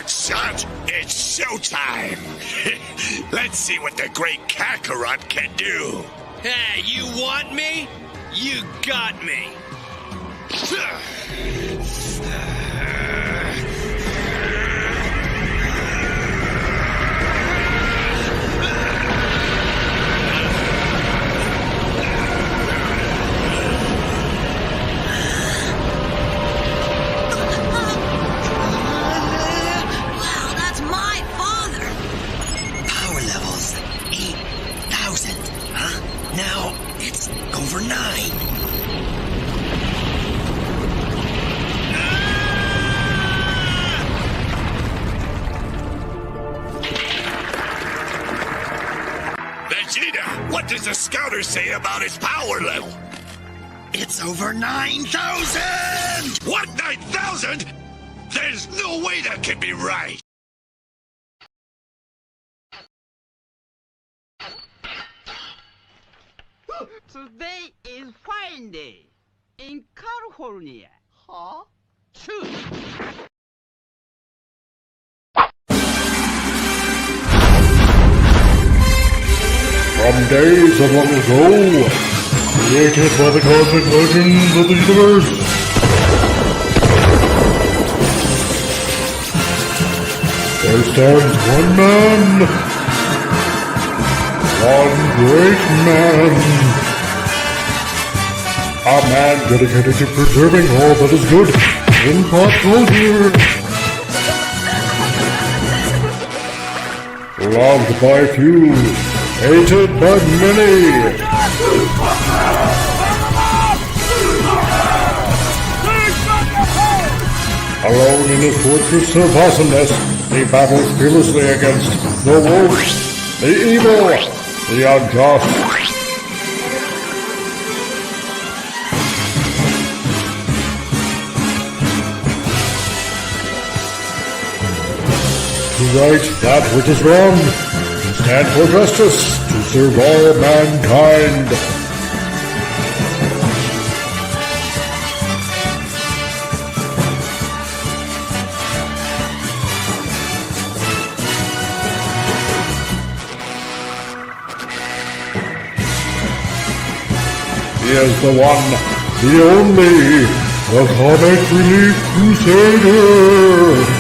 shot, it's showtime. Let's see what the great Kakarot can do. Hey, you want me? You got me. Now it's over 9. Vegeta, what does the scouter say about his power level? It's over 9,000! What, 9,000? There's no way that can be right. Today is Friday in California. Huh? True. From days of long ago, created by the cosmic legends of the universe, there stands one man, one great man. A man dedicated to preserving all that is good in pop culture. Loved by few, hated by many. Alone in his fortress of awesomeness, he battles fearlessly against the wolves, the evil, the unjust. To right that which is wrong, to stand for justice, to serve all mankind. He is the one, the only, the comic Relief Crusader.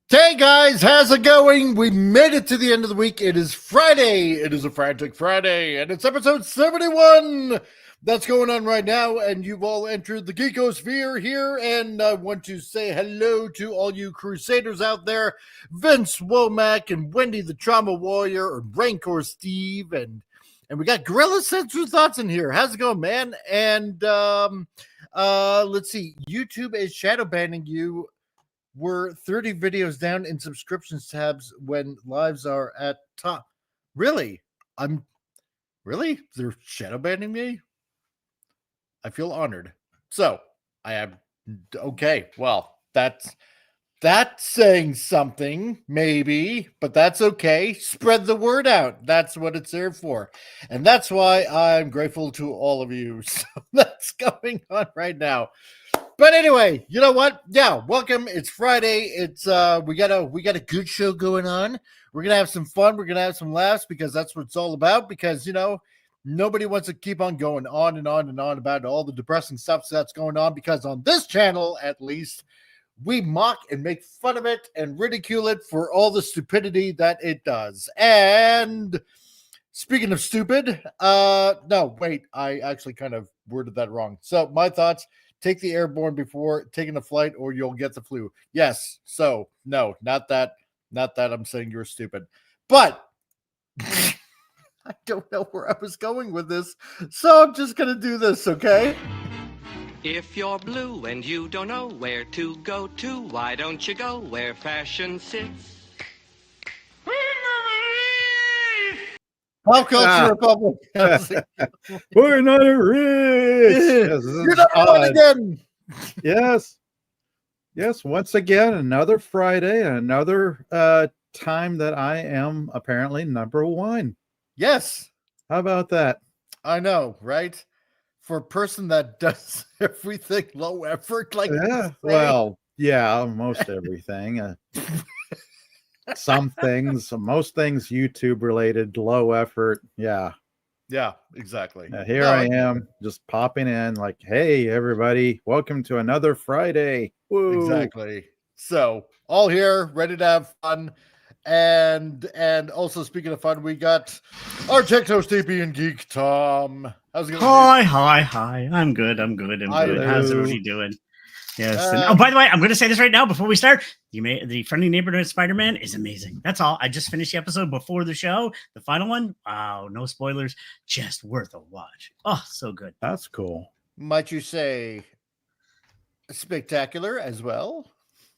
Hey guys, how's it going? We made it to the end of the week. It is Friday. It is a Frantic Friday, and it's episode 71 that's going on right now, and you've all entered the Geekosphere here, and I want to say hello to all you Crusaders out there, Vince Womack and Wendy the Trauma Warrior, and Rancor Steve, and we got Gorilla Sensu Thoughts in here. How's it going, man? And let's see, YouTube is shadow banning you. We're 30 videos down in subscriptions tabs when lives are at top. Really? They're shadow banning me? I feel honored. So I am okay. Well, that's saying something, maybe, but that's okay. Spread the word out. That's what it's there for. And that's why I'm grateful to all of you. So that's going on right now. But anyway, you know what? Yeah, welcome. It's Friday. It's we got a good show going on. We're gonna have some fun. We're gonna have some laughs because that's what it's all about. Because nobody wants to keep on going on and on and on about all the depressing stuff that's going on. Because on this channel, at least, we mock and make fun of it and ridicule it for all the stupidity that it does. And speaking of stupid, no, wait, I actually kind of worded that wrong. So my thoughts. Take the airborne before taking a flight or you'll get the flu. Yes. So no, not that I'm saying you're stupid, but I don't know where I was going with this. So I'm just going to do this. Okay. If you're blue and you don't know where to go to, why don't you go where fashion sits? Pop Culture Republic. We're not rich. You're not on again. Yes. Once again, another Friday, another time that I am apparently number one. Yes. How about that? I know, right? for a person that does everything low effort, like Yeah, well, yeah, most everything. Some things, most things YouTube related, low effort. Yeah. yeah, exactly. Here No, I get am it. just popping in like, hey, everybody, welcome to another Friday. Woo. Exactly. So all here, ready to have fun. And also speaking of fun, we got our Techno Sleepy and Geek Tom. How's it going? Hi. I'm good. Hello. How's everybody doing? Yes. And, by the way, I'm going to say this right now before we start. The Friendly Neighborhood Spider-Man is amazing. That's all. I just finished the episode before the show. The final one. Wow. No spoilers. Just worth a watch. Oh, so good. That's cool. Might you say spectacular as well?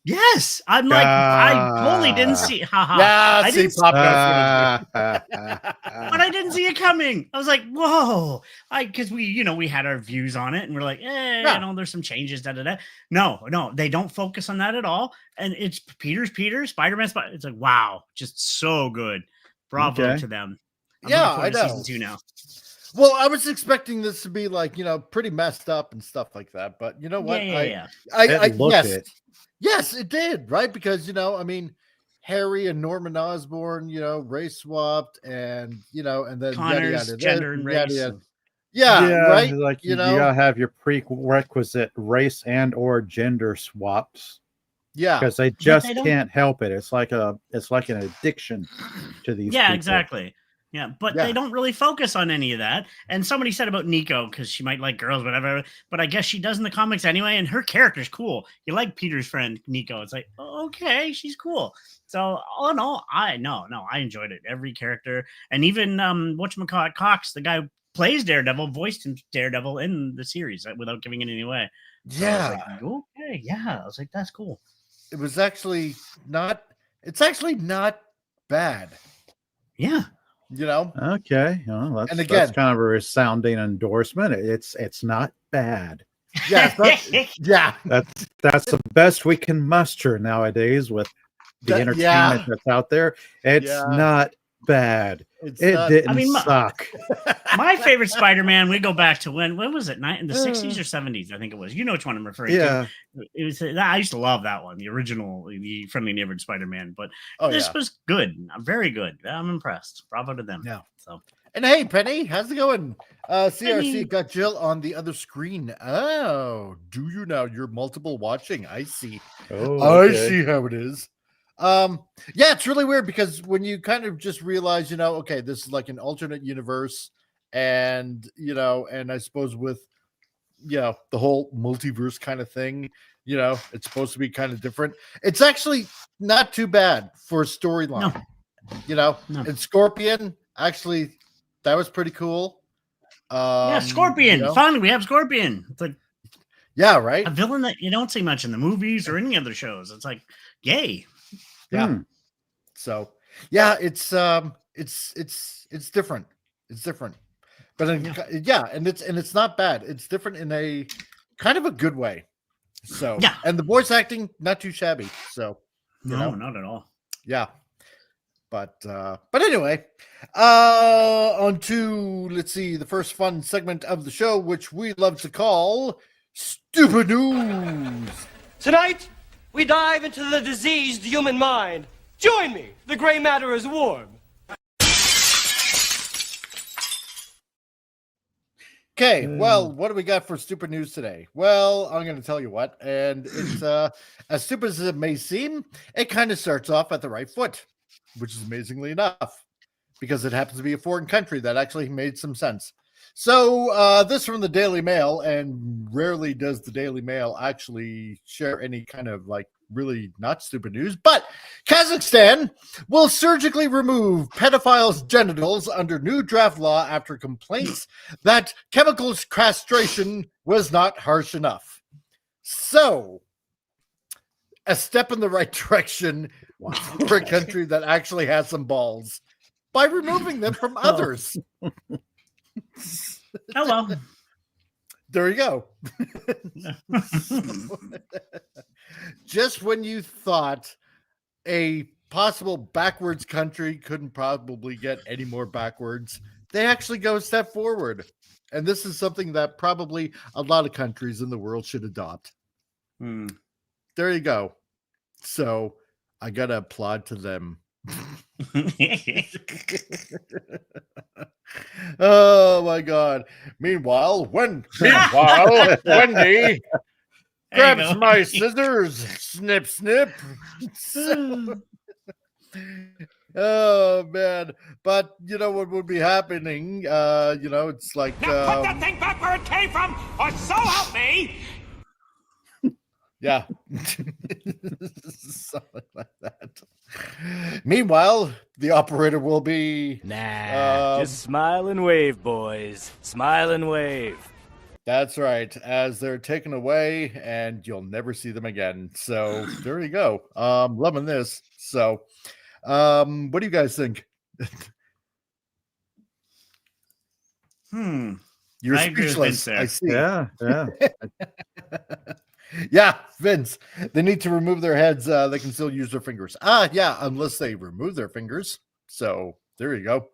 Yes. I'm like, I totally didn't see. Haha. Yeah, I see, didn't Pop knows but I didn't see it coming. I was like, whoa. Because we had our views on it and we're like, there's some changes, No, they don't focus on that at all. And it's Peter, Spider-Man. It's like, wow, just so good. Bravo to them. I'm looking forward to season 2 now. Well, I was expecting this to be like, pretty messed up and stuff like that. But you know what? Yes, it did, right? Because, Harry and Norman Osborn, race swapped and, and then Connors, gender and race. Yeah, right. Like you gotta have your prerequisite race and or gender swaps. Yeah, because they just can't help it. It's like an addiction to these. Yeah, people. Exactly. Yeah, but they don't really focus on any of that. And somebody said about Nico because she might like girls, whatever. But I guess she does in the comics anyway. And her character's cool. You like Peter's friend Nico? It's like, okay, she's cool. So all in all, I enjoyed it. Every character, and even whatchamacallit, Cox, the guy who plays Daredevil, voiced him Daredevil in the series without giving it any away. So I was like, okay, yeah. I was like, that's cool. It was actually not. It's actually not bad. Yeah. Okay. Well, and again, that's kind of a resounding endorsement. It's not bad. Yeah, that's the best we can muster nowadays with the entertainment that's out there. It's not bad. It didn't suck. My favorite Spider-Man, we go back to when was it? In the 60s or 70s, I think it was. You know which one I'm referring to. It was. I used to love that one, the original, the Friendly Neighborhood Spider-Man. But this was good, very good. I'm impressed. Bravo to them. Yeah. So. And hey, Penny, how's it going? CRC got Jill on the other screen. Oh, do you now? You're multiple watching. I see. I see how it is. It's really weird because when you kind of just realize, okay, this is like an alternate universe, and and I suppose with the whole multiverse kind of thing, it's supposed to be kind of different. It's actually not too bad for a storyline. No. And Scorpion, actually, that was pretty cool. Scorpion. Finally, we have Scorpion. It's like, yeah, right. A villain that you don't see much in the movies or any other shows. It's like, yay. Yeah. So it's different. It's different. But and it's not bad. It's different in a kind of a good way. So and the voice acting not too shabby. So not at all. Yeah. But anyway, on to let's see the first fun segment of the show, which we love to call Stupid News. Tonight we dive into the diseased human mind. Join me. The gray matter is warm. Okay, well, what do we got for stupid news today? Well, I'm going to tell you what, and it's as stupid as it may seem, it kind of starts off at the right foot, which is amazingly enough, because it happens to be a foreign country that actually made some sense. So this from the Daily Mail, and rarely does the Daily Mail actually share any kind of like really not stupid news, but Kazakhstan will surgically remove pedophiles' genitals under new draft law after complaints that chemical castration was not harsh enough. So, a step in the right direction for a country that actually has some balls by removing them from others. Hello. There you go. Just when you thought a possible backwards country couldn't probably get any more backwards, they actually go a step forward. And this is something that probably a lot of countries in the world should adopt. There you go. So I got to applaud to them. Oh my God. Meanwhile, Wendy grabs my scissors. Snip, snip. So, oh man. But you know what would be happening? It's like put that thing back where it came from, or so help me. Yeah. Something like that. Meanwhile, the operator will be just smile and wave, boys. Smile and wave. That's right. As they're taken away, and you'll never see them again. So there you go. Loving this. So, what do you guys think? You're speechless. I see. Yeah. Yeah, Vince. They need to remove their heads. They can still use their fingers. Yeah, unless they remove their fingers. So there you go.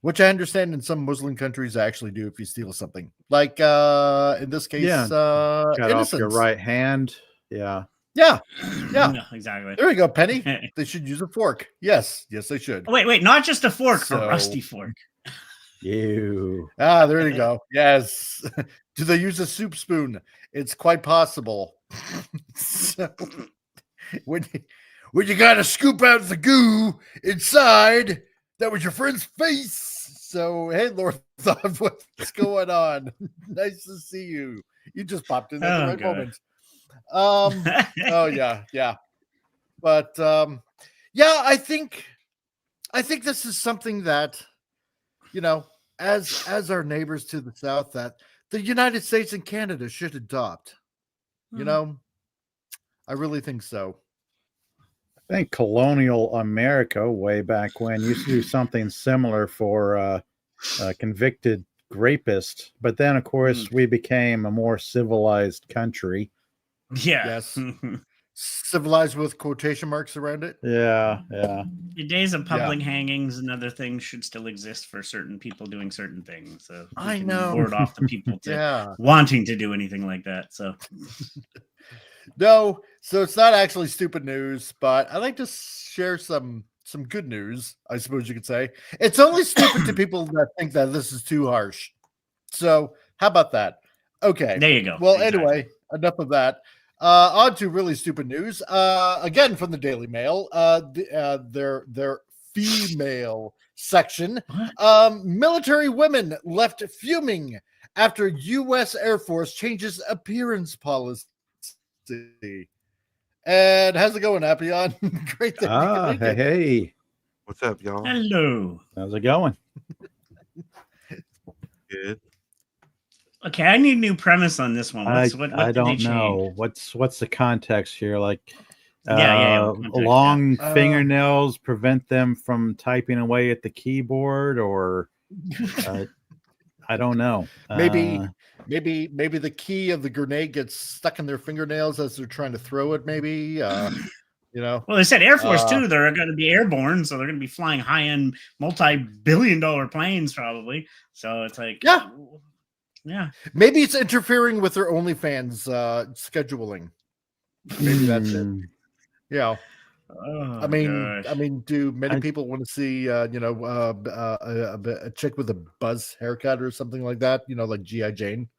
Which I understand in some Muslim countries actually do if you steal something. Like in this case, cut off your right hand. Yeah. No, exactly. There you go, Penny. They should use a fork. Yes, they should. Oh, wait, not just a fork, a rusty fork. Ew. There you go. Yes. Do they use a soup spoon? It's quite possible. So, when you got to scoop out the goo inside, that was your friend's face. So, hey, Lord Thought, what's going on? Nice to see you. You just popped in at the right moment. Oh yeah. But I think this is something that, as our neighbors to the south, that the United States and Canada should adopt. I really think so. I think colonial America, way back when, used to do something similar for a convicted rapist. But then, of course, we became a more civilized country. Yeah. Yes. Civilized with quotation marks around it. Yeah. The days of public hangings and other things should still exist for certain people doing certain things. So I know. Ward off the people to wanting to do anything like that. So no, so it's not actually stupid news, but I like to share some good news, I suppose you could say. It's only stupid to people that think that this is too harsh. So how about that? Okay. There you go. Well, anyway, enough of that. On to really stupid news. Again from the Daily Mail. Their female section. Military women left fuming after U.S. Air Force changes appearance policy. And how's it going, Appion? Great. Hey. What's up, y'all? Hello. How's it going? Good. Okay, I need a new premise on this one. I what don't know. What's the context here? Like, context, long fingernails prevent them from typing away at the keyboard, or I don't know. Maybe the key of the grenade gets stuck in their fingernails as they're trying to throw it. Maybe. Well, they said Air Force too. They're going to be airborne, so they're going to be flying high-end, multi-billion-dollar planes, probably. So it's like, yeah. Maybe it's interfering with their OnlyFans scheduling. Maybe that's it. Yeah. I mean, do many people want to see, a chick with a buzz haircut or something like that? Like G.I. Jane,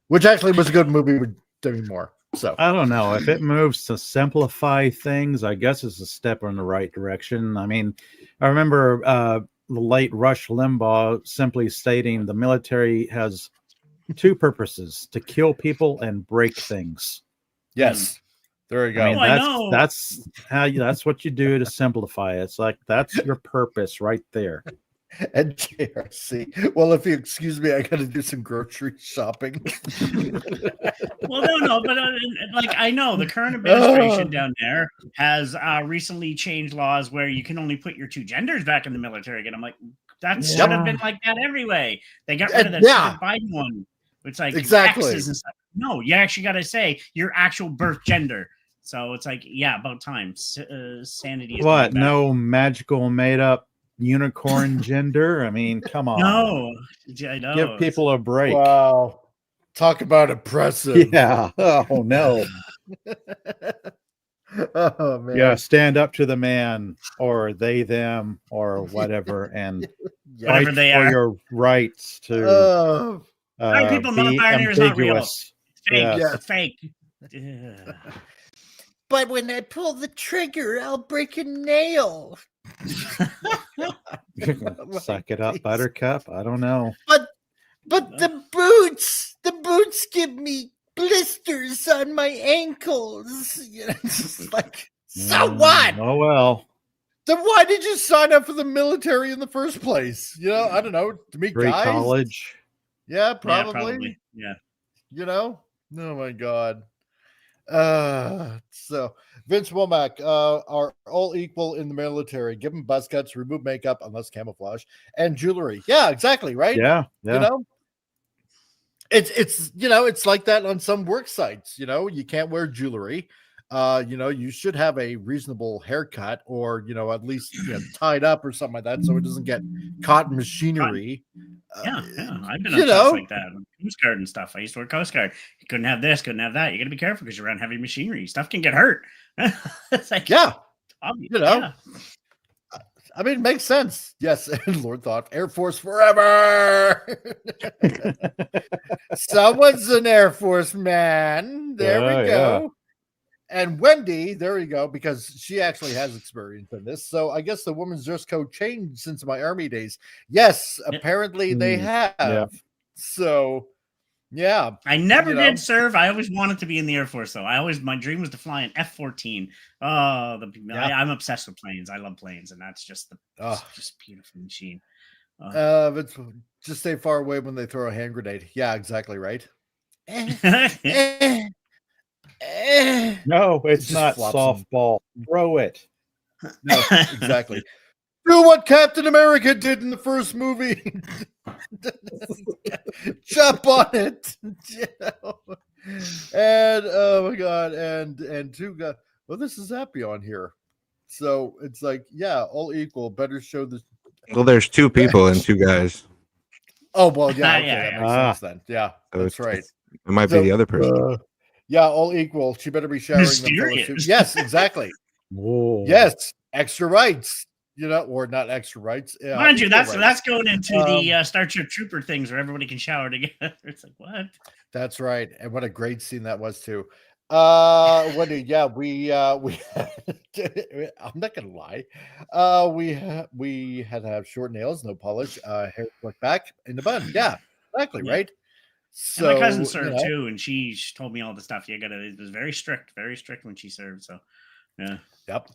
which actually was a good movie with Demi Moore. So I don't know if it moves to simplify things. I guess it's a step in the right direction. I mean, I remember the late Rush Limbaugh simply stating the military has two purposes: to kill people and break things. Yes. There you go. I mean, that's what you do to simplify it. It's like that's your purpose right there. And JRC. Well, if you excuse me, I got to do some grocery shopping. Well, no, but I know the current administration down there has recently changed laws where you can only put your two genders back in the military again. I'm like, that should have been like that every way. They got rid of that Biden one. It's like X's and stuff. No, you actually got to say your actual birth gender. So it's like, about time. Sanity. What? No magical made up unicorn gender. I mean, come on. No, I know. Give people a break. Wow. Talk about oppressive. Yeah. Oh, no. Oh, man. Yeah, stand up to the man or they, them, or whatever, and Whatever fight they for are. your rights to people, be non-binary is not real. ambiguous. It's fake. Yes. It's fake. Yeah. But when I pull the trigger, I'll break a nail. Suck it up, Buttercup. I don't know. But the boots give me blisters on my ankles. You know, it's just like, so what? Oh well. Then why did you sign up for the military in the first place? You know, I don't know, to meet Free guys. college. Yeah, Yeah, probably. Yeah. You know, oh my god. So Vince Womack are all equal in the military. Give them buzz cuts, remove makeup unless camouflage, and jewelry. Yeah, exactly, right? Yeah. You know, it's you know, it's like that on some work sites. You know, you can't wear jewelry. You know, you should have a reasonable haircut, or you know, at least tied up or something like that, so it doesn't get caught in machinery. Yeah. I've been on stuff like that, Coast Guard and stuff. I used to work Coast Guard. You couldn't have this, couldn't have that. You got to be careful because you're around heavy machinery. Stuff can get hurt. It's like, yeah, obvious. You know. Yeah. I mean, it makes sense. Yes, Lord Thought, Air Force forever. Someone's an Air Force man. There we go. Yeah. And Wendy, there you go, because she actually has experience in this. So I guess the women's dress code changed since my Army days. Yes, apparently they have. Yeah. So, yeah. I never did serve. I always wanted to be in the Air Force, though. My dream was to fly an F-14. Oh, I'm obsessed with planes. I love planes, and that's just just beautiful machine. But just stay far away when they throw a hand grenade. Yeah, exactly right. No, it's not softball. Throw it. No, exactly. Do what Captain America did in the first movie. Jump on it. You know? And oh my god, and two guys. Well, this is happy on here. So it's like, yeah, all equal. Better show this. Well, there's two people and two guys. Oh well, yeah, okay, that makes sense then. Yeah, that's right. It might be the other person. Yeah, all equal. She better be showering them. Yes, exactly. Whoa. Yes, extra rights. You know, or not extra rights. Mind you, that's going into the Starship Trooper things where everybody can shower together. It's like, what? That's right. And what a great scene that was too. Wendy, yeah, we I'm not gonna lie. We had to have short nails, no polish, hair slicked back in the bun. Yeah, exactly, right. So and my cousin served too, and she told me all the stuff. It was very strict when she served. So, yeah. Yep.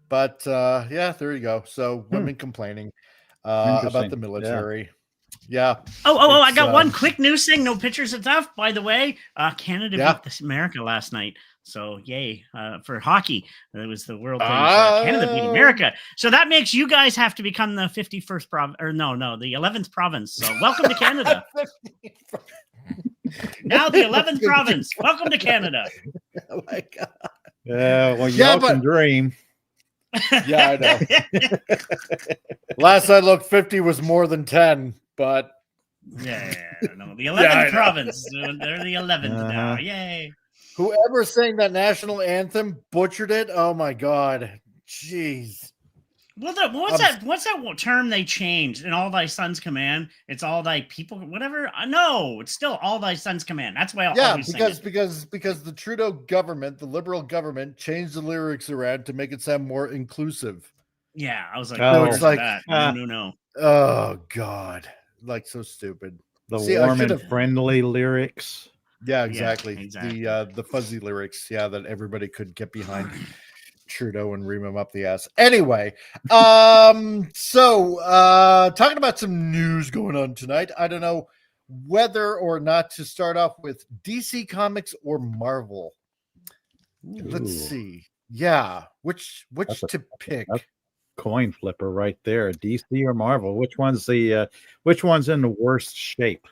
But yeah, there you go. So women complaining about the military. Yeah. Oh, I got one quick news thing. No pictures of stuff, by the way. Canada beat America last night. So yay for hockey. It was the World Canada beat America. So that makes you guys have to become the 51st province, or no, the 11th province. So welcome to Canada. Now the 11th province. Welcome to Canada. Oh my god. Well, y'all can dream. Yeah, I know. Last I looked, 50 was more than 10, but yeah, no, the 11th province. They're the 11th now. Yay. Whoever sang that national anthem butchered it. Oh my god. Jeez. Well, what's that term they changed in All Thy Sons Command? It's all thy people, whatever. No, it's still All Thy Sons Command. That's why I always sing it. because the Trudeau government, the Liberal government, changed the lyrics around to make it sound more inclusive. Yeah, I was like, no, it's like that. No. Oh god, like so stupid. The warm and friendly lyrics. Yeah, exactly. The fuzzy lyrics. Yeah, that everybody could get behind. Trudeau and ream him up the ass. Anyway, so talking about some news going on tonight. I don't know whether or not to start off with DC Comics or Marvel. Ooh. Let's see. Yeah, which to pick? Coin flipper right there. DC or Marvel? Which one's in the worst shape?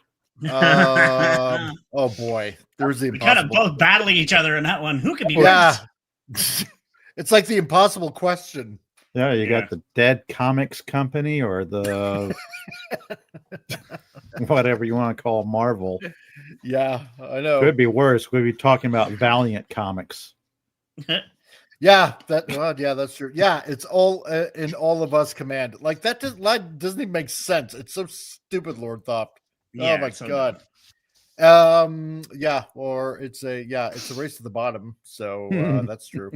Oh boy, there's the we kind of both battling each other in that one. Who could be worse? It's like the impossible question. Yeah, you got the Dead Comics Company or the whatever you want to call Marvel. Yeah, I know. Could be worse. We'd be talking about Valiant Comics. Yeah, that's true. Yeah, it's all in All of Us command. Like that doesn't even make sense. It's so stupid, Lord Thop. Yeah, oh my so god. It's a race to the bottom. So that's true.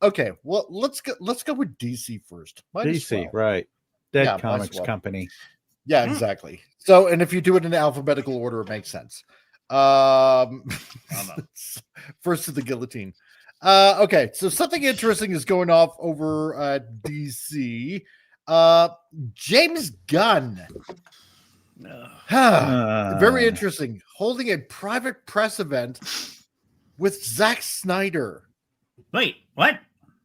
Okay, well let's go with DC first. DC, right? Dead Comics Company. Yeah, exactly. So, and if you do it in alphabetical order, it makes sense. First to the guillotine. Okay, so something interesting is going off over at DC. James Gunn. Very interesting. Holding a private press event with Zack Snyder. Wait, what?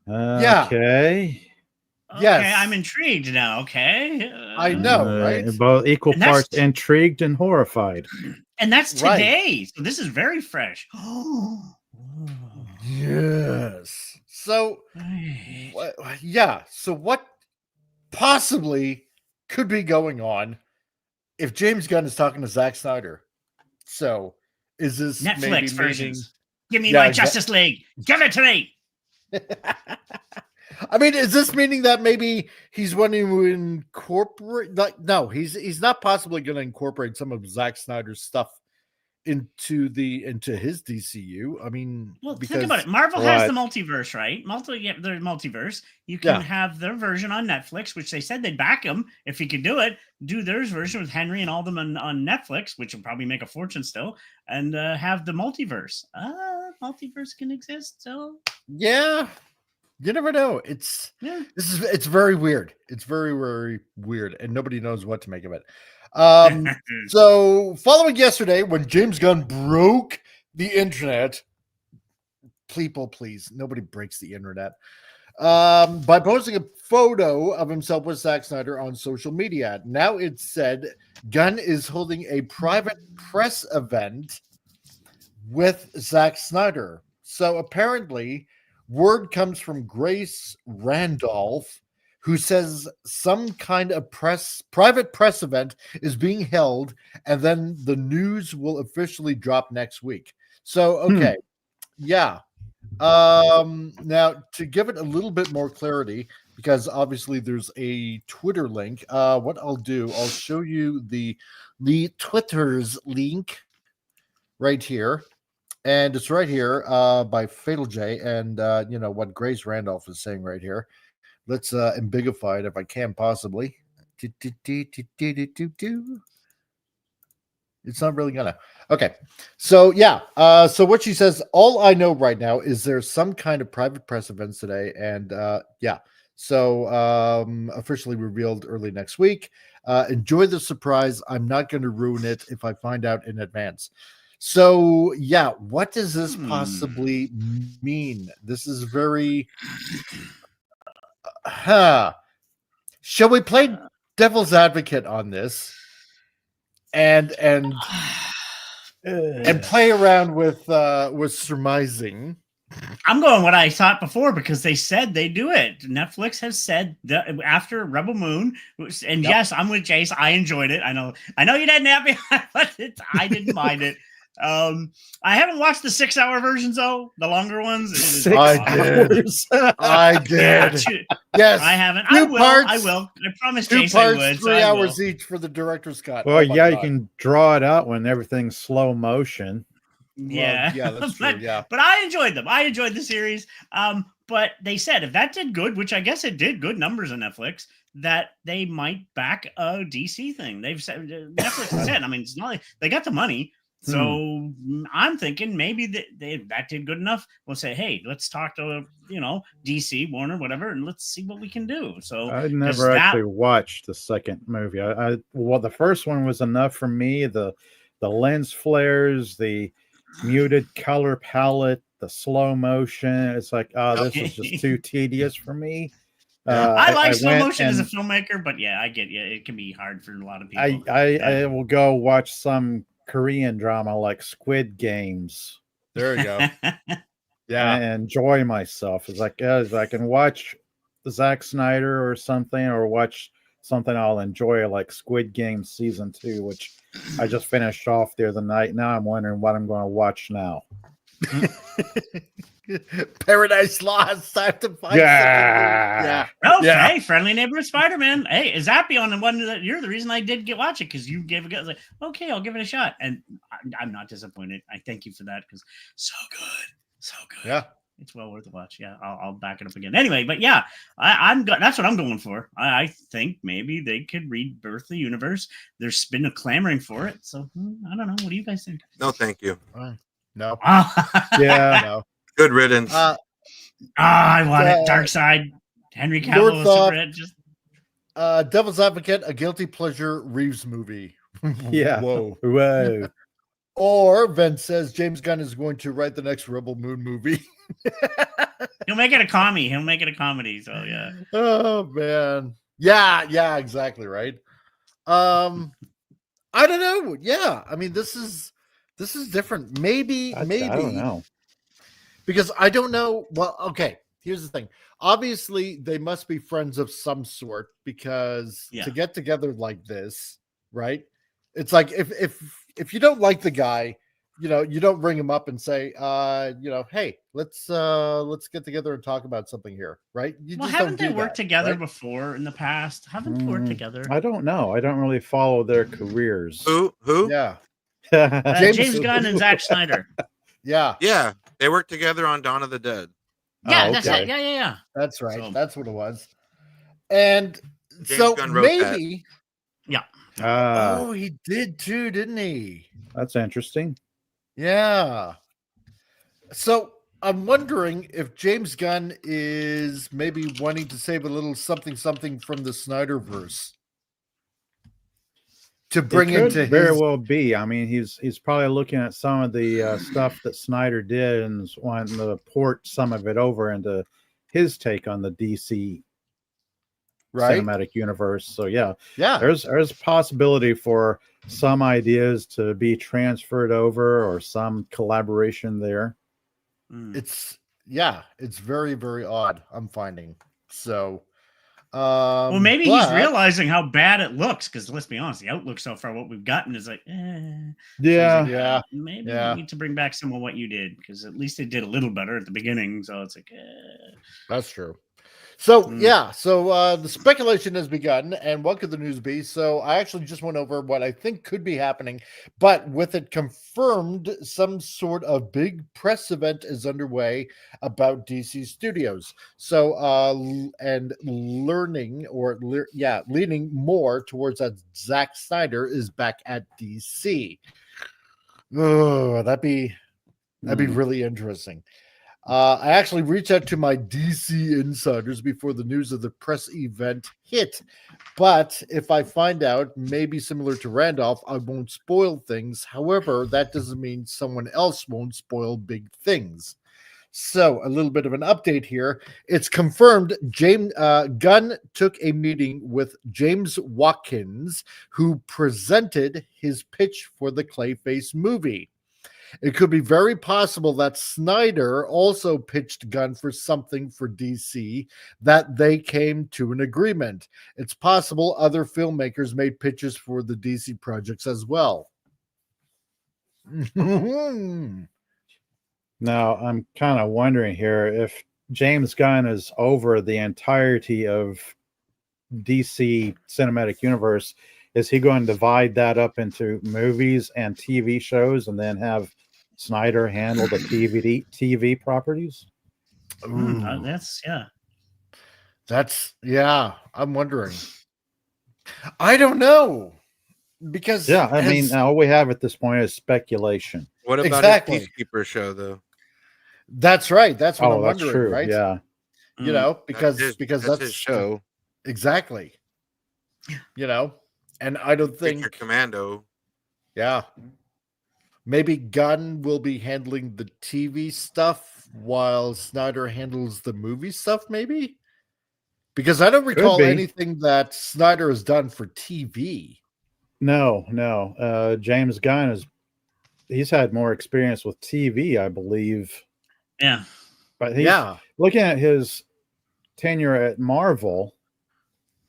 Yeah. Okay. Yes. Okay, I'm intrigued now. Okay. I know, right? Both equal parts intrigued and horrified. And that's today. So this is very fresh. Yes. So, So what possibly could be going on if James Gunn is talking to Zack Snyder? So, is this Netflix versions? Give me my Justice League. Give it to me. I mean, is this meaning that maybe he's wanting to incorporate? No, he's not possibly going to incorporate some of Zack Snyder's stuff into his DCU. I mean, well, think about it. Marvel has the multiverse, right? Their multiverse. You can have their version on Netflix, which they said they'd back him if he could do it. Do their version with Henry and all them on Netflix, which will probably make a fortune still, and have the multiverse. Multiverse can exist still. Yeah. You never know. It's very weird. It's very, very weird, and nobody knows what to make of it. So following yesterday, when James Gunn broke the internet, people, please, nobody breaks the internet, by posting a photo of himself with Zack Snyder on social media. Now it's said Gunn is holding a private press event with Zack Snyder. So apparently, word comes from Grace Randolph, who says some kind of private press event is being held, and then the news will officially drop next week. So, okay. Yeah. Now, to give it a little bit more clarity, because obviously there's a Twitter link, what I'll do, I'll show you the Twitter's link right here. And it's right here by Fatal J, and what Grace Randolph is saying right here. Let's ambiguify it if I can possibly. It's not really gonna. Okay, so so what she says, all I know right now is there's some kind of private press events today, and so officially revealed early next week. Enjoy the surprise. I'm not going to ruin it if I find out in advance. So, what does this possibly mean? This is very... Shall we play devil's advocate on this and play around with surmising? I'm going what I thought before, because they said they do it. Netflix has said that after Rebel Moon, and yes, I'm with Jace. I enjoyed it. I know you didn't have me, but I didn't mind it. I haven't watched the 6-hour versions though, the longer ones. I did. Yes, I haven't. I will. I promised Jason I would. 3 hours each for the director's cut. Well, you can draw it out when everything's slow motion. Yeah, that's true. But I enjoyed them. I enjoyed the series. But they said if that did good, which I guess it did good numbers on Netflix, that they might back a DC thing. They've said Netflix has said. I mean, it's not like they got the money. So I'm thinking maybe that did good enough. We'll say, hey, let's talk to DC, Warner, whatever, and let's see what we can do. So I never actually watched the second movie. Well, the first one was enough for me. The lens flares, the muted color palette, the slow motion. It's like, this is just too tedious for me. I like slow motion as a filmmaker, but I get you. It can be hard for a lot of people. I will go watch some Korean drama like Squid Games. There you go. And enjoy myself. It's like, as I can watch Zack Snyder or something, or watch something I'll enjoy, like Squid Game Season 2, which I just finished off the other night. Now I'm wondering what I'm going to watch now. Paradise Lost. I have to find something. Yeah. Okay, Friendly Neighborhood Spider-Man. Hey, is that beyond the one that you're the reason I did watch it, because you gave a go. I was like, okay, I'll give it a shot, and I'm not disappointed. I thank you for that, because so good. Yeah, it's well worth a watch. Yeah, I'll back it up again. Anyway, but yeah, that's what I'm going for. I think maybe they could rebirth the universe. There's been a clamoring for it, so I don't know. What do you guys think? No, thank you. No. Yeah. No. Good riddance. I want it. Dark Side. Henry Cavill was super. Just Devil's Advocate, a guilty pleasure Reeves movie. Yeah. Whoa. Or Ven says James Gunn is going to write the next Rebel Moon movie. He'll make it a comedy. So yeah. Oh man. Yeah, exactly right. I don't know. Yeah. I mean, this is different. Maybe I don't know. Because I don't know. Well, okay. Here's the thing. Obviously, they must be friends of some sort, because to get together like this, right? It's like if you don't like the guy, you don't ring him up and say, hey, let's get together and talk about something here, right? Haven't they worked together before in the past? Haven't they worked together? I don't know. I don't really follow their careers. Who? Yeah. James Gunn and Zack Snyder. Yeah. They worked together on Dawn of the Dead. Yeah, that's it. Yeah. That's right. So, that's what it was. And James so Gunn wrote maybe. that. Yeah. He did too, didn't he? That's interesting. Yeah. So I'm wondering if James Gunn is maybe wanting to save a little something from the Snyderverse to bring into very well be. I mean, he's probably looking at some of the stuff that Snyder did and wanting to port some of it over into his take on the DC cinematic universe. So yeah, there's a possibility for some ideas to be transferred over or some collaboration there. It's very, very odd, I'm finding. So well, maybe he's realizing how bad it looks, because let's be honest, the outlook so far, what we've gotten is like, maybe we need to bring back some of what you did, because at least they did a little better at the beginning. So it's like, that's true. So the speculation has begun, and what could the news be? So I actually just went over what I think could be happening, but with it confirmed, some sort of big press event is underway about DC Studios. So and leaning more towards that Zack Snyder is back at DC. Oh, that'd be really interesting. I actually reached out to my DC insiders before the news of the press event hit. But if I find out, maybe similar to Randolph, I won't spoil things. However, that doesn't mean someone else won't spoil big things. So a little bit of an update here. It's confirmed James Gunn took a meeting with James Watkins, who presented his pitch for the Clayface movie. It could be very possible that Snyder also pitched Gunn for something for DC, that they came to an agreement. It's possible other filmmakers made pitches for the DC projects as well. Now, I'm kind of wondering here if James Gunn is over the entirety of DC Cinematic Universe. Is he going to divide that up into movies and TV shows and then have Snyder handle the TV properties? I'm wondering. I don't know, because I mean, all we have at this point is speculation. What about his Peacekeeper show, though? That's right. That's what I'm wondering. True. Right? Yeah. Because that's his show. Exactly. And I don't think Your Commando. Yeah. Maybe Gunn will be handling the TV stuff while Snyder handles the movie stuff, maybe? Because I don't recall anything that Snyder has done for TV. No. James Gunn he's had more experience with TV, I believe. Yeah. But looking at his tenure at Marvel.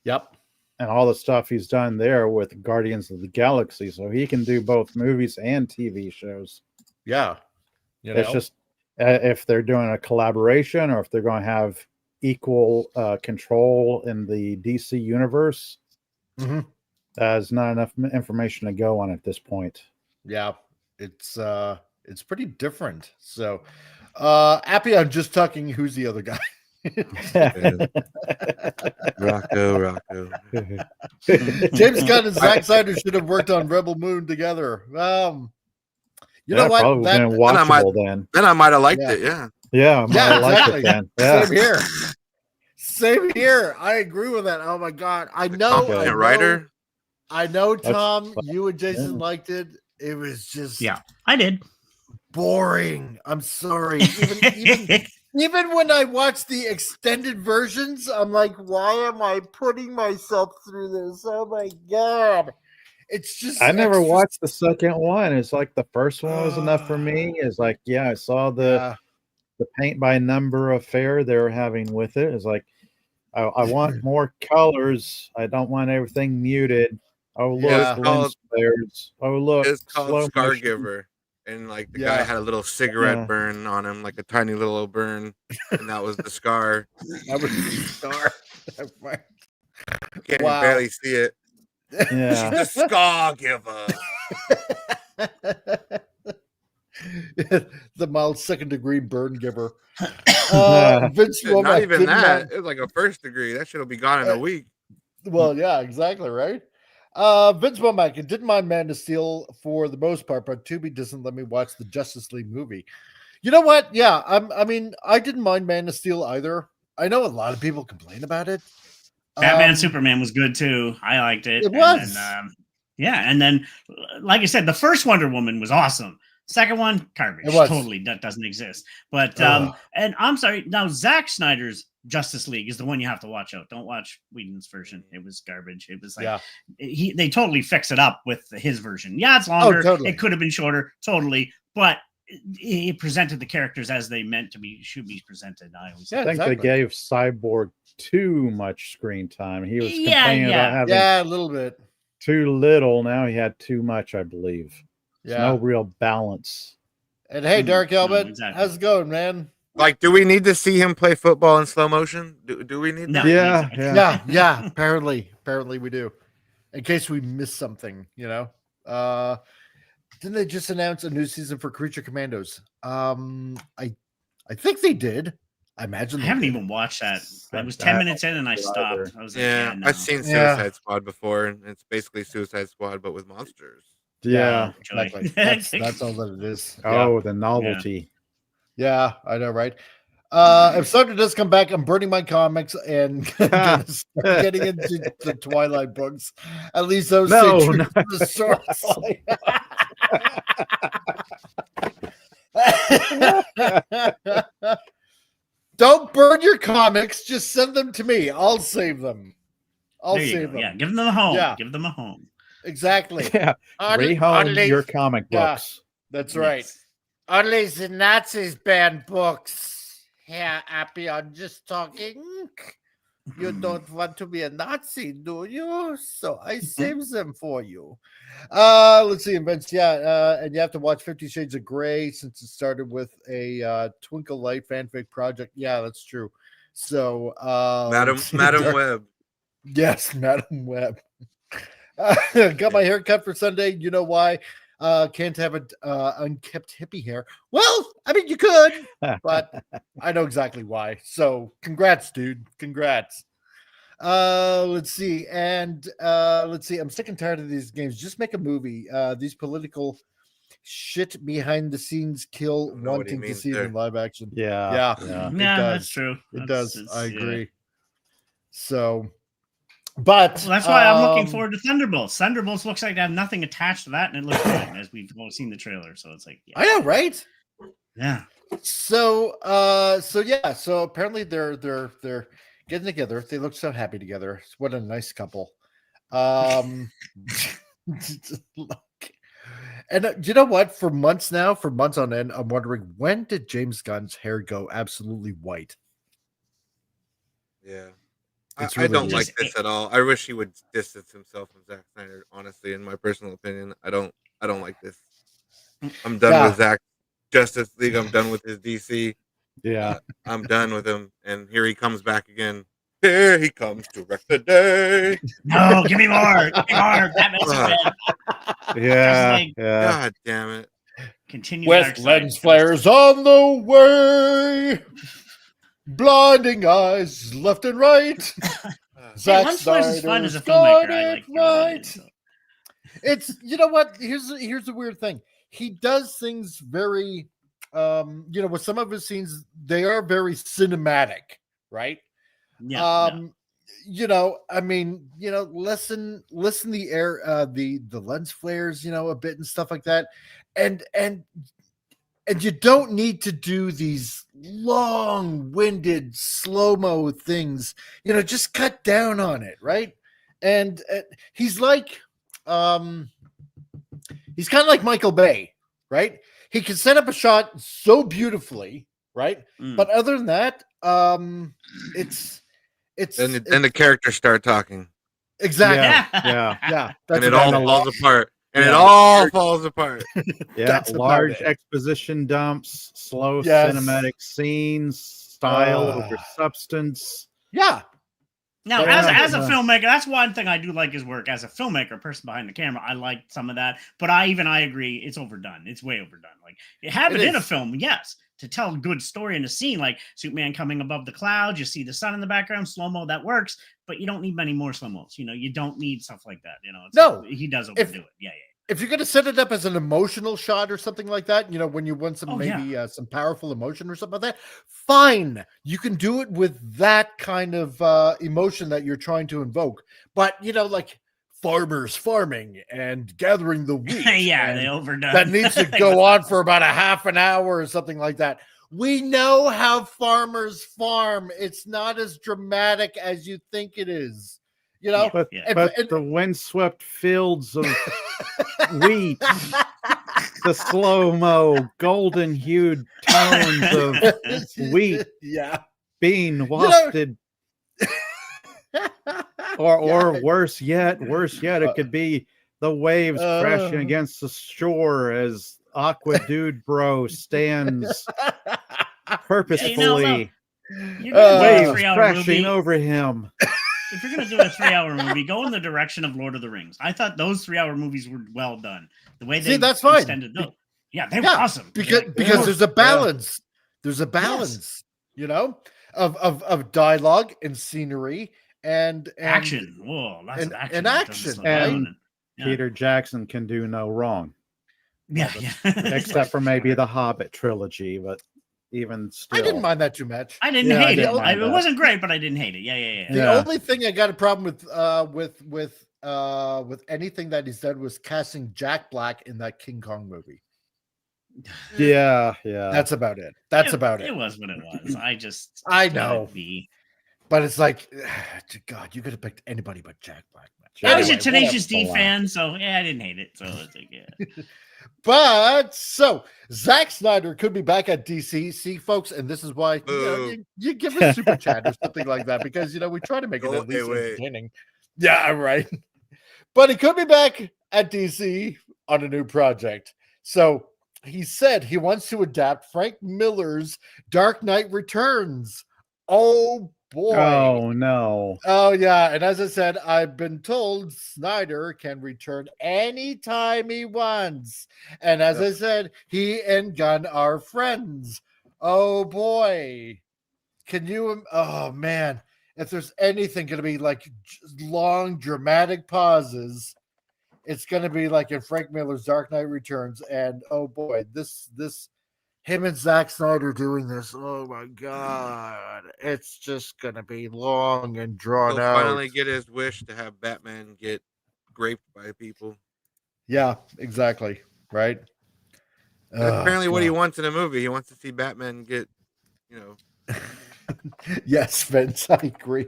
Yep. And all the stuff he's done there with Guardians of the Galaxy. So he can do both movies and TV shows. Yeah. It's just if they're doing a collaboration or if they're going to have equal control in the DC universe. There's not enough information to go on at this point. Yeah, it's pretty different. So, Appy, I'm just talking. Who's the other guy? Rocco. James Gunn and Zack Snyder should have worked on Rebel Moon together. You know what? Then I might have liked it. Yeah. Yeah. Exactly. It then. Yeah. Same here. Same here. I agree with that. Oh my god. I know. Writer. I know, Tom. You and Jason liked it. It was just I did. Boring. I'm sorry. Even when I watch the extended versions, I'm like, why am I putting myself through this? Oh my god. It's just I never watched the second one. It's like the first one was enough for me. It's like, I saw the paint by number affair they were having with it. It's like I want more colors. I don't want everything muted. Oh look, lens flares. Oh look, it's called Scargiver. And like the guy had a little cigarette burn on him, like a tiny little burn, and that was the scar. That was the scar. You can't barely see it. Yeah. She's the Scargiver. The mild second degree burn giver. Vince Not even that. It was like a first degree. That shit'll be gone in a week. Well, yeah, exactly, right? Vince Womack, it didn't mind Man of Steel for the most part, but Tubi doesn't let me watch the Justice League movie. You know what? Yeah, I didn't mind Man of Steel either. I know a lot of people complain about it. Batman Superman was good too. I liked it. It was. And then, like I said, the first Wonder Woman was awesome. Second one, garbage. Totally, that doesn't exist. But and I'm sorry. Now Zack Snyder's Justice League is the one you have to watch out. Don't watch Whedon's version. It was garbage. It was like they totally fix it up with his version. Yeah, it's longer. Totally. It could have been shorter. Totally, but he presented the characters as they meant to be, should be presented. I think they gave Cyborg too much screen time. He was complaining about having a little bit too little. Now he had too much, I believe. Yeah, no real balance. And hey, Dark Helmet, how's it going, man? Like, do we need to see him play football in slow motion? Do we need that? Yeah. Apparently we do. In case we missed something, you know. Didn't they just announce a new season for Creature Commandos? I think they did. I imagine I haven't even watched that. I was 10 minutes in and I stopped. I was like, no. I've seen Suicide Squad before, and it's basically Suicide Squad but with monsters. Yeah, exactly. That's all that it is. Oh, the novelty. Yeah, I know, right? If Snyder does come back, I'm burning my comics and getting into the Twilight books. At least those stay true to the source. Don't burn your comics. Just send them to me. I'll save them. I'll save them. Yeah, give them a home. Yeah. Give them a home. Exactly. Yeah. Rehome your comic books. That's right. Only the Nazis ban books. Yeah, Appy, I'm just talking. You don't want to be a Nazi, do you? So I save them for you. Let's see, Vince. And you have to watch 50 Shades of Grey since it started with a Twinkle Light fanfic project. Yeah, that's true. So, Madam Web. Yes, Madam Web. Got my hair cut for Sunday. You know why? Can't have an unkept hippie hair. Well, I mean, you could, but I know exactly why. So congrats, dude. Congrats. Let's see. I'm sick and tired of these games. Just make a movie. These political shit behind the scenes kill wanting to see it in live action. Yeah. That's true. It does. I agree. So, but that's why I'm looking forward to Thunderbolts. Thunderbolts looks like they have nothing attached to that, and it looks good as we've all seen the trailer. So it's like, I know, right? Yeah. So apparently they're getting together. They look so happy together. What a nice couple. And you know what? For months on end, I'm wondering, when did James Gunn's hair go absolutely white? Yeah. It's I really don't like Just this at all. I wish he would distance himself from Zack Snyder. Honestly, in my personal opinion, I don't like this. I'm done with Zack Justice League. I'm done with his DC. Yeah. I'm done with him. And here he comes back again. Here he comes to wreck the day. No, give me more. Give me more. Batman Superman. Yeah. Like, Yeah. God damn it. Continue With Dark Side. lens flares on the way, blinding eyes left and right. Zack Lens flares is fun as a Snyder's filmmaker. got I it like your opinion, right. so. It's, you know what? Here's the weird thing. He does things very, you know, with some of his scenes, they are very cinematic, right? Yeah. You know, I mean, you know, lessen the air, the lens flares, you know, a bit and stuff like that, and you don't need to do these long-winded slow-mo things. You know, just cut down on it, right? And he's like, he's kind of like Michael Bay, right? He can set up a shot so beautifully, right? But other than that, it's then the characters start talking. Exactly. Yeah. And it all falls apart. And it all falls apart. Yeah. That's Large about it. exposition dumps, slow Yes. cinematic scenes, style over substance. Yeah. Now, Yeah. as a filmmaker, that's one thing I do like his work. As a filmmaker, person behind the camera, I like some of that. But I agree, it's overdone. It's way overdone. Like, you have it in a film, yes, to tell a good story in a scene, like Superman coming above the clouds, you see the sun in the background, slow-mo, that works. But you don't need many more slow-mos. You know, you don't need stuff like that. You know, No. he does overdo it. Yeah. If you're going to set it up as an emotional shot or something like that, you know, when you want some some powerful emotion or something like that, fine. You can do it with that kind of emotion that you're trying to invoke. But, you know, like farmers farming and gathering the wheat. Yeah, they overdone. That needs to go on for about a half an hour or something like that. We know how farmers farm. It's not as dramatic as you think it is. You know, but the windswept fields of wheat, the slow-mo, golden-hued tones of wheat being wafted. Or worse yet, it could be the waves crashing against the shore as Aqua Dude Bro stands purposefully. Waves crashing over him. If you're going to do a 3-hour movie, go in the direction of Lord of the Rings. I thought those 3-hour movies were well done. The way they that's fine. extended those. Yeah, they were awesome. Because there's a balance. There's a balance, you know, of dialogue and scenery and action. Whoa, lots of action. And action. And Peter Jackson can do no wrong. Yeah. Except for maybe the Hobbit trilogy, but even still. I didn't mind that too much. I didn't hate it. It wasn't great, but I didn't hate it. Yeah. The only thing I got a problem with anything that he's done was casting Jack Black in that King Kong movie. Yeah. That's about it. About it. It was what it was. I know. But it's like, God, you could have picked anybody but Jack Black. I was a Tenacious D fan, so I didn't hate it. So it's like, But so Zack Snyder could be back at DC. See, folks, and this is why you give us super chat or something like that, because you know we try to make it at least entertaining. Yeah, right. But he could be back at DC on a new project. So he said he wants to adapt Frank Miller's Dark Knight Returns. Oh boy. Oh no. Oh yeah. And as I said, I've been told Snyder can return anytime he wants. And as I said, he and Gunn are friends. Oh boy. Can you? Oh man. If there's anything going to be like long dramatic pauses, it's going to be like in Frank Miller's Dark Knight Returns. And oh boy, this him and Zack Snyder doing this. Oh my God. It's just going to be long and drawn out. Finally get his wish to have Batman get raped by people. Yeah, exactly. Right. That's apparently what he wants in a movie. He wants to see Batman get, you know. Yes, Vince, I agree.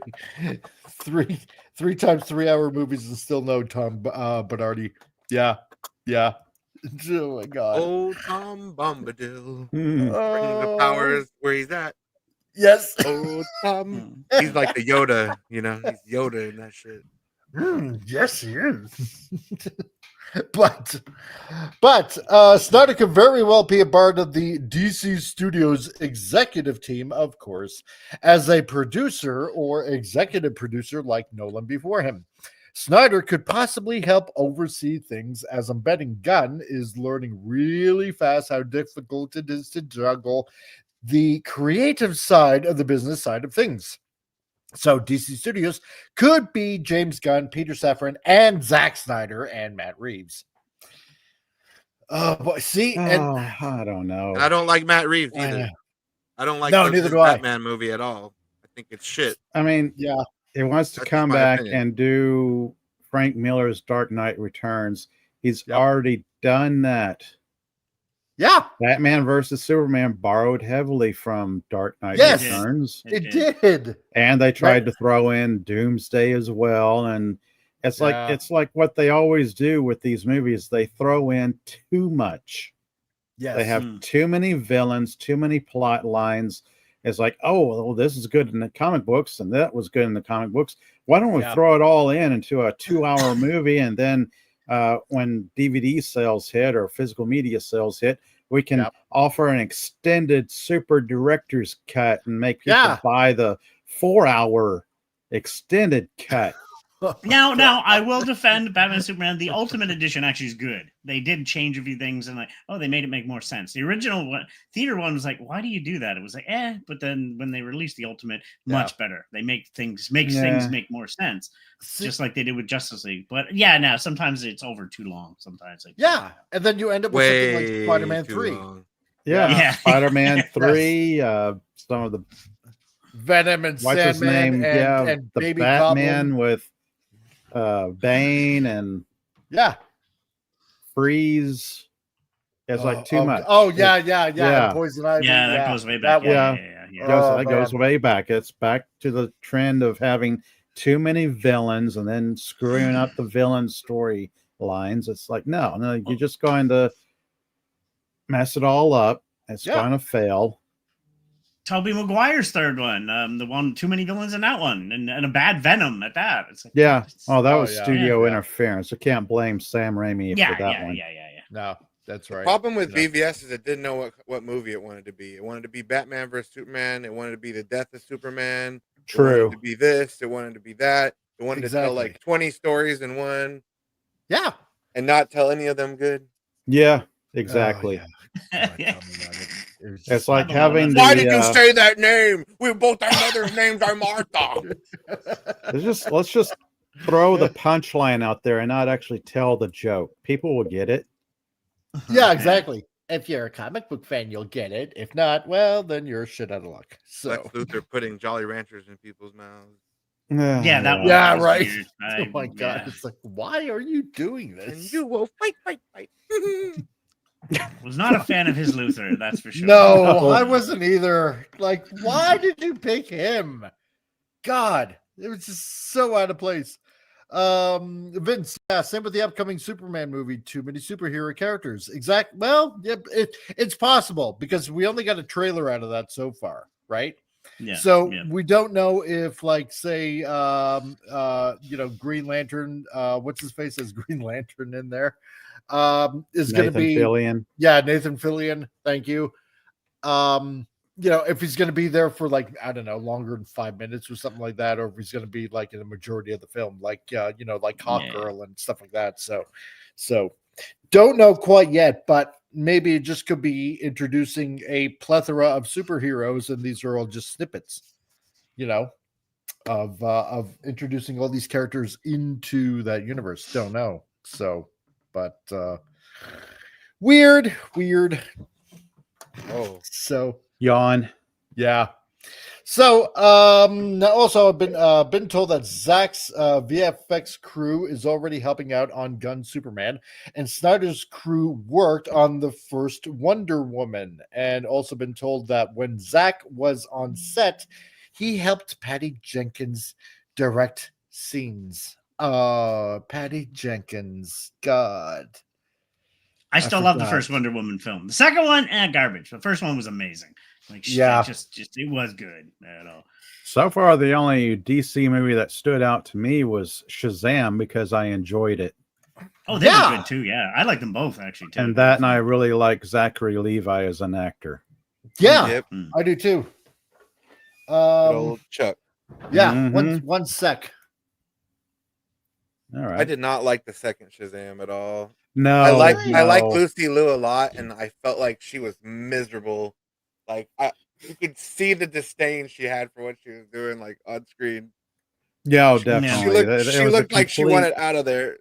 Three times 3-hour movies and still no Tom Bernardi. Yeah. Oh my God. Oh, Tom Bombadil. Bringing the powers where he's at. Yes. Oh, Tom. He's like the Yoda, you know. He's Yoda in that shit. Yes, he is. but Snyder could very well be a part of the DC Studios executive team, of course, as a producer or executive producer like Nolan before him. Snyder could possibly help oversee things, as I'm betting Gunn is learning really fast how difficult it is to juggle the creative side of the business side of things. So DC Studios could be James Gunn, Peter Safran, and Zack Snyder and Matt Reeves. Oh boy, see, I don't know. And I don't like Matt Reeves either. I don't like neither do I. Batman movie at all. I think it's shit. I mean, yeah, he wants to come back and do Frank Miller's Dark Knight Returns. He's already done that. Yeah. Batman versus Superman borrowed heavily from Dark Knight Returns. It did. And they tried to throw in Doomsday as well. And it's like what they always do with these movies. They throw in too much. Yes. They have too many villains, too many plot lines. It's like, oh, well, this is good in the comic books, and that was good in the comic books. Why don't we throw it all into a 2-hour movie, and then when DVD sales hit or physical media sales hit, we can offer an extended super director's cut and make people buy the 4-hour extended cut. Now, I will defend Batman Superman. The Ultimate Edition actually is good. They did change a few things, and they made it make more sense. The original one, theater one, was like, why do you do that? It was like, but then when they released the Ultimate, much better. They make things make more sense, just like they did with Justice League. But now sometimes it's over too long. Sometimes, and then you end up with something like Spider-Man 3. Spider-Man 3. Some of the Venom and what's Sandman his name? and the Baby Batman Goblin. with Bane and Freeze. It's like too much. Poison Ivy. That goes way back. That goes way back. It's back to the trend of having too many villains and then screwing up the villain story lines. It's like, no, you're just going to mess it all up. It's going to fail. Tobey Maguire's third one, the one too many villains in that one, and a bad Venom at that. It's like, that was studio interference. I can't blame Sam Raimi for that one. No, that's right. The problem with BVS is it didn't know what movie it wanted to be. It wanted to be Batman versus Superman. It wanted to be the death of Superman. True. It wanted to be this. It wanted to be that. It wanted to tell like 20 stories in one. Yeah. And not tell any of them good. Yeah, exactly. It's like having Why did you say that name? We both our mother's names are Martha. Let's just throw the punchline out there and not actually tell the joke. People will get it. Yeah, exactly. If you're a comic book fan, you'll get it. If not, well, then you're shit out of luck. So Lex Luthor putting Jolly Ranchers in people's mouths. That right. Weird. Oh my god! It's like, why are you doing this? And you will fight. Was not a fan of his Luthor, that's for sure. No, I wasn't either. Like, why did you pick him? God, it was just so out of place. Vince, same with the upcoming Superman movie. Too many superhero characters. Well, it's possible because we only got a trailer out of that so far, right? Yeah. So we don't know if, like, say, Green Lantern, what's his face as Green Lantern in there, is going to be Fillion. Nathan Fillion. Thank you. If he's going to be there for, like, I don't know, longer than 5 minutes or something like that, or if he's going to be like in the majority of the film, like like Hawkgirl and stuff like that. So don't know quite yet, but maybe it just could be introducing a plethora of superheroes, and these are all just snippets, of introducing all these characters into that universe. Don't know. So, but weird. Oh, so yawn. Yeah. So, also I've been told that Zack's VFX crew is already helping out on Gunn Superman, and Snyder's crew worked on the first Wonder Woman, and also been told that when Zack was on set, he helped Patty Jenkins direct scenes. Patty Jenkins, God. I still love the first Wonder Woman film. The second one, garbage. The first one was amazing. Like, just it was good. So far, the only DC movie that stood out to me was Shazam because I enjoyed it. Oh, they were good too. Yeah, I like them both actually too. And I really like Zachary Levi as an actor. Yeah, I do too. Old Chuck. Yeah, one sec. All right. I did not like the second Shazam at all. No, I like Lucy Liu a lot, and I felt like she was miserable. Like you could see the disdain she had for what she was doing, like on screen. Yeah, definitely. She looked like she wanted out of there.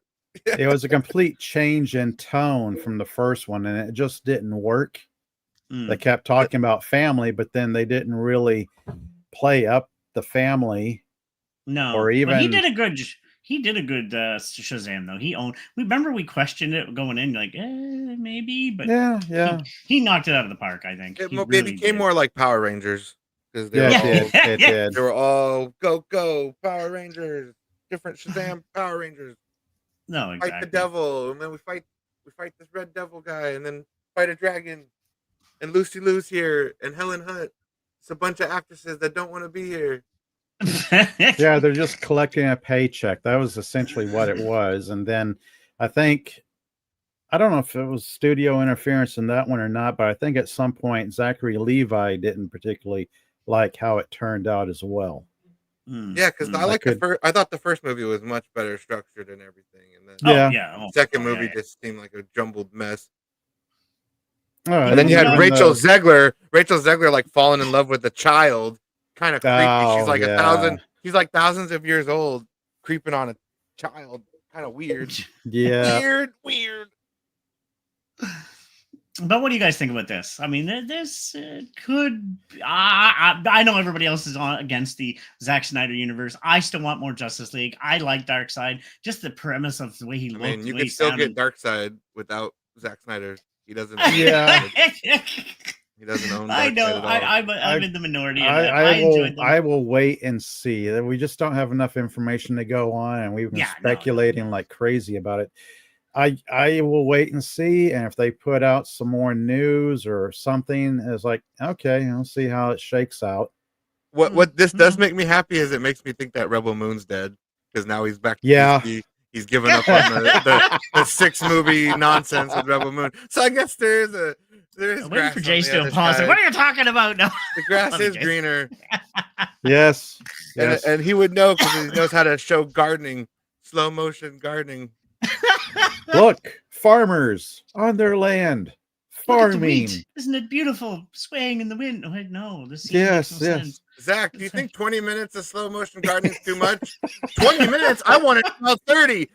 It was a complete change in tone from the first one, and it just didn't work. They kept talking about family, but then they didn't really play up the family. No, or even but he did a good Shazam though. Remember we questioned it going in, like maybe, but yeah, he knocked it out of the park. I think it became more like Power Rangers because they were all go Power Rangers, different Shazam Power Rangers. No, exactly. Fight the devil, and then we fight this red devil guy, and then fight a dragon, and Lucy Liu's here, and Helen Hunt. It's a bunch of actresses that don't want to be here. Yeah, they're just collecting a paycheck. That was essentially what it was. And then I don't know if it was studio interference in that one or not, but I think at some point Zachary Levi didn't particularly like how it turned out as well. Yeah, because I thought the first movie was much better structured and everything, and then the second movie just seemed like a jumbled mess. And then you had Rachel Zegler like falling in love with a child, kind of creepy. She's like she's like thousands of years old, creeping on a child, kind of weird. Yeah, weird. But what do you guys think about this? I mean, this could. I know everybody else is against the Zack Snyder universe. I still want more Justice League. I like Darkseid. Just the premise of the way he looked. I mean, you could still get Darkseid without Zack Snyder. He doesn't. Yeah. He doesn't own. I know. I'm in the minority. I will wait and see. We just don't have enough information to go on, and we've been speculating like crazy about it. I will wait and see, and if they put out some more news or something, it's like, okay, I'll see how it shakes out. What this does make me happy is it makes me think that Rebel Moon's dead because now he's back to DC. He's given up on the 6-movie nonsense with Rebel Moon. So I guess there is I'm waiting for Jace to pause. What are you talking about? No, the grass is greener. Yes. And he would know because he knows how to show gardening, slow motion gardening. Look, farmers on their land farming. Isn't it beautiful? Swaying in the wind. Oh, no, this yes. Sense. Zach, do you think 20 minutes of slow motion gardening is too much? 20 minutes? I want it about 30.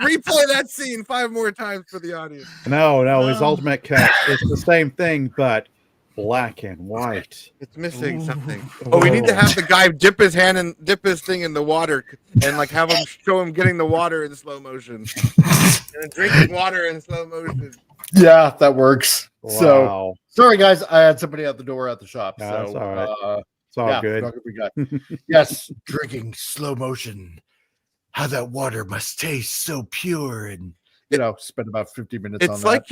Replay that scene 5 more times for the audience. No, his ultimate cut. It's the same thing, but black and white. It's missing something. Oh, we need to have the guy dip his thing in the water and like have him show him getting the water in slow motion and drinking water in slow motion. Yeah, that works. Wow. So sorry guys, I had somebody at the door at the shop. No, so that's all right. It's all good. We got. Yes, drinking slow motion. How that water must taste so pure, and spend about 50 minutes on that. It's like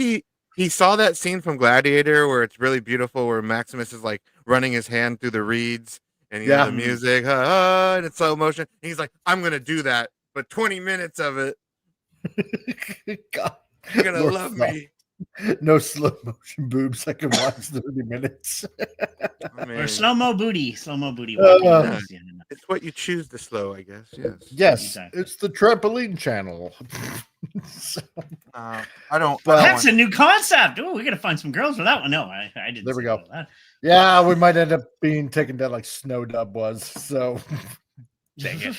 he saw that scene from Gladiator where it's really beautiful, where Maximus is like running his hand through the reeds and you know the music, and it's slow motion. And he's like, I'm gonna do that, but 20 minutes of it. God, you're gonna love me. No slow motion boobs. I can watch 30 minutes. Or slow-mo booty. It's what you choose to slow, I guess. Yes. Exactly. It's the trampoline channel. I don't. That's a new concept. Oh, we gotta find some girls for that one. No, I didn't. There we go. That. Yeah, we might end up being taken down like Snow Dub was. So, dang it.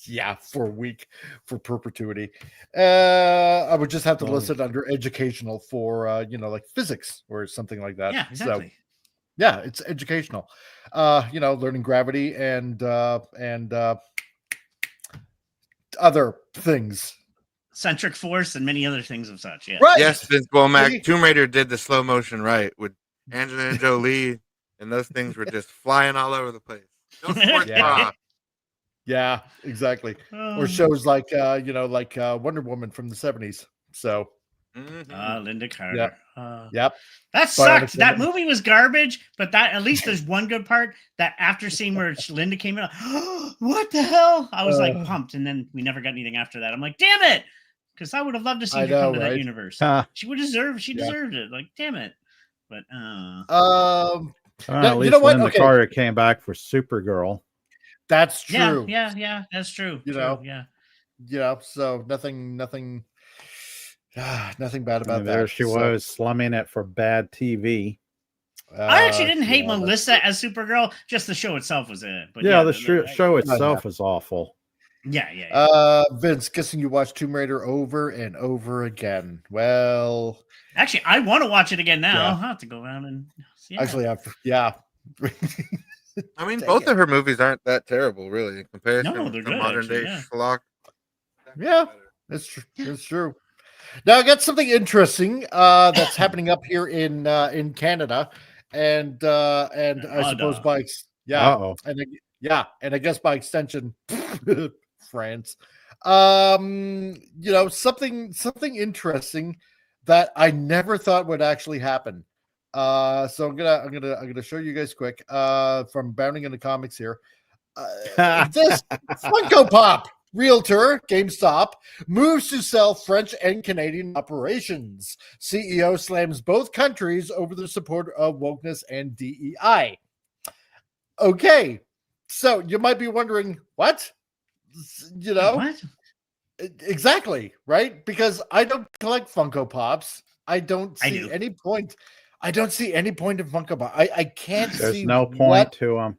Yeah, for a week, for perpetuity. I would just have to list it under educational for like physics or something like that. Yeah, exactly. So, yeah, it's educational. Learning gravity and other things. Centric force and many other things of such. Yeah. Right. Yes, Vince Womack. Tomb Raider did the slow motion right with Angelina Jolie, and those things were just flying all over the place. No sports bra. Yeah, exactly. Or shows like Wonder Woman from the 70s. So Linda Carter. Yep. That sucked. That movie was garbage, but that at least there's one good part. That after scene where Linda came in, what the hell? I was like pumped, and then we never got anything after that. I'm like, damn it, because I would have loved to see her come to that universe. She would deserve. She deserved it. Like, damn it. But at least Linda Carter came back for Supergirl. That's true. Yeah, that's true. So nothing bad about that. There she was slumming it for bad TV. I actually didn't hate Melissa as Supergirl. Just the show itself was in it. But the show itself was awful. Yeah. Vince, guessing you watched Tomb Raider over and over again. Well, actually, I want to watch it again now. I'll have to go around and see. Actually, I mean, both of her movies aren't that terrible, really, in comparison to good, modern day schlock. Yeah, that's true. That's true. Now I got something interesting that's happening up here in Canada, and I suppose and I guess by extension, France. Something interesting that I never thought would actually happen. So I'm gonna show you guys quick from Bounding into Comics here. This Funko Pop realtor GameStop moves to sell French and Canadian operations. CEO slams both countries over the support of wokeness and DEI. Okay, so you might be wondering what? What? Exactly, right? Because I don't collect Funko Pops. I don't see any point. I don't see any point in Funko Pop. I can't There's see. There's no point to them.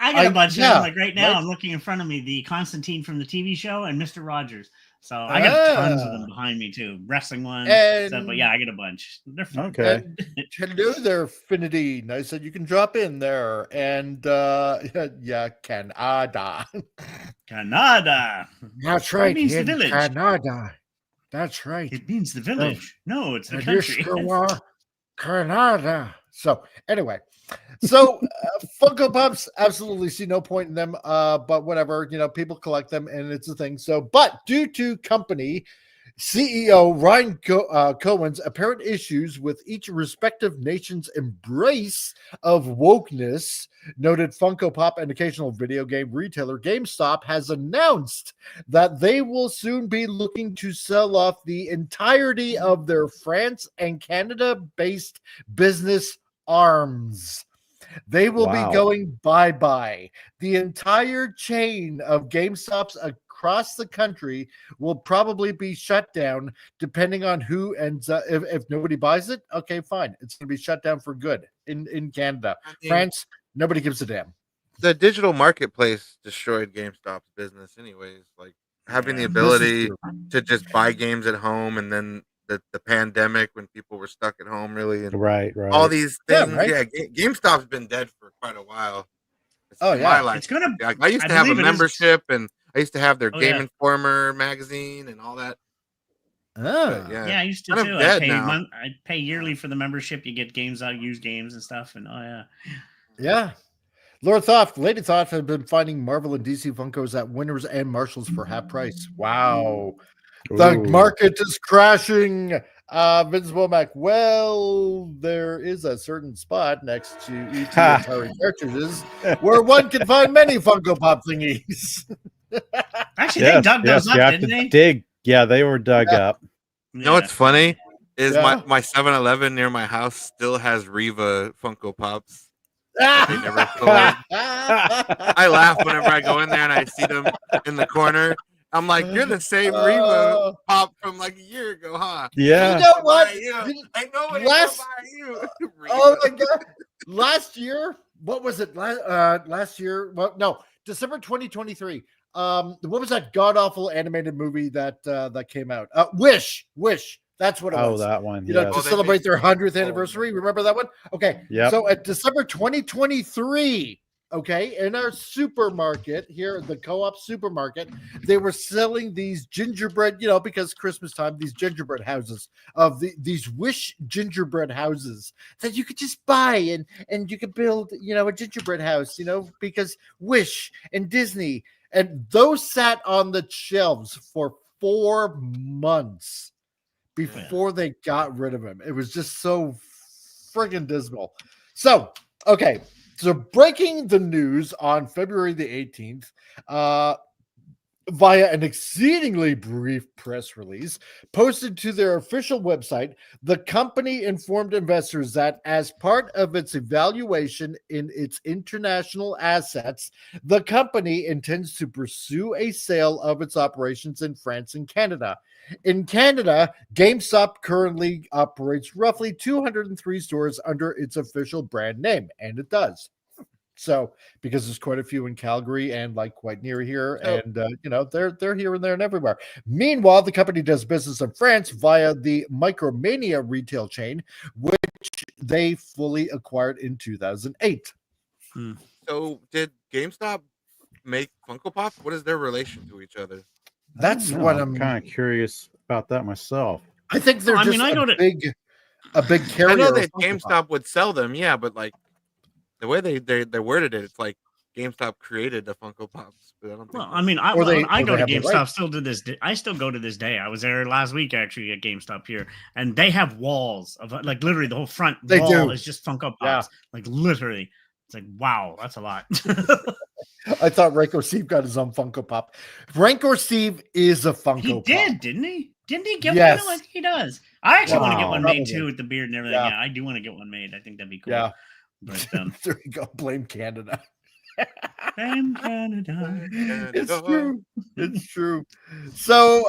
I got a bunch of them. Like right now, I'm looking in front of me, the Constantine from the TV show and Mr. Rogers. So I got tons of them behind me too. Wrestling ones, stuff. But I get a bunch. They're fun. Okay. Hello there, Finity. I said you can drop in there. And Canada. Canada. That's right. It means the village. Canada. That's right. It means the village. No, it's the country. Canada. So anyway, Funko Pops, absolutely see no point in them. But whatever, people collect them and it's a thing. So, but due to company CEO Ryan Cohen's apparent issues with each respective nation's embrace of wokeness, noted Funko Pop and occasional video game retailer GameStop has announced that they will soon be looking to sell off the entirety of their France and Canada-based business arms. They will be going bye-bye. The entire chain of GameStops across the country will probably be shut down, depending on who ends up. If nobody buys it, okay, fine. It's going to be shut down for good in Canada. France, nobody gives a damn. The digital marketplace destroyed GameStop's business anyways. Like having the ability to just buy games at home, and then the pandemic when people were stuck at home, really, and all these things. GameStop's been dead for quite a while. My life. It's gonna. I used to have a membership, and I used to have their Game Informer magazine and all that. I used to too. I pay yearly for the membership. You get games out, used games and stuff, and Lord Thoth, Lady Thoth have been finding Marvel and DC Funkos at Winners and Marshalls for half price. Wow. The market is crashing. Vince Womack, well, there is a certain spot next to ET Atari cartridges where one can find many Funko Pop thingies. Actually, they dug those up, didn't they? Dig. Yeah, they were dug up. You know what's funny is my 7-Eleven near my house still has Reva Funko Pops. They never sold. I laugh whenever I go in there and I see them in the corner. I'm like, you're the same Reva Pop from like a year ago, huh? Yeah. You know what? I know what you. Oh my god! Last year, what was it? Last year? Well, no, December 2023. What was that god awful animated movie that came out? Wish. That's what it was. Oh, that one. To celebrate their 100th anniversary. Remember that one? Okay. Yeah. So at December 2023. Okay, in our supermarket here, the Co-op supermarket, they were selling these gingerbread, because Christmas time, these gingerbread houses these Wish gingerbread houses that you could just buy and you could build, a gingerbread house, because Wish and Disney, and those sat on the shelves for 4 months before they got rid of him. It was just so friggin' dismal. So, okay. So breaking the news on February the 18th, via an exceedingly brief press release posted to their official website, the company informed investors that as part of its evaluation in its international assets, the company intends to pursue a sale of its operations in France and Canada. In Canada, GameStop currently operates roughly 203 stores under its official brand name, and it does. So, because there's quite a few in Calgary and like quite near here, and they're here and there and everywhere. Meanwhile, the company does business in France via the Micromania retail chain, which they fully acquired in 2008. So, did GameStop make Funko Pops? What is their relation to each other? That's what I'm kind of curious about that myself. I think they're just a big carrier. I know that GameStop would sell them, yeah, but like the way they worded it, it's like GameStop created the Funko Pops. But I don't think I go to GameStop still to this day. I still go to this day. I was there last week actually at GameStop here, and they have walls of like literally the whole front wall is just Funko Pops. Like literally, it's like wow, that's a lot. I thought Rancor Steve got his own Funko Pop. Rancor Steve is a Funko Pop. He did, didn't he? Didn't he get one? I think he does. I actually want to get one made too with the beard and everything. Yeah, I do want to get one made. I think that'd be cool. Yeah. But there you go. Blame Canada. Blame Canada. It's true. It's true. So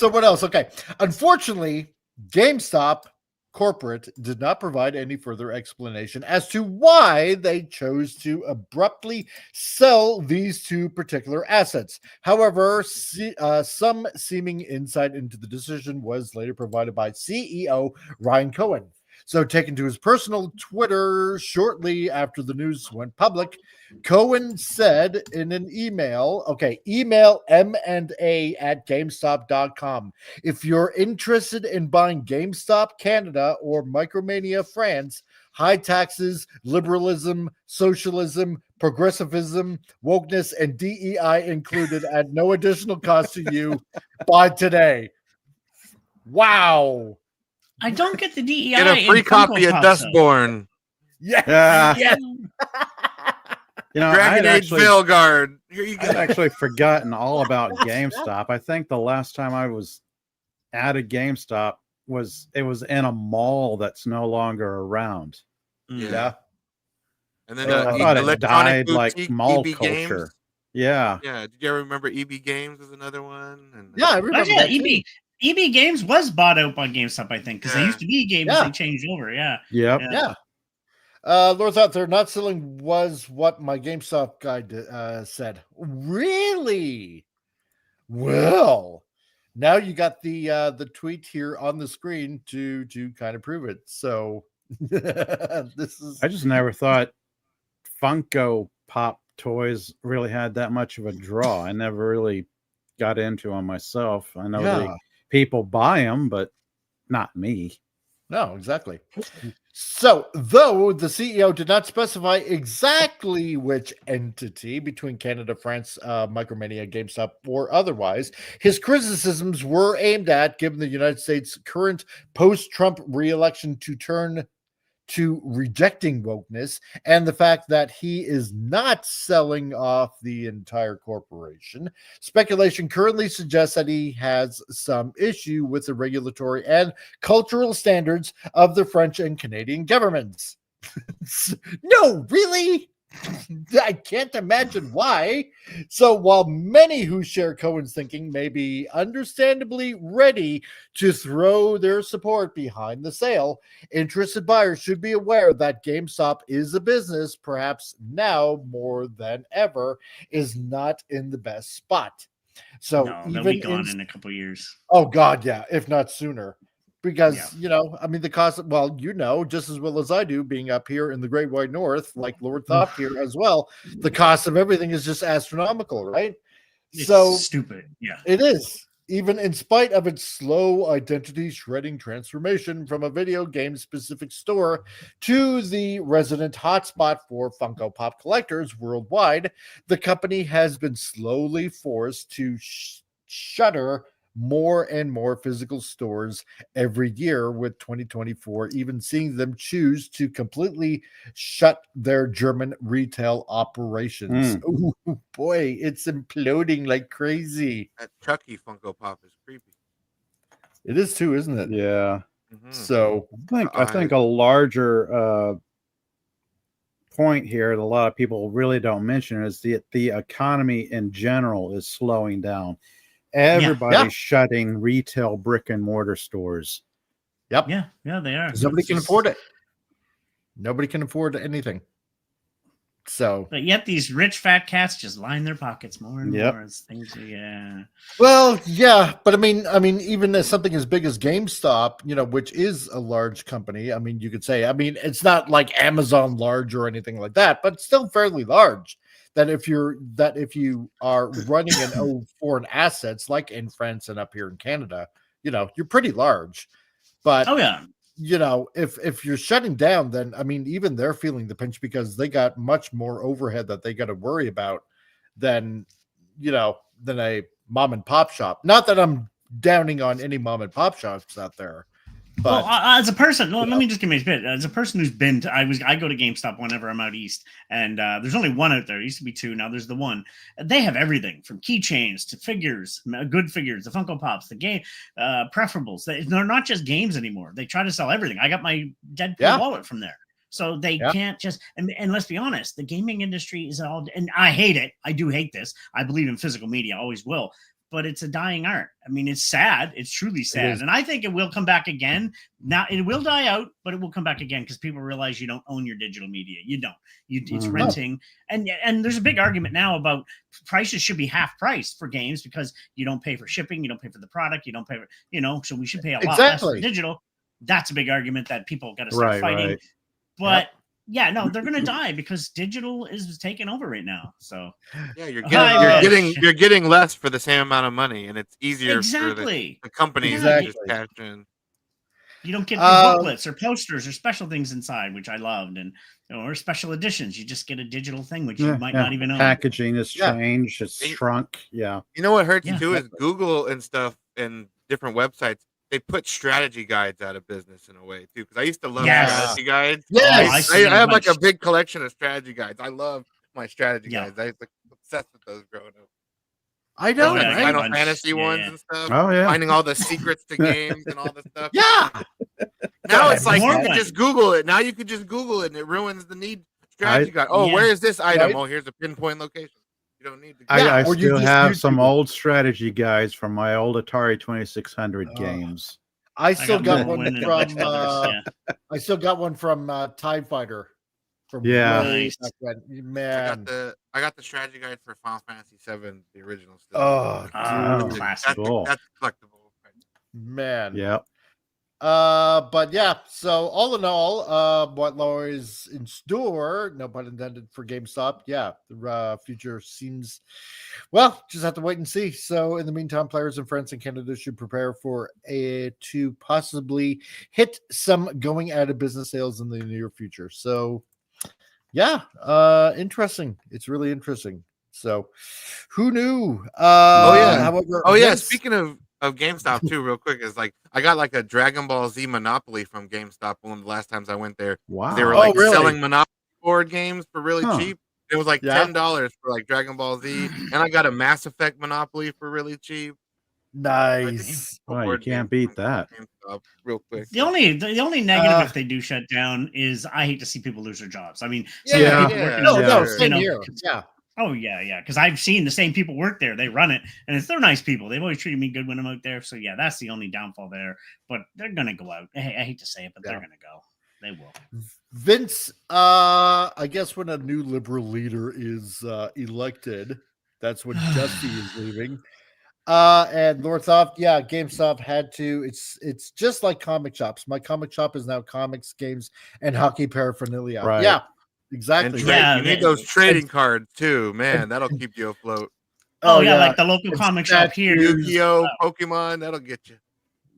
what else? Okay. Unfortunately, GameStop corporate did not provide any further explanation as to why they chose to abruptly sell these two particular assets. However, some seeming insight into the decision was later provided by CEO Ryan Cohen. So, taken to his personal Twitter shortly after the news went public, Cohen said in an email, email m&a@gamestop.com. If you're interested in buying GameStop Canada or Micromania France, high taxes, liberalism, socialism, progressivism, wokeness, and DEI included at no additional cost to you, buy today. Wow. I don't get the DEI. Get a free copy of Dustborn. Yeah. Yeah. Dragon Age Veilguard. Here you go. I'd actually forgotten all about GameStop. I think the last time I was at a GameStop was in a mall that's no longer around. Yeah. And then I thought it died Boutique, like mall EB culture. Games. Yeah. Yeah. Did you ever remember EB Games was another one? And, I remember that EB Games was bought out by GameStop, I think, because they used to be games. They changed over. Yeah. Yep. Yeah. Lord thought they're not selling was what my GameStop guy said. Really? Well, now you got the tweet here on the screen to kind of prove it. So this is. I just never thought Funko Pop toys really had that much of a draw. I never really got into them myself. I know people buy them, but not me. No, exactly. So, though the CEO did not specify exactly which entity between Canada, France, Micromania, GameStop, or otherwise, his criticisms were aimed at, given the United States' current post-Trump re-election to turn to rejecting wokeness, and the fact that he is not selling off the entire corporation. Speculation currently suggests that he has some issue with the regulatory and cultural standards of the French and Canadian governments. No, really? I can't imagine why. So while many who share Cohen's thinking may be understandably ready to throw their support behind the sale, interested buyers should be aware that GameStop is a business, perhaps now more than ever, is not in the best spot. So they'll be gone in a couple of years. Oh God, yeah, if not sooner. Because, the cost, just as well as I do, being up here in the Great White North, like Lord Thop here as well, the cost of everything is just astronomical, right? It's stupid. Yeah. It is. Even in spite of its slow identity shredding transformation from a video game specific store to the resident hotspot for Funko Pop collectors worldwide, the company has been slowly forced to shutter more and more physical stores every year, with 2024 even seeing them choose to completely shut their German retail operations. Ooh, boy, it's imploding like crazy. That Chucky Funko Pop is creepy. It is too, isn't it? Yeah. So I think a larger point here that a lot of people really don't mention is the economy in general is slowing down. Everybody's shutting retail brick and mortar stores. Yep. Yeah, they are. Nobody can afford it. Nobody can afford anything. So, but yet these rich fat cats just line their pockets more and more as things. Well, yeah, but I mean, even as something as big as GameStop, which is a large company. I mean, you could say, it's not like Amazon large or anything like that, but still fairly large. That if you are running an foreign assets like in France and up here in Canada, you're pretty large. But if you're shutting down, then even they're feeling the pinch because they got much more overhead that they got to worry about than a mom and pop shop. Not that I'm downing on any mom and pop shops out there. But as a person, let me just give me a bit. As a person who's been to, I go to GameStop whenever I'm out east, and there's only one out there. It used to be two, now there's the one. They have everything from keychains to figures, good figures, the Funko Pops, the game preferables. They're not just games anymore. They try to sell everything. I got my Deadpool wallet from there. So they can't just, and let's be honest, the gaming industry is all, and I hate it. I do hate this. I believe in physical media, always will. But it's a dying art. It's sad. It's truly sad. And I think it will come back again. Now, it will die out, but it will come back again because people realize you don't own your digital media. You don't. It's renting. And there's a big argument now about prices should be half price for games because you don't pay for shipping, you don't pay for the product, you don't pay for, so we should pay a lot less for digital. That's a big argument that people got to start fighting. Right. But they're going to die because digital is taking over right now. So you're getting less for the same amount of money, and it's easier for the companies to just cash in. You don't get booklets or posters or special things inside, which I loved, and or special editions. You just get a digital thing, which you might not even own. Packaging has changed; it's shrunk. Yeah. You know what hurts too is Google and stuff and different websites. They put strategy guides out of business in a way too, because I used to love strategy guides. Yes, I have like a big collection of strategy guides. I love my strategy guides. I was obsessed with those growing up. I know, like Final Fantasy ones and stuff. Oh yeah, finding all the secrets to games and all this stuff. Yeah. Now it's like you can just Google it. Now you can just Google it, and it ruins the need strategy guide. Oh, where is this item? Right. Oh, here's a pinpoint location. You don't need to. I still have some old strategy guides from my old Atari 2600 games. I still got one from. I still got one from TIE Fighter. Nice. Man, I got the strategy guide for Final Fantasy VII, the original. Still. Classic. That's collectible. Man. Yeah. But yeah, so all in all, what lies in store, no pun intended, for GameStop, the future seems, just have to wait and see. So in the meantime, players in France and Canada should prepare for to possibly hit some going out of business sales in the near future. So interesting. It's really interesting. So who knew? However, speaking of GameStop too, real quick, is like I got like a Dragon Ball Z Monopoly from GameStop one of the last times I went there. Wow. They were like selling Monopoly board games for really cheap. It was like $10 for like Dragon Ball Z, and I got a Mass Effect Monopoly for really cheap. Nice. You can't beat that. Real quick. The only negative if they do shut down is I hate to see people lose their jobs. I mean, same here. Yeah. Oh yeah, because I've seen the same people work there. They run it, and they're nice people. They've always treated me good when I'm out there. So that's the only downfall there. But they're gonna go out. I hate to say it, but they're gonna go. They will. Vince, I guess when a new liberal leader is elected, that's when Dusty is leaving. And Lord Thoth, GameStop had to. It's just like comic shops. My comic shop is now comics, games, and hockey paraphernalia. Right. Yeah. Exactly. You need those trading cards too, man. That'll keep you afloat. Like the local comic shop here. Yu-Gi-Oh, Pokemon, that'll get you.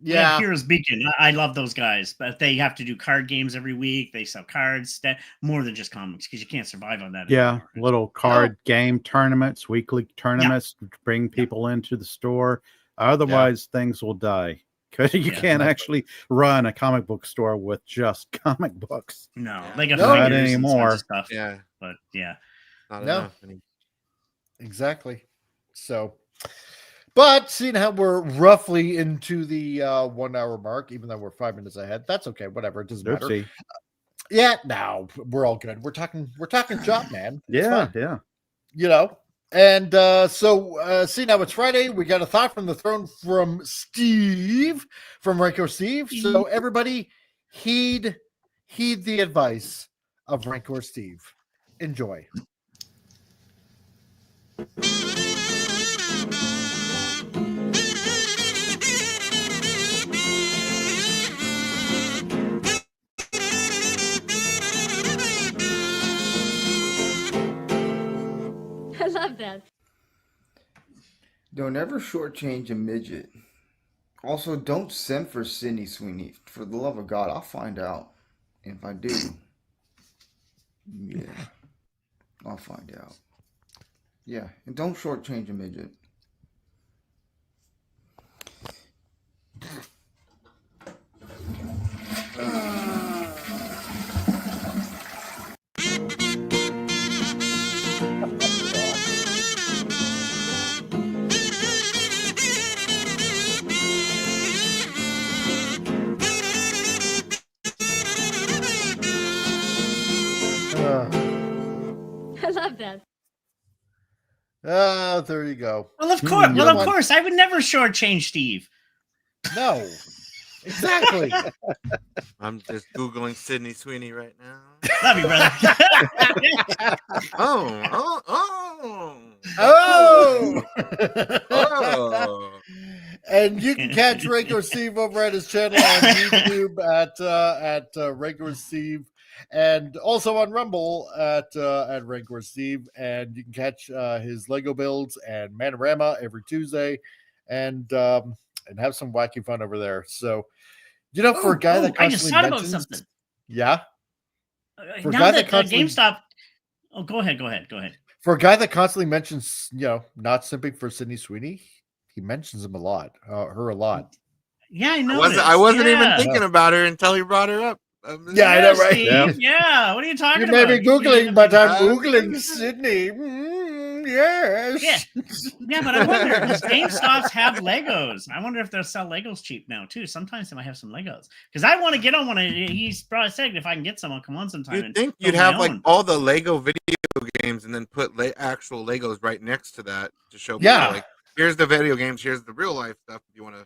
Yeah, Heroes Beacon. I love those guys, but they have to do card games every week. They sell cards, more than just comics, because you can't survive on that. Yeah, little card game tournaments, weekly tournaments to bring people into the store. Otherwise, things will die. Because you can't actually run a comic book store with just comic books. No, like not anymore. Stuff. Yeah, but yeah, not enough. Exactly. So, but seeing how we're roughly into the 1 hour mark, even though we're 5 minutes ahead, that's okay. Whatever, it doesn't matter. Yeah, no, we're all good. We're talking job, man. Yeah. You know. And so see, now it's Friday. We got a thought from the throne from Steve, from Rancor Steve. So everybody heed the advice of Rancor Steve. Enjoy. I love that. Don't ever shortchange a midget. Also, don't send for Sydney Sweeney. For the love of God, I'll find out. If I do, yeah, I'll find out. Yeah, and don't shortchange a midget. I love that. There you go. Well, of course. Well, of course. I would never shortchange Steve. No. Exactly. I'm just Googling Sydney Sweeney right now. Love you, brother. Oh. And you can catch Rancor Steve over at his channel on YouTube at Rancor Steve, and also on Rumble at Rancor Steve. And you can catch his Lego builds and Manorama every Tuesday, and have some wacky fun over there. So, you know, for a guy that I just thought about something. Yeah. For now that GameStop. Oh, go ahead. For a guy that constantly mentions, you know, not simping for Sydney Sweeney, he mentions him a lot, her a lot. Yeah, I know. I wasn't even thinking about her until he brought her up. Yeah, I know, right? Steve, yeah. What are you talking about? You may be Googling, but I'm Googling Sydney. Yes. Yeah, but I wonder, does GameStops have Legos? I wonder if they'll sell Legos cheap now, too. Sometimes they might have some Legos. Because I want to get on one. He's probably said if I can get some, I'll come on sometime. You'd think you'd have like all the Lego video games and then put actual Legos right next to that to show people, like, here's the video games, here's the real life stuff if you want to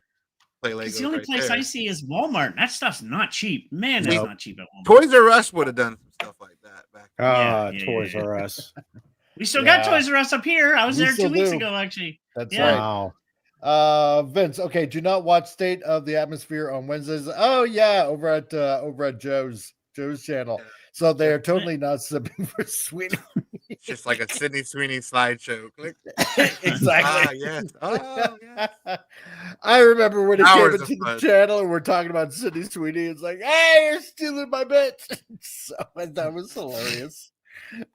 play Legos. The only place I see is Walmart. That stuff's not cheap. Man, it's not cheap at Walmart. Toys R Us would have done some stuff like that back then. Toys R Us. We still got Toys R Us up here. I was there 2 weeks ago, actually. That's right. Wow. Vince, okay, do not watch State of the Atmosphere on Wednesdays. Oh yeah, over at Joe's channel. So they are totally not sipping for Sweeney. It's just like a Sydney Sweeney slideshow. Click. Exactly. Yes. Oh, yes. I remember when it came into the channel and we're talking about Sydney Sweeney. It's like, hey, you're stealing my bits. So that was hilarious.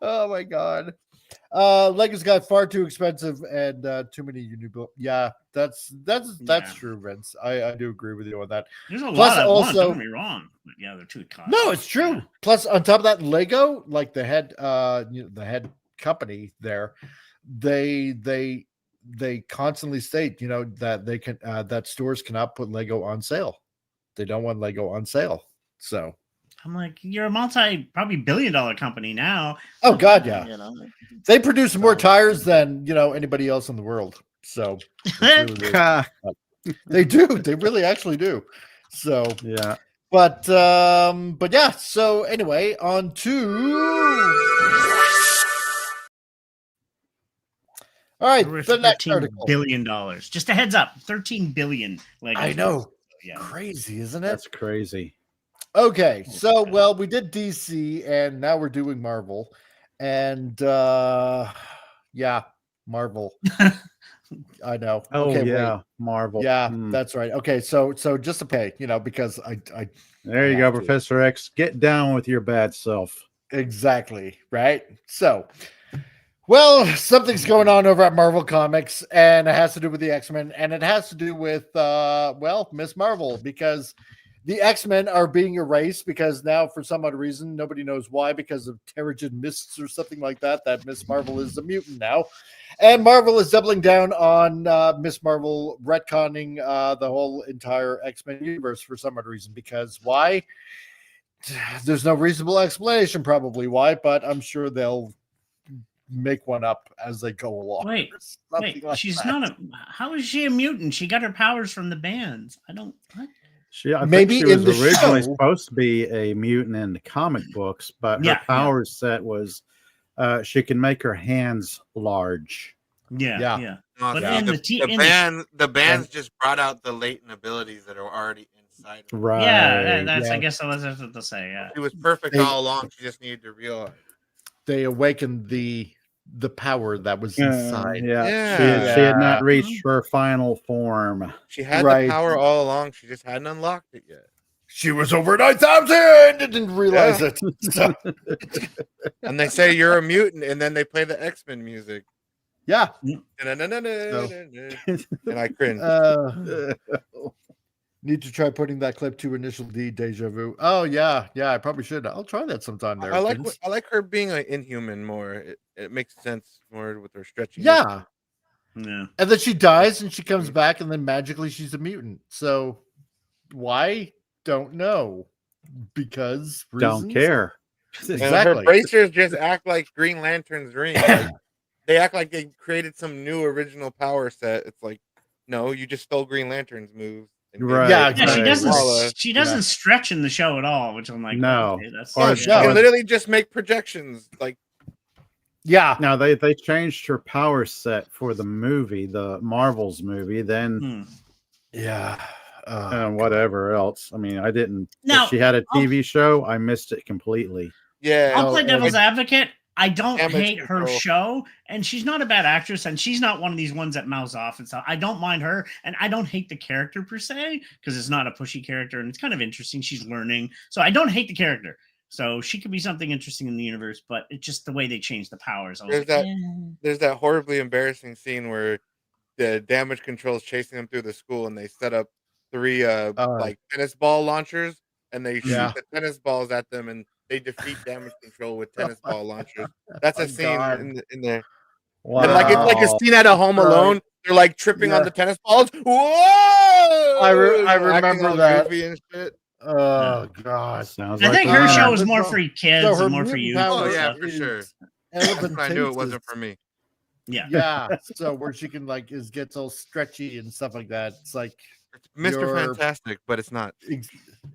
Oh my God. Legos got far too expensive and too many unique. Yeah, that's true, Vince. I do agree with you on that. There's a lot of also, don't get me wrong, but yeah, they're too costly. No, it's true. Plus, on top of that, Lego, like the head the head company there, they constantly state, you know, that they can that stores cannot put Lego on sale. They don't want Lego on sale. So I'm like, you're a probably billion-dollar company now. Oh God, yeah. You know, they produce more tires than, you know, anybody else in the world. So they do. They really actually do. So yeah. But yeah. So anyway, on to. All right, the next article. $13 billion. Just a heads up, 13 billion. I know. Yeah. Crazy, isn't it? That's crazy. Okay, so well, we did DC and now we're doing Marvel. And yeah, Marvel. I know. Oh okay, yeah, wait. Marvel. Yeah, that's right. Okay, so just to pay, you know, because I there you go, Professor X. Get down with your bad self. Exactly, right? So Well, something's going on over at Marvel Comics, and it has to do with the X-Men, and it has to do with, Miss Marvel, because the X-Men are being erased because now, for some odd reason, nobody knows why, because of Terrigen Mists or something like that, that Miss Marvel is a mutant now. And Marvel is doubling down on Miss Marvel retconning the whole entire X-Men universe for some odd reason, because why? There's no reasonable explanation probably why, but I'm sure they'll make one up as they go along. Wait, like she's that. not a. How is she a mutant? She got her powers from the bands. I don't. What? I Maybe think she in was the originally show, supposed to be a mutant in the comic books, but her powers set was she can make her hands large. Yeah. But the bands just brought out the latent abilities that are already inside. Right. Yeah, I guess that's what to say. Yeah. She was perfect all along. She just needed to realize. They awakened the power that was inside. She had not reached her final form. She had the power all along. She just hadn't unlocked it yet. She was over 9,000 and didn't realize it. So. And they say you're a mutant, and then they play the X-Men music. Yeah. And I cringe. Need to try putting that clip to Initial D, Deja Vu. Oh, yeah. I probably should. I'll try that sometime there. I like her being an Inhuman more. It makes sense more with her stretching. Yeah. And then she dies and she comes back and then magically she's a mutant. So why? Don't know. Because reasons? Don't care. Exactly. And her bracers just act like Green Lantern's ring. Like, they act like they created some new original power set. It's like, no, you just stole Green Lantern's moves. Right. Yeah, she doesn't stretch in the show at all, which I'm like, no. Okay, that's she can literally just make projections. Like, Now they changed her power set for the movie, the Marvel's movie. Then, and whatever else. I mean, I didn't. Now, if she had a TV show, I missed it completely. Yeah, I'll play devil's advocate. I don't Damage hate her control. show, and she's not a bad actress, and she's not one of these ones that mouths off and stuff. I don't mind her, and I don't hate the character per se, because it's not a pushy character, and it's kind of interesting. She's learning, so I don't hate the character. So she could be something interesting in the universe, but it's just the way they changed the powers. There's that horribly embarrassing scene where the damage control is chasing them through the school, and they set up 3 like tennis ball launchers, and they shoot the tennis balls at them, and they defeat damage control with tennis ball launchers. That's a scene in there. Wow. And like it's like a scene at a Home Alone. They're like tripping on the tennis balls. Whoa! I remember that. And shit. Oh god! I think her show is more for kids and more for you. Oh yeah, for sure. I knew it wasn't for me. Yeah. So where she can gets all stretchy and stuff like that. It's like it's Mr. Fantastic, but it's not.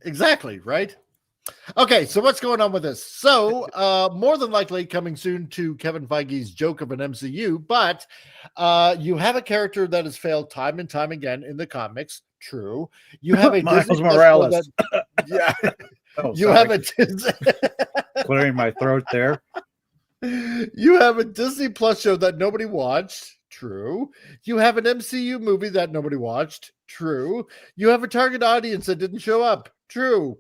Exactly, right? Okay, so what's going on with this? So, more than likely coming soon to Kevin Feige's joke of an MCU, but you have a character that has failed time and time again in the comics. True. You have a Miles Morales. You have a clearing my throat there. You have a Disney Plus show that nobody watched. True. You have an MCU movie that nobody watched. True. You have a target audience that didn't show up. True.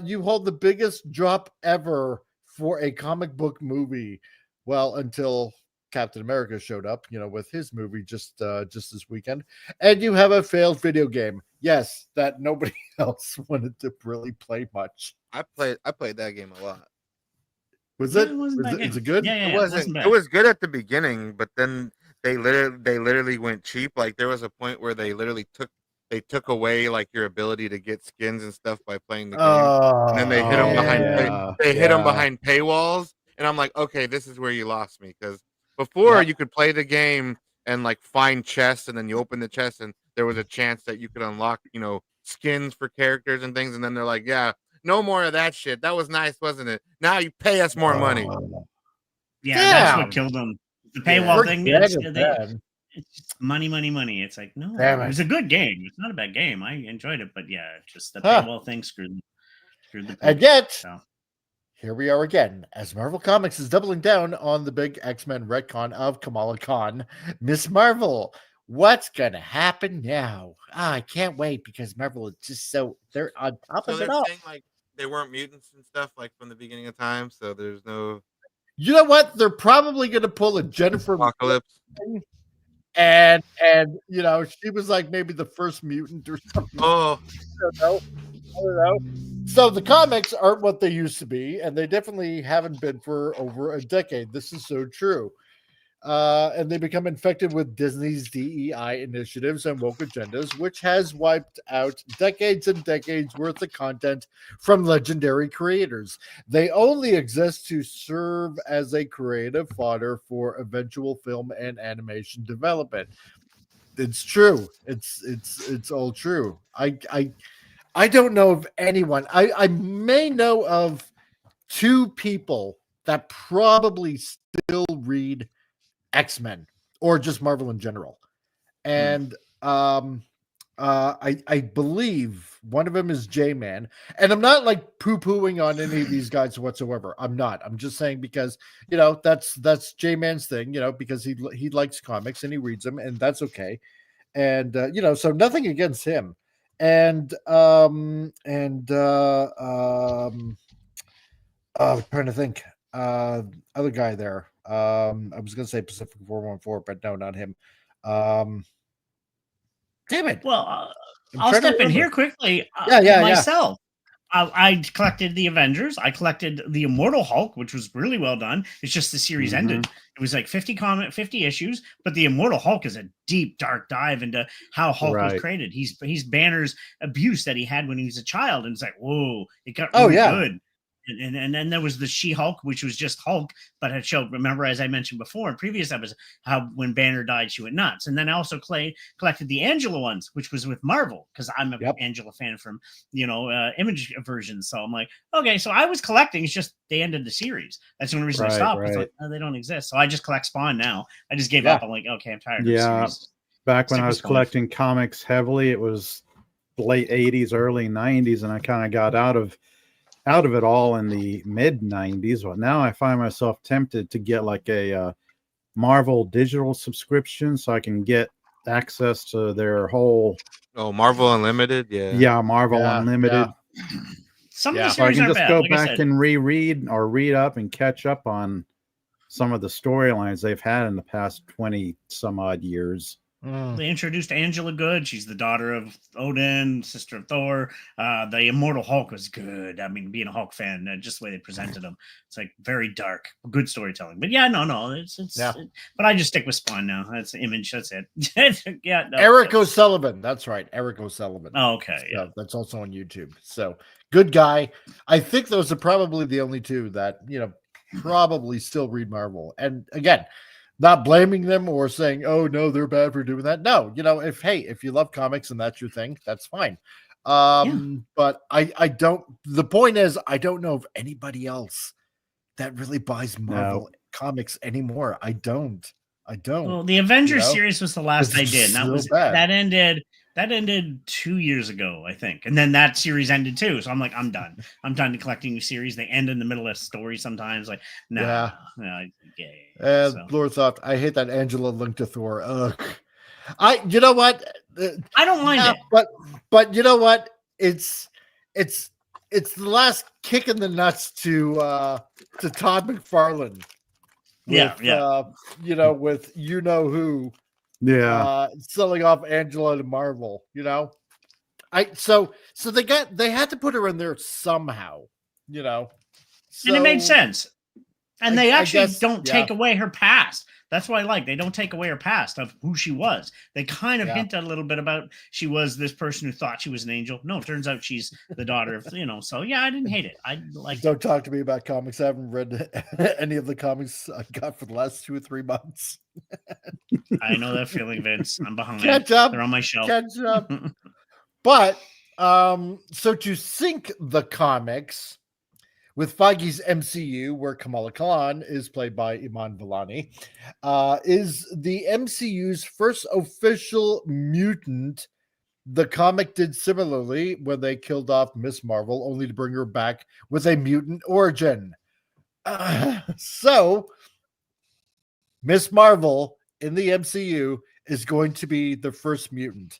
You hold the biggest drop ever for a comic book movie. Well, until Captain America showed up, with his movie just this weekend. And you have a failed video game. Yes, that nobody else wanted to really play much. I played that game a lot. Was it good? Yeah, it was good at the beginning, but then they literally went cheap. Like there was a point where they literally took away like your ability to get skins and stuff by playing the game, and then they hit them behind paywalls. And I'm like, okay, this is where you lost me, because before you could play the game and like find chests, and then you open the chest and there was a chance that you could unlock, skins for characters and things. And then they're like, yeah, no more of that shit. That was nice, wasn't it? Now you pay us more money. Yeah, that's what killed them. The paywall thing. It's just money. It's like, no, it was a good game. It's not a bad game. I enjoyed it, but just the paywall thing screwed the and yet, here we are again, as Marvel Comics is doubling down on the big X-Men retcon of Kamala Khan, Miss Marvel. What's gonna happen now? I can't wait, because Marvel is just they're on top of it all. Saying, like, they weren't mutants and stuff like from the beginning of time, so there's no. You know what? They're probably going to pull a Jennifer Apocalypse. And you know, she was like maybe the first mutant or something. Oh, I don't know. So the comics aren't what they used to be, and they definitely haven't been for over a decade. This is so true. And they become infected with Disney's DEI initiatives and woke agendas, which has wiped out decades and decades worth of content from legendary creators. They only exist to serve as a creative fodder for eventual film and animation development. It's true. It's all true. I don't know of anyone. I may know of two people that probably still read X-Men or just Marvel in general. And I believe one of them is J-Man. And I'm not like poo-pooing on any of these guys whatsoever. I'm not. I'm just saying because, you know, that's J-Man's thing, you know, because he likes comics and he reads them, and that's okay. And you know, so nothing against him. And I'm trying to think. Other guy there. I was gonna say Pacific 414, but no, not him. Damn it. Well, I'll step in here quickly. Myself. I collected the Avengers. I collected the Immortal Hulk, which was really well done. It's just the series ended. It was like 50 issues, but the Immortal Hulk is a deep, dark dive into how Hulk was created. He's Banner's abuse that he had when he was a child, and it's like, whoa, it got really good. And then there was the She-Hulk, which was just Hulk, but had showed, remember, as I mentioned before in previous episodes, how when Banner died, she went nuts. And then I also collected the Angela ones, which was with Marvel, because I'm an Angela fan from, you know, Image versions. So I'm like, okay, so I was collecting. It's just they ended the series. That's the only reason I stopped. It's like, oh, they don't exist. So I just collect Spawn now. I just gave up. I'm like, okay, I'm tired of the series. Back when I was collecting comics heavily, it was the late 80s, early 90s, and I kind of got out of it all in the mid 90s. But now I find myself tempted to get like a Marvel digital subscription so I can get access to their whole Marvel Unlimited. Marvel Unlimited. Some of the so I series can aren't just bad. go Like I back said. and reread or read up and catch up on some of the storylines they've had in the past 20 some odd years. They introduced Angela Good. She's the daughter of Odin, sister of Thor. The Immortal Hulk was good. I mean, being a Hulk fan, just the way they presented him, it's like very dark, good storytelling. But but I just stick with Spawn now. That's Image. That's it. Eric O'Sullivan. That's right, Eric O'Sullivan. Oh, okay, so that's also on YouTube. So good guy. I think those are probably the only two that, you know, probably still read Marvel. And again, not blaming them or saying, oh no, they're bad for doing that. No, you know, if you love comics and that's your thing, that's fine. But I don't, the point is, I don't know of anybody else that really buys Marvel comics anymore. I don't. Well, the Avengers series was the last I did. And that ended 2 years ago, I think. And then that series ended too. So I'm like, I'm done. I'm done collecting new series. They end in the middle of a story sometimes. Like, Lord Thought, I hate that Angela linked to Thor. Ugh. You know what? I don't mind it. But you know what? It's the last kick in the nuts to Todd McFarlane. You know, with you know who. Selling off Angela to Marvel, you know. So they had to put her in there somehow, you know. And it made sense. And they actually don't take away her past. That's what I like. They don't take away her past of who she was. They kind of hint a little bit about she was this person who thought she was an angel. No, it turns out she's the daughter of, you know. So I didn't hate it. I like. Don't talk to me about comics. I haven't read any of the comics I got for the last 2 or 3 months. I know that feeling, Vince. I'm behind. Catch up. They're on my shelf. Catch up. But so to sync the comics with Feige's MCU, where Kamala Khan is played by Iman Vellani, is the MCU's first official mutant. The comic did similarly when they killed off Miss Marvel, only to bring her back with a mutant origin. So Miss Marvel in the MCU is going to be the first mutant.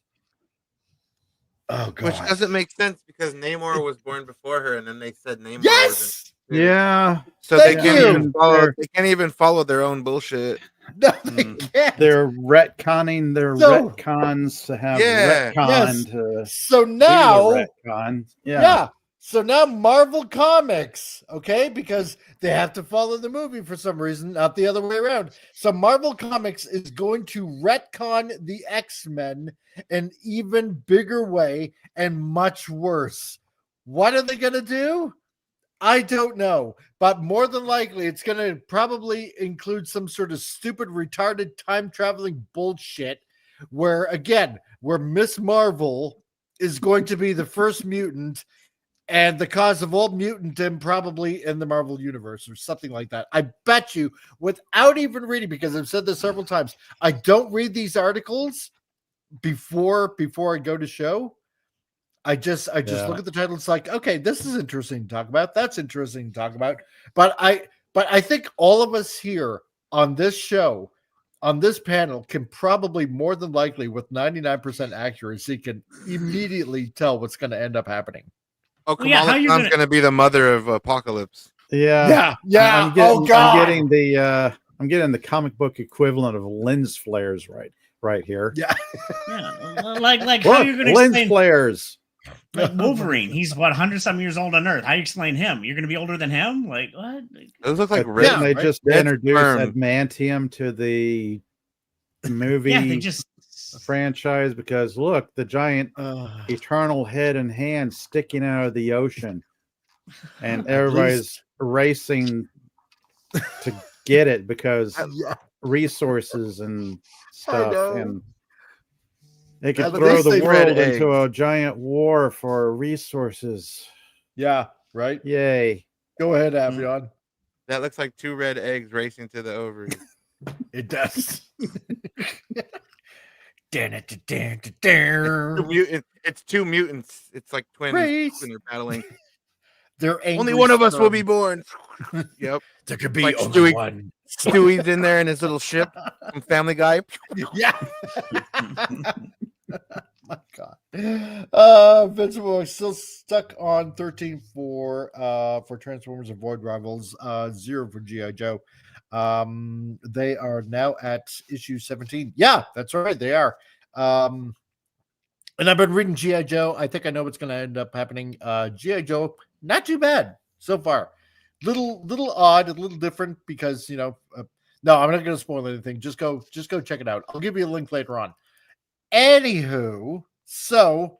Oh God! Which doesn't make sense because Namor was born before her, and then they said Namor. Yes, Yeah. So they can't even follow their own bullshit. No, they can't. They're retconning their retcons to have retcon to so now retcon. Yeah. So now Marvel Comics, okay, because they have to follow the movie for some reason, not the other way around. So Marvel Comics is going to retcon the X-Men an even bigger way and much worse. What are they going to do? I don't know, but more than likely it's going to probably include some sort of stupid, retarded time-traveling bullshit where Miss Marvel is going to be the first mutant and the cause of all mutantism probably in the Marvel universe or something like that. I bet you, without even reading, because I've said this several times, I don't read these articles before I go to show. I just look at the title. It's like, okay, this is interesting to talk about. That's interesting to talk about. But I think all of us here on this show, on this panel, can probably more than likely, with 99% accuracy, can immediately tell what's going to end up happening. Oh, Kamala Khan's going to be the mother of Apocalypse. Yeah. I'm getting the comic book equivalent of lens flares right here. Yeah. Like how you're going to lens explain flares. Like Wolverine, he's 100-some years old on Earth. How do you explain him? You're going to be older than him? Like what? Those look like red. They just introduced adamantium to the movie. Yeah, they just franchise because look, the giant eternal head and hand sticking out of the ocean, and everybody's racing to get it because resources and stuff, and they could throw the world into a giant war for resources. Yeah, right. Yay! Go ahead, Avion. That looks like 2 red eggs racing to the ovaries. It does. It's 2 mutants. It's like twins when they're battling. They're only one of us will be born. Yep. There could be like only one. Stewie's in there in his little ship from Family Guy. Yeah. My God. Vince Boy still stuck on 13 for Transformers and Void Rivals, 0 for G.I. Joe. They are now at issue 17. Yeah, that's right. They are. And I've been reading G.I. Joe. I think I know what's going to end up happening. G.I. Joe, not too bad so far. Little odd, a little different because, no, I'm not going to spoil anything. Just go check it out. I'll give you a link later on. Anywho, so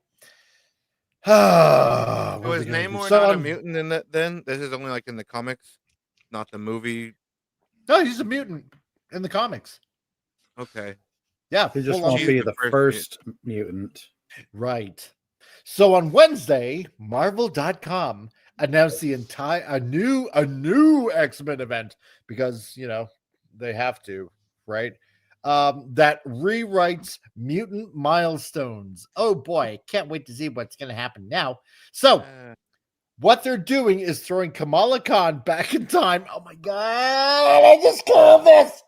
was Namor not a mutant in that then? This is only like in the comics, not the movie. No, he's a mutant in the comics. Okay. Yeah. He just won't be the first mutant. Right. So on Wednesday, Marvel.com announced a new X-Men event because, they have to, right? That rewrites mutant milestones. Oh boy, can't wait to see what's going to happen now. So what they're doing is throwing Kamala Khan back in time. Oh my God, I just called this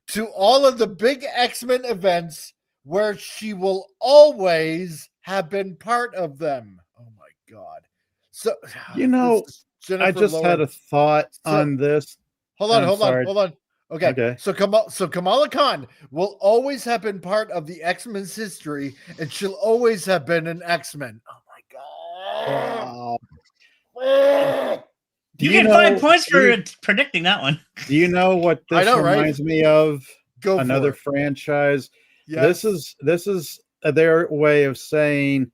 to all of the big X-Men events where she will always have been part of them. Oh my God. So, I just had a thought on this. Hold on. Okay. So Kamala Khan will always have been part of the X-Men's history, and she'll always have been an X-Men. Oh my God. You get 5 points for predicting that one. Do you know what this reminds me of? Another franchise. Yes. This is their way of saying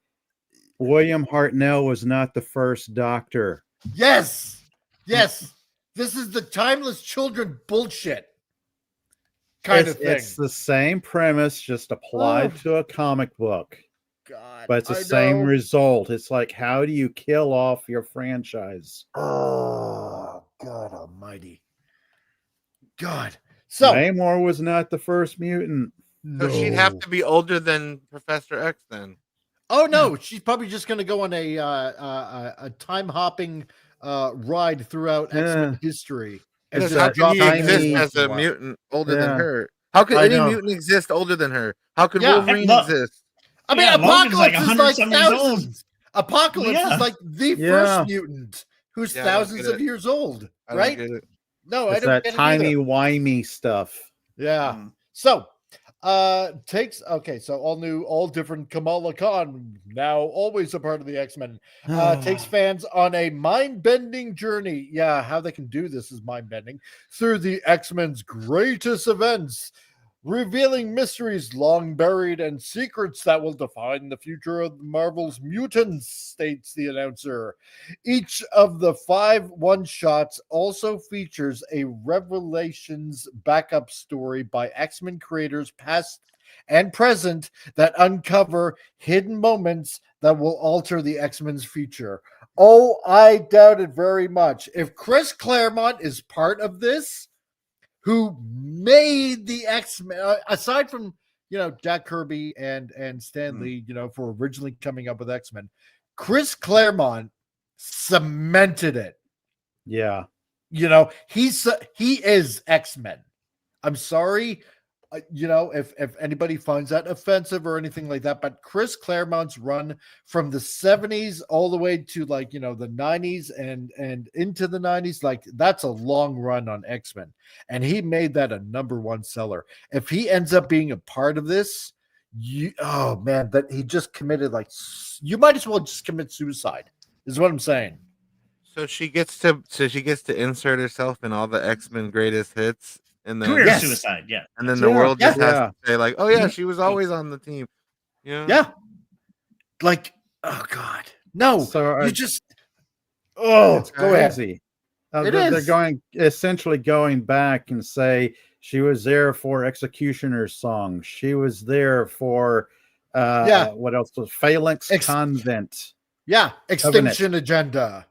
William Hartnell was not the first Doctor. Yes. This is the timeless children bullshit kind of thing. It's the same premise, just applied to a comic book. God, but it's the same result. It's like, how do you kill off your franchise? Oh, God almighty. God. So Namor was not the first mutant. So she'd have to be older than Professor X then. Oh no, she's probably just going to go on a time hopping ride throughout X-Men history. How can he exist as a mutant older than her? How could any mutant exist older than her? How could Wolverine exist? I mean, Apocalypse is like thousands. Apocalypse is like the first mutant. who's thousands of years old, right? No, I don't that get timey it wimey stuff. Yeah. So so all different Kamala Khan, now always a part of the X-Men, takes fans on a mind-bending journey. Yeah, how they can do this is mind-bending through the X-Men's greatest events, revealing mysteries long buried and secrets that will define the future of Marvel's mutants, states the announcer. Each of the 5 one-shots also features a Revelations backup story by X-Men creators past and present that uncover hidden moments that will alter the X-Men's future. Oh, I doubt it very much. If Chris Claremont is part of this, who made the X-Men, aside from, Jack Kirby and Stan Lee, for originally coming up with X-Men, Chris Claremont cemented it. Yeah. He is X-Men. I'm sorry, if anybody finds that offensive or anything like that, but Chris Claremont's run from the 70s all the way to the 90s and into the 90s, that's a long run on X-Men, and he made that a #1 seller. If he ends up being a part of this, that he just committed, you might as well just commit suicide, is what I'm saying. So she gets to insert herself in all the X-Men greatest hits. And then career suicide, yeah. And then the world just has to say, oh yeah, she was always on the team. Yeah. Oh God. No. So you just go ahead. They're essentially going back and say she was there for Executioner's Song. She was there for what else was Phalanx Convent. Yeah, Extinction Agenda.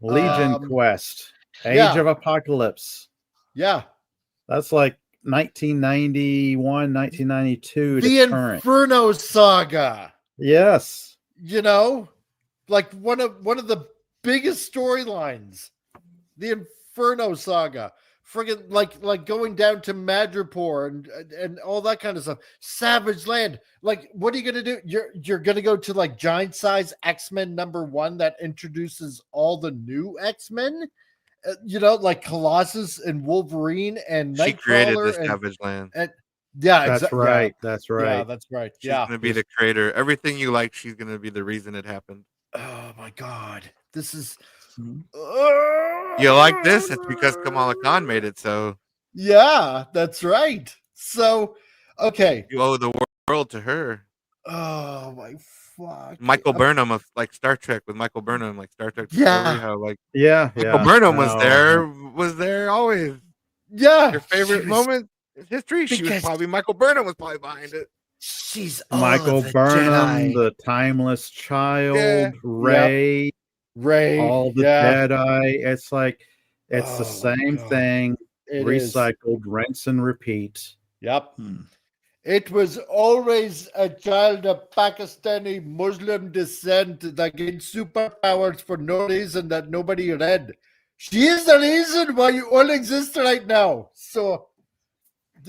Legion Quest. Age of Apocalypse. Yeah. That's 1991, 1992 the to current. Inferno Saga. Yes. One of the biggest storylines. The Inferno Saga. Friggin' like going down to Madripoor and all that kind of stuff. Savage Land. What are you gonna do? You're gonna go to Giant Size X-Men #1 that introduces all the new X-Men? Colossus and Wolverine and Nightcrawler. She created the Savage Land. That's right. That's right. Yeah, that's right. She's gonna be the creator. Everything you like, she's gonna be the reason it happened. Oh my God, this is. You like this? It's because Kamala Khan made it so. Yeah, that's right. So, okay. You owe the world to her. Oh my fuck. Michael Burnham of Star Trek with Michael Burnham, Star Trek. Yeah. Story, how Michael Burnham was there always. Yeah. Your favorite moment in history? She was probably Michael Burnham was probably behind it. She's Michael Burnham, the Timeless Child, Ray. All the Jedi. It's it's the same thing. Recycled, rinse and repeat. Yep. It was always a child of Pakistani Muslim descent that gained superpowers for no reason that nobody read. She is the reason why you all exist right now. So,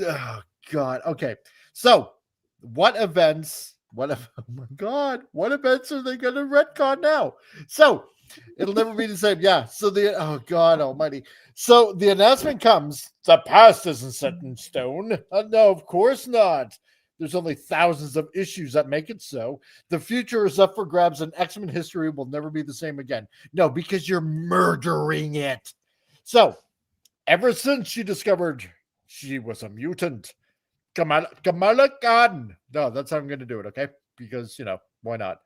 oh God. Okay. So, what events? Oh my God! What events are they going to retcon now? So it'll never be the same. Yeah. So oh God Almighty. So the announcement comes. The past isn't set in stone. No, of course not. There's only thousands of issues that make it so. The future is up for grabs, and X-Men history will never be the same again. No, because you're murdering it. So, ever since she discovered she was a mutant, Kamala Khan. No, that's how I'm going to do it, okay? Because, why not?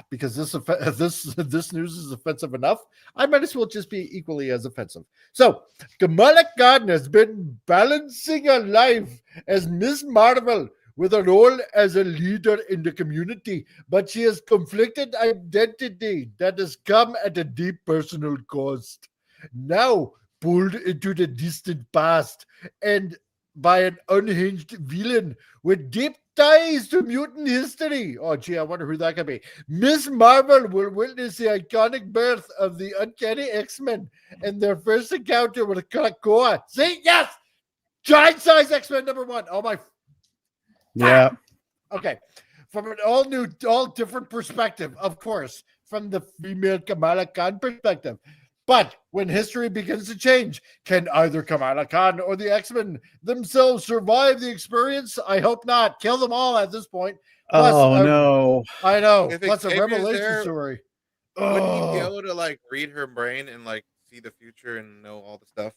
Because this news is offensive enough, I might as well just be equally as offensive. So, Kamala Khan has been balancing her life as Miss Marvel with a role as a leader in the community, but she has conflicted identity that has come at a deep personal cost. Now, pulled into the distant past and by an unhinged villain with deep ties to mutant history. Oh, gee, I wonder who that could be. Miss Marvel will witness the iconic birth of the Uncanny X-Men and their first encounter with Krakoa. See? Yes! Giant size X-Men #1. Oh, my. Yeah. Okay. from an all different perspective, of course, from the female Kamala Khan perspective. But when history begins to change, can either Kamala Khan or the X-Men themselves survive the experience? I hope not. Kill them all at this point. Plus, no. I know. If Plus a Xavier's revelation there, story. Wouldn't he be able to like read her brain and like see the future and know all the stuff?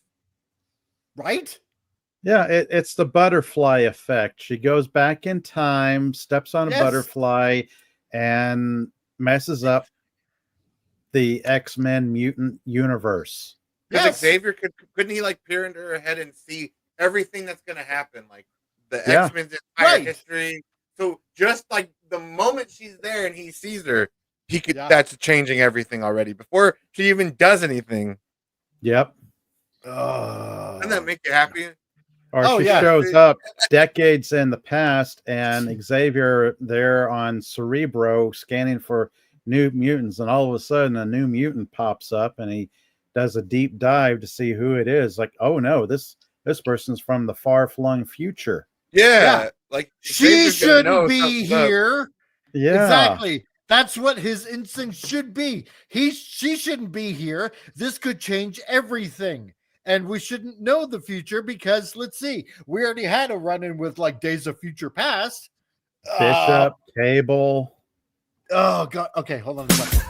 Right? Yeah, it's the butterfly effect. She goes back in time, steps on a butterfly, and messes up the X-Men mutant universe. Because Xavier couldn't he like peer into her head and see everything that's going to happen, like the X-Men's entire history. So just like the moment she's there and he sees her, he could. That's changing everything already before she even does anything. Yep. Doesn't that make you happy? Or she shows up decades in the past, and Xavier there on Cerebro scanning for new mutants, and all of a sudden a new mutant pops up, and he does a deep dive to see who it is. Like, oh no, this person's from the far-flung future. Yeah. Like she shouldn't be here. Yeah, exactly. That's what his instinct should be. She shouldn't be here. This could change everything. And we shouldn't know the future because, let's see, we already had a run-in with like Days of Future Past. Bishop, Cable. Oh, God. Okay, hold on a second.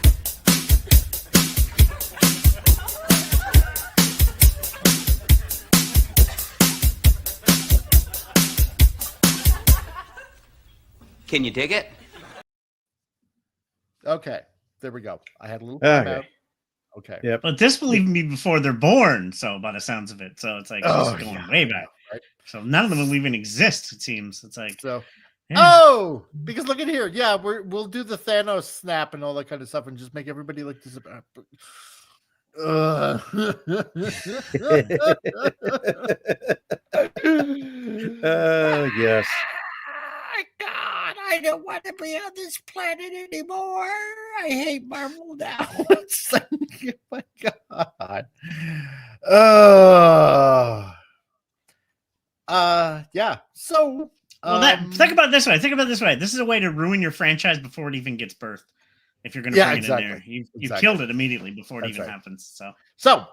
Can you dig it? Okay, there we go. I had a little time out. Okay. Yep. But this will even be before they're born, so by the sounds of it. So it's like she's going way back. Right? So none of them will even exist, it seems. It's like because look at here. Yeah, we'll do the Thanos snap and all that kind of stuff and just make everybody like this. Yes. God, I don't want to be on this planet anymore. I hate Marvel now. Oh my God. Yeah. So think about it this way. This is a way to ruin your franchise before it even gets birthed. If you're going to bring it in there, you killed it immediately before it even happens. So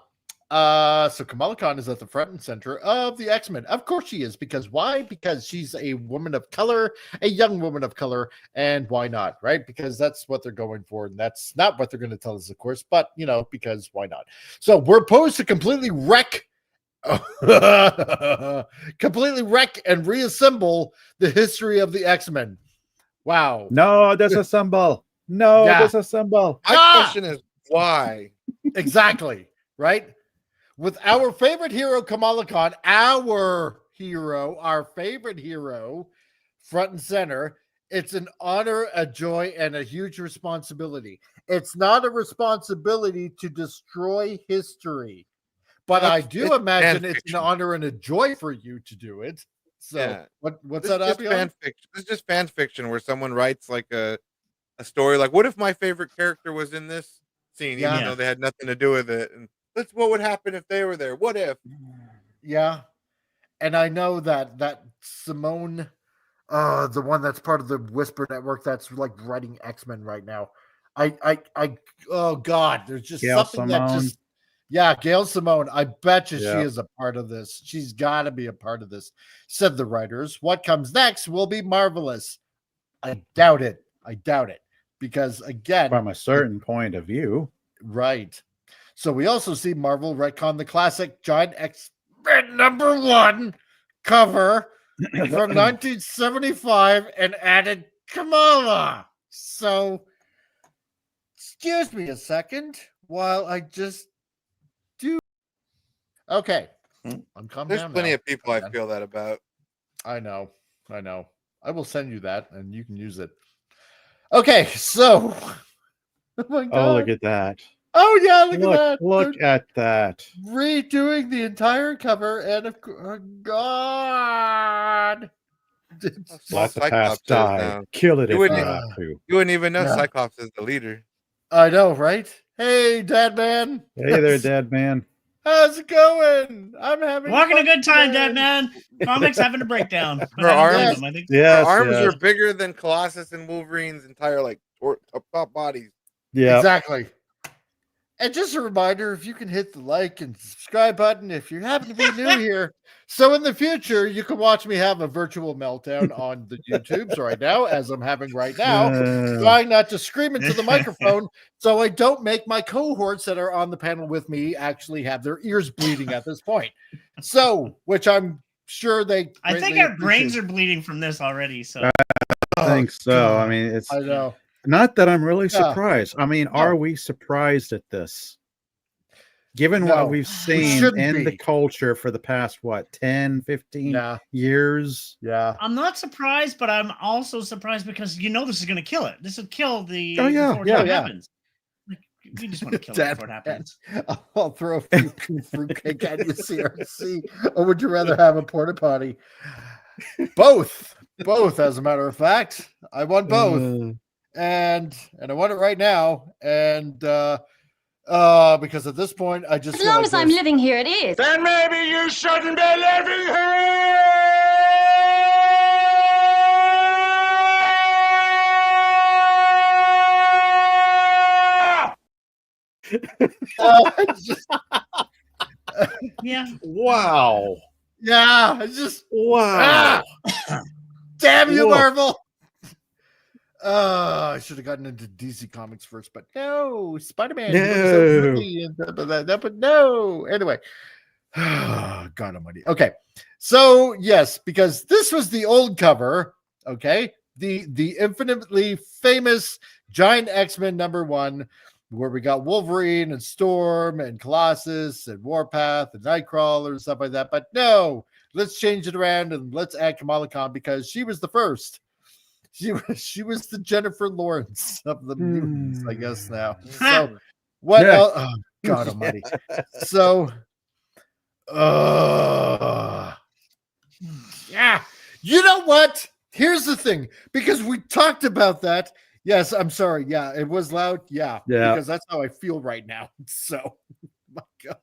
Kamala Khan is at the front and center of the X-Men. Of course she is. Because why? Because she's a woman of color, a young woman of color, and why not, right? Because that's what they're going for, and that's not what they're going to tell us, of course, but, because why not? So we're posed to completely wreck and reassemble the history of the X-Men. Wow. No, disassemble. Disassemble. My question is, why? Exactly, right? With our favorite hero, Kamala Khan, our favorite hero, front and center, it's an honor, a joy, and a huge responsibility. It's not a responsibility to destroy history, but I do imagine it's an honor and a joy for you to do it. So, what's that? Fan fiction. This is just fan fiction where someone writes like a story. Like, what if my favorite character was in this scene, even though they had nothing to do with it? And what would happen if they were there? What if? Yeah. And I know that Simone, the one that's part of the Whisper Network that's like writing X-Men right now. Oh God, there's just Gail something Simone. that just, Gail Simone. I bet you she is a part of this. She's got to be a part of this, said the writers. What comes next will be marvelous. I doubt it. Because again, from a certain point of view. Right. So we also see Marvel retcon the classic Giant X-Men #1 cover from 1975 and added Kamala. So, excuse me a second while I just do. Okay. I'm calm There's down plenty now. of people I feel that about. I know. I will send you that and you can use it. Okay, so. Oh my God. Oh, look at that. Oh yeah, look at that. Look at that. Redoing the entire cover, and of course, God. Let the past die. Kill it if you have to. You wouldn't even know Cyclops is the leader. I know, right? Hey, Dad Man. Hey there, Dad Man. How's it going? I'm having a good time, Dead Man. Comics having a breakdown. Her arms, yes, her arms are bigger than Colossus and Wolverine's entire top bodies. Yeah, exactly. And just a reminder, if you can hit the like and subscribe button if you happen to be new here. So in the future, you can watch me have a virtual meltdown on the YouTubes right now, as I'm having right now, trying not to scream into the microphone so I don't make my cohorts that are on the panel with me actually have their ears bleeding at this point. So, which I'm sure they... I think our brains are bleeding from this already. So I think so. God. I mean, it's... I know. Not that I'm really surprised. I mean, are we surprised at this? Given what we've seen in the culture for the past, 10, 15 years? Yeah. I'm not surprised, but I'm also surprised because this is going to kill it. This will kill the before it happens. Like, we just want to kill it before it happens. I'll throw a few fruitcake at you, CRC. Or would you rather have a porta potty? Both, as a matter of fact. I want both. And I want it right now. And because at this point, I just as long as I'm living here, it is. Then maybe you shouldn't be living here. Yeah. Wow. Yeah. It's just wow. Damn you, Marvel. I should have gotten into DC Comics first, but no, Spider-Man. No. But no. Anyway, God almighty. Okay, so yes, because this was the old cover. Okay, the infinitely famous giant X-Men #1, where we got Wolverine and Storm and Colossus and Warpath and Nightcrawler and stuff like that. But no, let's change it around and let's add Kamala Khan because she was the first. She was the Jennifer Lawrence of the mutants, I guess now. So what else? Oh, God almighty. So yeah. You know what? Here's the thing, because we talked about that. Yes, I'm sorry. Yeah, it was loud. Yeah. Because that's how I feel right now. So my God.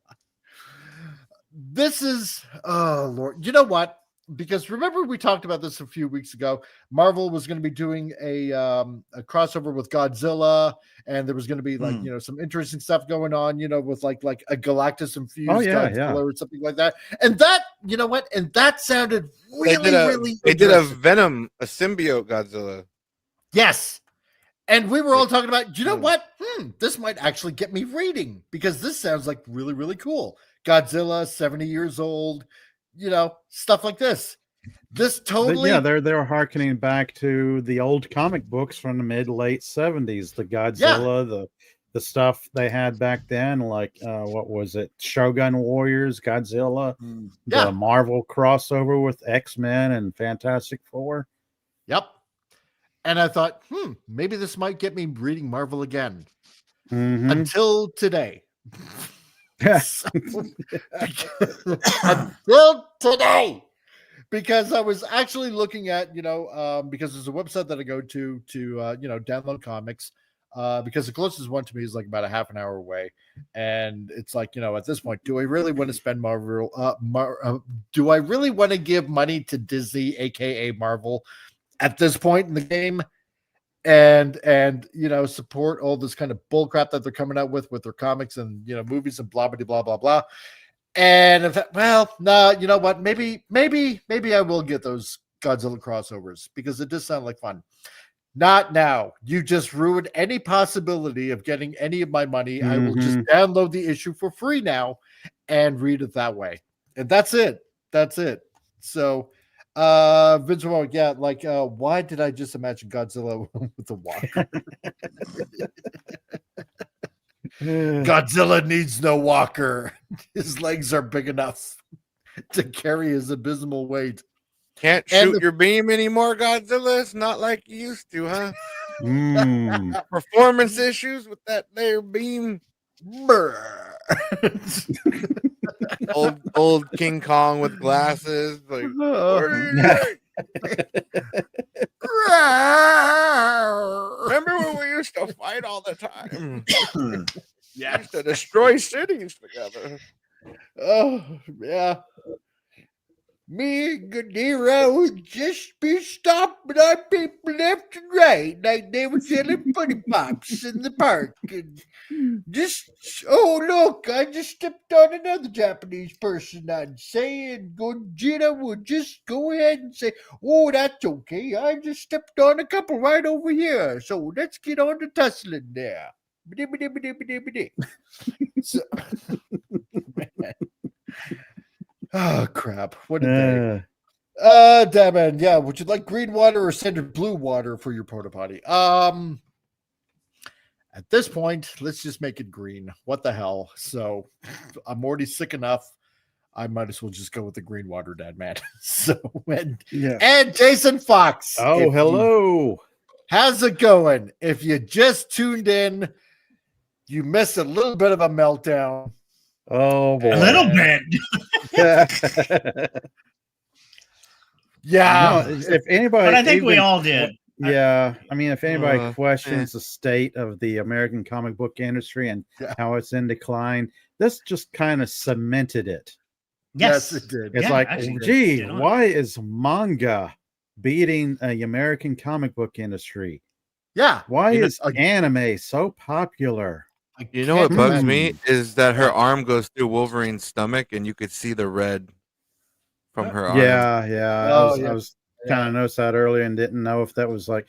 This is Lord. You know what? Because remember we talked about this a few weeks ago. Marvel was going to be doing a crossover with Godzilla, and there was going to be like some interesting stuff going on, with like a Galactus infused Godzilla or something like that. And that, you know what? And that sounded really they did a Venom, a symbiote Godzilla. Yes. And we were all talking about, you know what? This might actually get me reading because this sounds like really, really cool. Godzilla, 70 years old. Stuff like this. This totally... they're hearkening back to the old comic books from the mid-late 70s. The Godzilla, the stuff they had back then, like, what was it? Shogun Warriors, Godzilla, the Marvel crossover with X-Men and Fantastic Four. Yep. And I thought, maybe this might get me reading Marvel again. Until today. Until today, because I was actually looking at because there's a website that I go to download comics, because the closest one to me is like about a half an hour away, and it's like at this point, do I really want to spend do I really want to give money to Disney, aka Marvel, at this point in the game? And support all this kind of bull crap that they're coming out with their comics and movies and blah blah blah blah. And you know what? Maybe I will get those Godzilla crossovers because it does sound like fun. Not now. You just ruined any possibility of getting any of my money. I will just download the issue for free now and read it that way. And that's it. So Vince, why did I just imagine Godzilla with a walker? Godzilla needs no walker. His legs are big enough to carry his abysmal weight. Can't shoot your beam anymore, Godzilla? It's not like you used to, huh? Performance issues with that there beam. old King Kong with glasses. Like, remember when we used to fight all the time? We used to destroy cities together. Oh, yeah. Me and Gadira would just be stopping our people left and right like they were selling funny pops in the park. And just, oh, look, I just stepped on another Japanese person, I'd say, and Gojira would just go ahead and say, oh, that's okay. I just stepped on a couple right over here. So let's get on to tussling there. So, man. Oh, crap. What a day. Damn it. Yeah. Would you like green water or standard blue water for your porta potty? At this point, let's just make it green. What the hell? So I'm already sick enough. I might as well just go with the green water, Dad, man. So, and Jason Fox. Oh, hello. How's it going? If you just tuned in, you missed a little bit of a meltdown. Oh, boy. A little bit. Yeah. No, if anybody, but I think we all did. Yeah. I mean, if anybody questions the state of the American comic book industry and how it's in decline, this just kind of cemented it. Yes, it did. It's like, gee, why is manga beating the American comic book industry? Yeah. Why is anime so popular? You know what bugs me is that her arm goes through Wolverine's stomach and you could see the red from her arm. Yeah. I was kind of noticed that earlier and didn't know if that was like,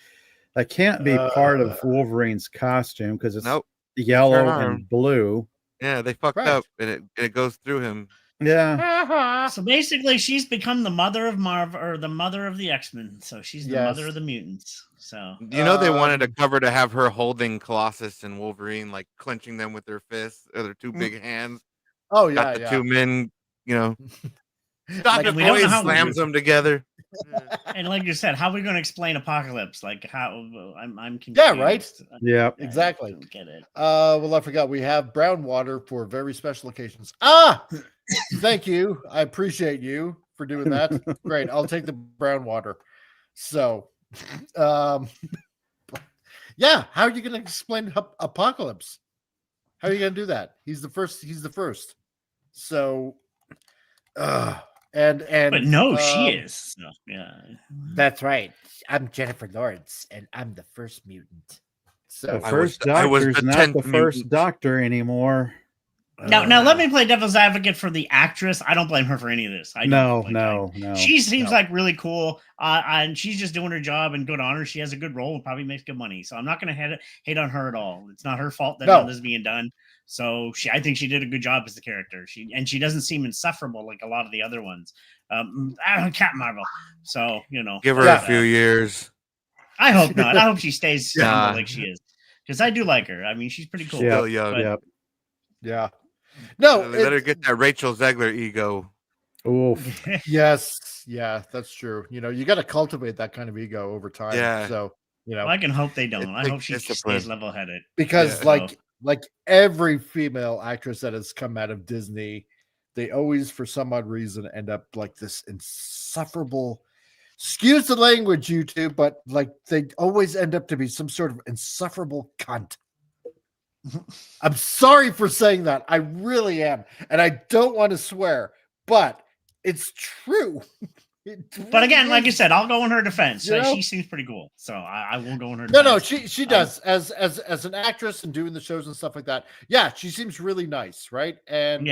that can't be part of Wolverine's costume because it's yellow and blue. Yeah, they fucked up and it goes through him. Yeah. So basically, she's become the mother of Marvel or the mother of the X-Men. So she's the mother of the mutants. So you know they wanted a cover to have her holding Colossus and Wolverine, like clenching them with their fists or their two big hands. Oh yeah, got the two men, you know. Stop Like, it, we don't boys! know how Slams them together. And like you said, how are we going to explain Apocalypse? Like how I'm confused. Yeah, right. Yeah, exactly. I don't get it. Well, I forgot we have brown water for very special occasions. Thank you. I appreciate you for doing that. Great. I'll take the brown water. So, yeah. How are you going to explain Apocalypse? How are you going to do that? He's the first. So, but no, she is. So, yeah, that's right. I'm Jennifer Lawrence, and I'm the first mutant. So the first doctor is not the first doctor anymore. Now let me play devil's advocate for the actress. I don't blame her for any of this. No. She seems like really cool, and she's just doing her job and good on her. She has a good role and probably makes good money. So I'm not going to hate on her at all. It's not her fault that none of this is being done. So I think she did a good job as the character. She doesn't seem insufferable like a lot of the other ones. Captain Marvel. So give her a few years. I hope not. I hope she stays like she is because I do like her. I mean, she's pretty cool. Still young. Yeah. No, let her get that Rachel Zegler ego. Oh, yes, yeah, that's true. You got to cultivate that kind of ego over time. Yeah. So well, I can hope they don't. I hope she stays level-headed. Because like every female actress that has come out of Disney, they always, for some odd reason, end up like this insufferable. Excuse the language, YouTube, but like they always end up to be some sort of insufferable cunt. I'm sorry for saying that. I really am. And I don't want to swear, but it's true. But again, like you said, I'll go in her defense. She seems pretty cool. So I will go in her defense. No, she does. As an actress and doing the shows and stuff like that. Yeah, she seems really nice, right? And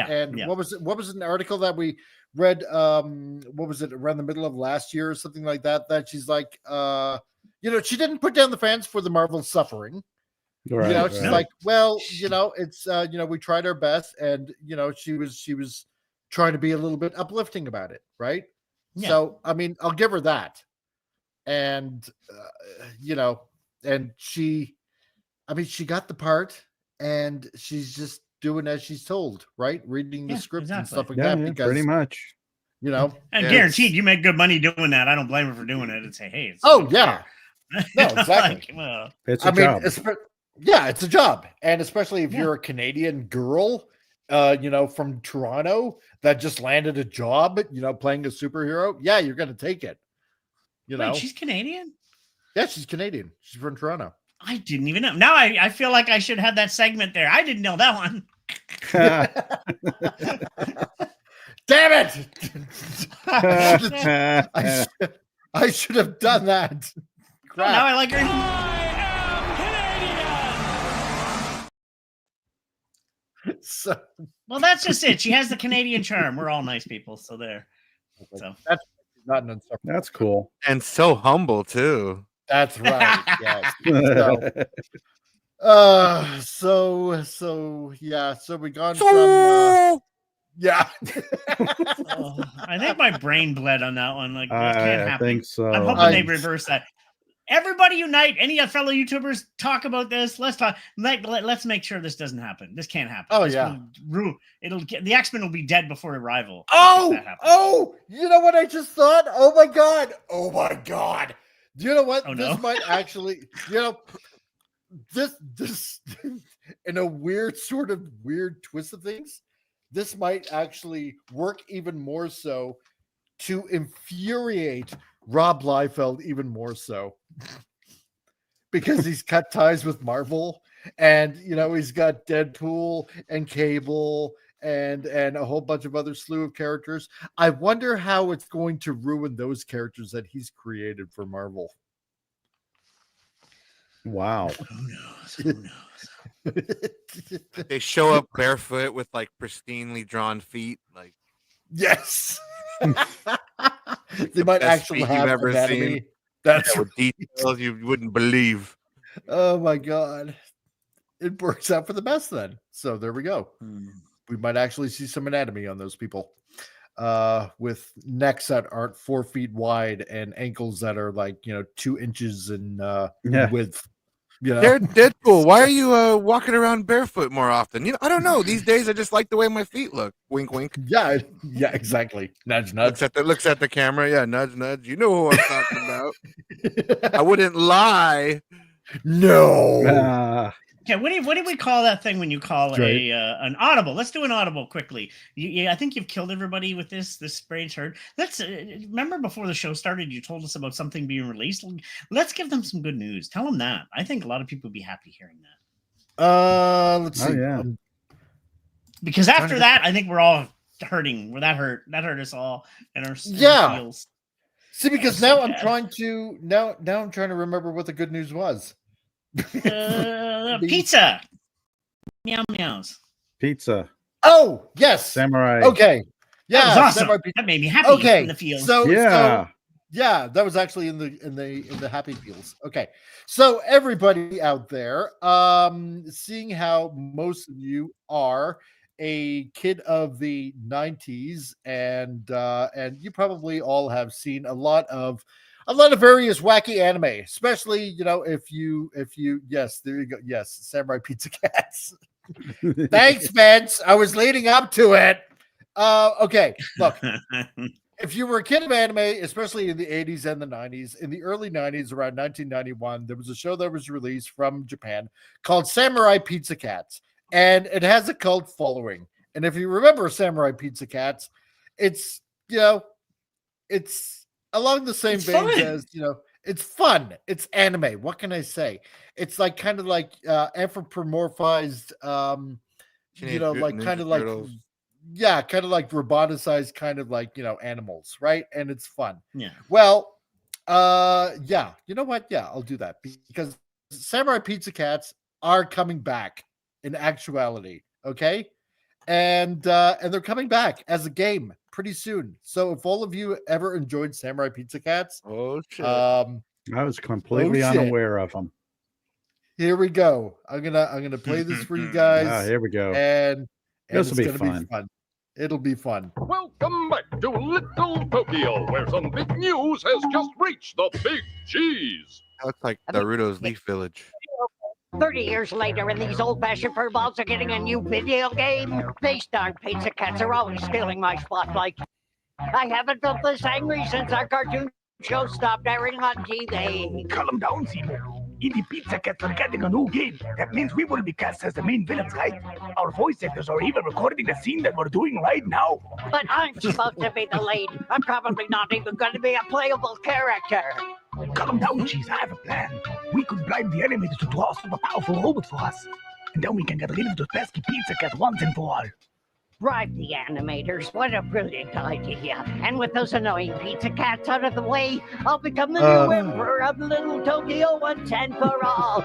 what was it an article that we read what was it around the middle of last year or something like that she's like she didn't put down the fans for the Marvel suffering. Right, she's like, well, it's we tried our best, and she was trying to be a little bit uplifting about it, right? Yeah. So I mean, I'll give her that, and and she got the part, and she's just doing as she's told, right? Reading the script and stuff like that. Because pretty much, and guaranteed, you make good money doing that. I don't blame her for doing it and say, hey, it's no, exactly. It's a job. It's a job. And especially if you're a Canadian girl, from Toronto that just landed a job, playing a superhero. Yeah, you're going to take it. Wait, she's Canadian? Yeah, she's Canadian. She's from Toronto. I didn't even know. Now I feel like I should have that segment there. I didn't know that one. Damn it! I should have done that. Crap. Oh, now I like her. So, well, that's just it. She has the Canadian charm. We're all nice people, so there. So that's not an insufferable. That's cool. And so humble too. That's right. Yes. So we gone from yeah. I think my brain bled on that one. Like that can't happen. I think so. I'm hoping they reverse that. Everybody unite! Any fellow YouTubers talk about this? Let's talk. Let's make sure this doesn't happen. This can't happen. Oh this yeah, the X-Men will be dead before Arrival. Oh! You know what I just thought? Oh my god! Do you know what? Oh, this might actually, this in a weird twist of things, this might actually work even more so to infuriate Rob Liefeld even more so, because he's cut ties with Marvel, and he's got Deadpool and Cable and a whole bunch of other slew of characters. I wonder how it's going to ruin those characters that he's created for Marvel. Wow. Who knows? They show up barefoot with like pristinely drawn feet, like yes. They might actually have ever anatomy. Seen. That's details you wouldn't believe. Oh my god. It works out for the best then. So there we go. We might actually see some anatomy on those people. With necks that aren't 4 feet wide and ankles that are like 2 inches in width. They're Deadpool. Why are you walking around barefoot more often? I don't know. These days I just like the way my feet look. Wink, wink. Yeah, exactly. Nudge, nudge. Looks at the camera. Yeah, nudge, nudge. You know who I'm talking about. I wouldn't lie. No. Okay, what do we call that thing when you call an audible? Let's do an audible quickly. I think you've killed everybody with this brain's hurt. Let's remember before the show started, you told us about something being released. Let's give them some good news. Tell them that. I think a lot of people would be happy hearing that. Let's see. Yeah. Because after that, I think we're all hurting. That hurt us all in our feels. See, because now I'm trying to remember what the good news was. Pizza. Meow meows. Pizza. Oh, yes. Samurai. Okay. Yeah, that was awesome. Samurai pizza. That made me happy. Okay. In the field. So that was actually in the happy feels. Okay. So everybody out there, seeing how most of you are a kid of the 90s, and you probably all have seen a lot of various wacky anime, especially if you yes, there you go, yes, Samurai Pizza Cats. Thanks, Vince. I was leading up to it. Okay, look, if you were a kid of anime, especially in the 80s and the 90s, in the early 90s, around 1991, there was a show that was released from Japan called Samurai Pizza Cats, and it has a cult following. And if you remember Samurai Pizza Cats, it's it's along the same vein as it's fun. It's anime. What can I say? It's like kind of like anthropomorphized, like kind of like kind of like roboticized, kind of like animals, right? And it's fun. Yeah. Well, you know what? Yeah, I'll do that because Samurai Pizza Cats are coming back in actuality. Okay. And they're coming back as a game pretty soon. So if all of you ever enjoyed Samurai Pizza Cats, I was completely unaware of them. Here we go. I'm gonna play this for you guys. Here we go. And this will be fun. It'll be fun. Welcome back to Little Tokyo, where some big news has just reached the big cheese. That looks like Naruto's Leaf Village. 30 years later, and these old-fashioned furballs are getting a new video game. These darn pizza cats are always stealing my spotlight. I haven't felt this angry since our cartoon show stopped airing on TV. Calm down, Zemo. The Pizza Cats are getting a new game. That means we will be cast as the main villains, right? Our voice actors are even recording the scene that we're doing right now. But I'm supposed to be the lead. I'm probably not even going to be a playable character. Calm down, Cheese. I have a plan. We could bribe the animators to draw a super powerful robot for us. and then we can get rid of those pesky Pizza Cat once and for all. Bribe the animators. What a brilliant idea. And with those annoying Pizza Cats out of the way, I'll become the new emperor of Little Tokyo once and for all.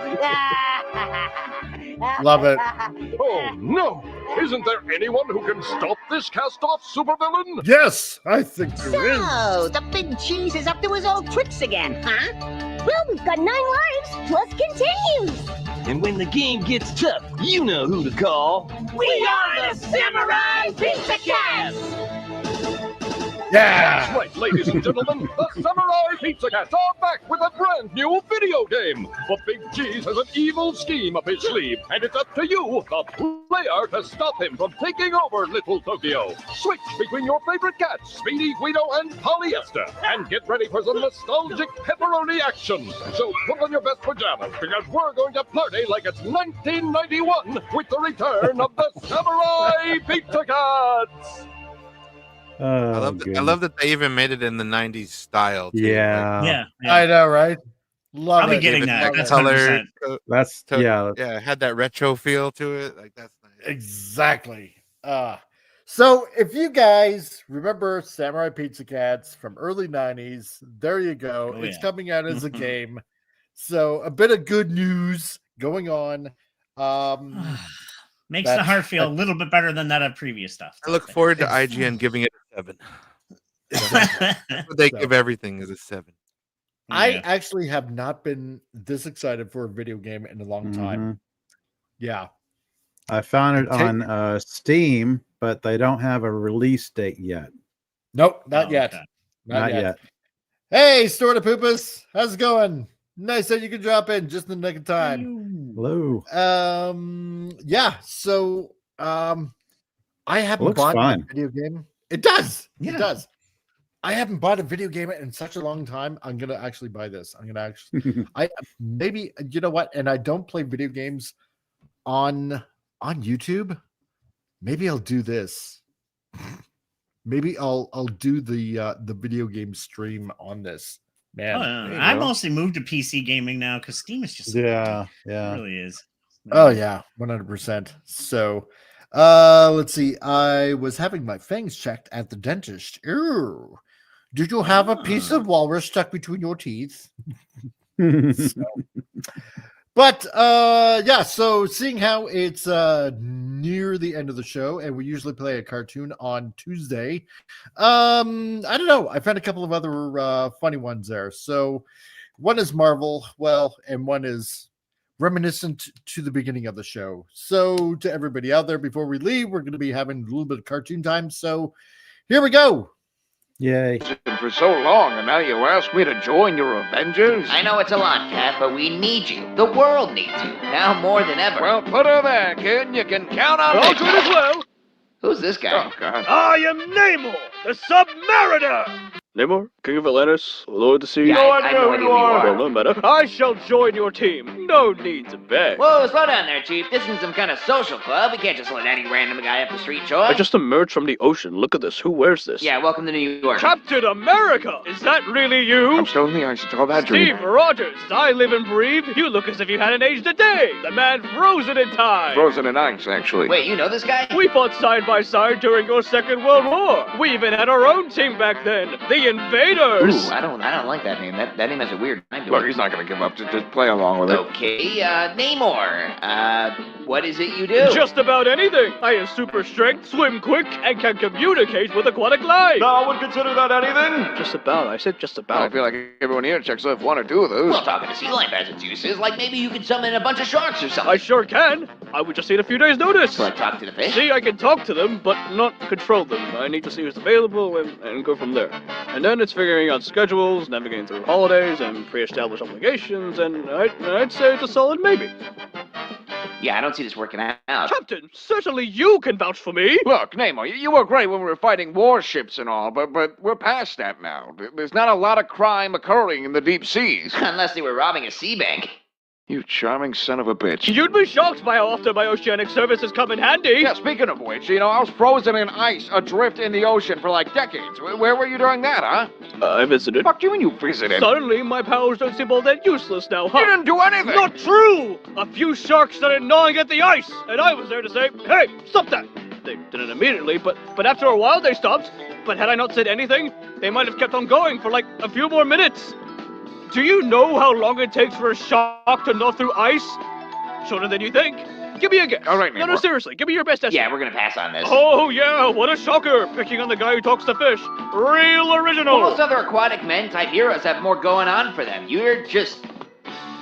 Love it. Oh, no! Isn't there anyone who can stop this cast-off supervillain? Yes, I think there is. So, the big cheese is up to his old tricks again, huh? Well, we've got 9 lives, plus continues. And when the game gets tough, you know who to call. We are the Samurai Pizza Cats! Yeah! That's right, ladies and gentlemen, the Samurai Pizza Cats are back with a brand new video game. The Big Cheese has an evil scheme up his sleeve, and it's up to you, the player, to stop him from taking over Little Tokyo. Switch between your favorite cats, Speedy, Guido, and Polyester, and get ready for some nostalgic pepperoni action. So put on your best pajamas, because we're going to party like it's 1991 with the return of the Samurai Pizza Cats. I love that they even made it in the 90s style. Too. Yeah. Yeah. I know, right? Love I'll be it. getting that. That's color. 100%. That's Yeah, it had that retro feel to it. Like that's nice. Exactly. So if you guys remember Samurai Pizza Cats from early 90s, there you go. Oh, It's yeah. coming out as a game. So a bit of good news going on. Makes the heart feel a little bit better than that of previous stuff. I look forward to IGN giving it a 7. That's what they give everything is a 7. I actually have not been this excited for a video game in a long time. Yeah. I found it on Steam, but they don't have a release date yet. Nope, not yet. Okay. Not yet. Hey, Store to Poopus, how's it going? Nice that you can drop in just in the nick of time. Hello. Yeah, so I haven't Looks bought fun. a video game. It does. Yeah. It does. I haven't bought a video game in such a long time. I'm gonna actually buy this. I'm gonna actually maybe you know what? And I don't play video games on YouTube. Maybe I'll do this. Maybe I'll do the video game stream on this. Man, I mostly moved to PC gaming now because Steam is just yeah. it really is. Oh yeah, 100%. So let's see. I was having my fangs checked at the dentist. Ew. Did you have a piece of walrus stuck between your teeth? But yeah, so seeing how it's near the end of the show, and we usually play a cartoon on Tuesday, I don't know. I found a couple of other funny ones there. So one is Marvel, and one is reminiscent to the beginning of the show. So to everybody out there, before we leave, we're going to be having a little bit of cartoon time. So here we go. Yay. For so long, and now you ask me to join your Avengers? I know it's a lot, Cat, but we need you. The world needs you, now more than ever. Well, put her there, kid, and you can count on I'll me. do it as well. Who's this guy? Oh, God. I am Namor, the Submariner. Namor, King of Atlantis, Lord of the Sea. Yeah, I know who you are. Well, no matter. I shall join your team. No need to beg. Whoa, slow down there, Chief. This isn't some kind of social club. We can't just let any random guy up the street join. I just emerged from the ocean. Look at this. Who wears this? Yeah, welcome to New York. Captain America! Is that really you? I'm still in the ice. It's all that dream. Steve Rogers, I live and breathe. You look as if you hadn't aged a day. The man frozen in time. Frozen in ice, actually. Wait, you know this guy? We fought side by side during your Second World War. We even had our own team back then, the Invaders. Ooh, I don't like that name. That name has a weird time to Look, it. he's not going to give up. Just play along with it. Okay, Namor. What is it you do? Just about anything. I have super strength, swim quick, and can communicate with aquatic life. I would consider that anything. Just about. I said just about. I feel like everyone here checks off 1 or 2 of those. Well, talking to sea life has its uses. Like maybe you could summon a bunch of sharks or something. I sure can. I would just need a few days' notice. Like talk to the fish? See, I can talk to them, but not control them. I need to see who's available and go from there. And then it's figuring out schedules, navigating through holidays, and pre-established obligations, and I'd say it's a solid maybe. Yeah, I don't see this working out. Captain, certainly you can vouch for me. Look, Namor, you were great when we were fighting warships and all, but we're past that now. There's not a lot of crime occurring in the deep seas. Unless they were robbing a sea bank. You charming son of a bitch. You'd be shocked by how often my oceanic services come in handy. Yeah, speaking of which, I was frozen in ice, adrift in the ocean for like decades. Where were you during that, huh? I visited. Fuck you and you visited. Suddenly, my powers don't seem all that useless now, huh? You didn't do anything. Not true! A few sharks started gnawing at the ice, and I was there to say, hey, stop that! They didn't immediately, but after a while they stopped. But had I not said anything, they might have kept on going for like a few more minutes. Do you know how long it takes for a shark to gnaw through ice? Shorter than you think. Give me a guess. All right, No, seriously, give me your best estimate. Yeah, we're gonna pass on this. Oh, yeah, what a shocker. Picking on the guy who talks to fish. Real original. Well, most other aquatic men type heroes have more going on for them. You're just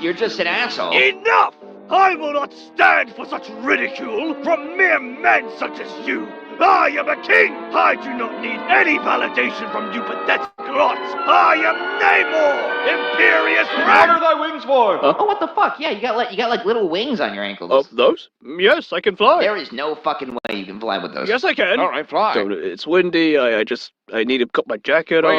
an asshole. Enough! I will not stand for such ridicule from mere men such as you. I am a king! I do not need any validation from you pathetic lots! I am Namor! Imperious Rex! What are thy wings for? Oh, what the fuck? Yeah, you got like little wings on your ankles. Oh, those? Yes, I can fly. There is no fucking way you can fly with those. Yes, I can. All right, fly. So, it's windy. I need to cut my jacket on.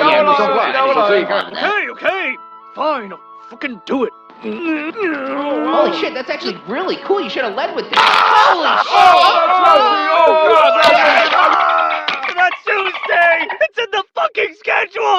Okay. Fine, I'll fucking do it. Holy shit, that's actually really cool. You should have led with this. Holy shit! That's Tuesday! It's in the fucking schedule!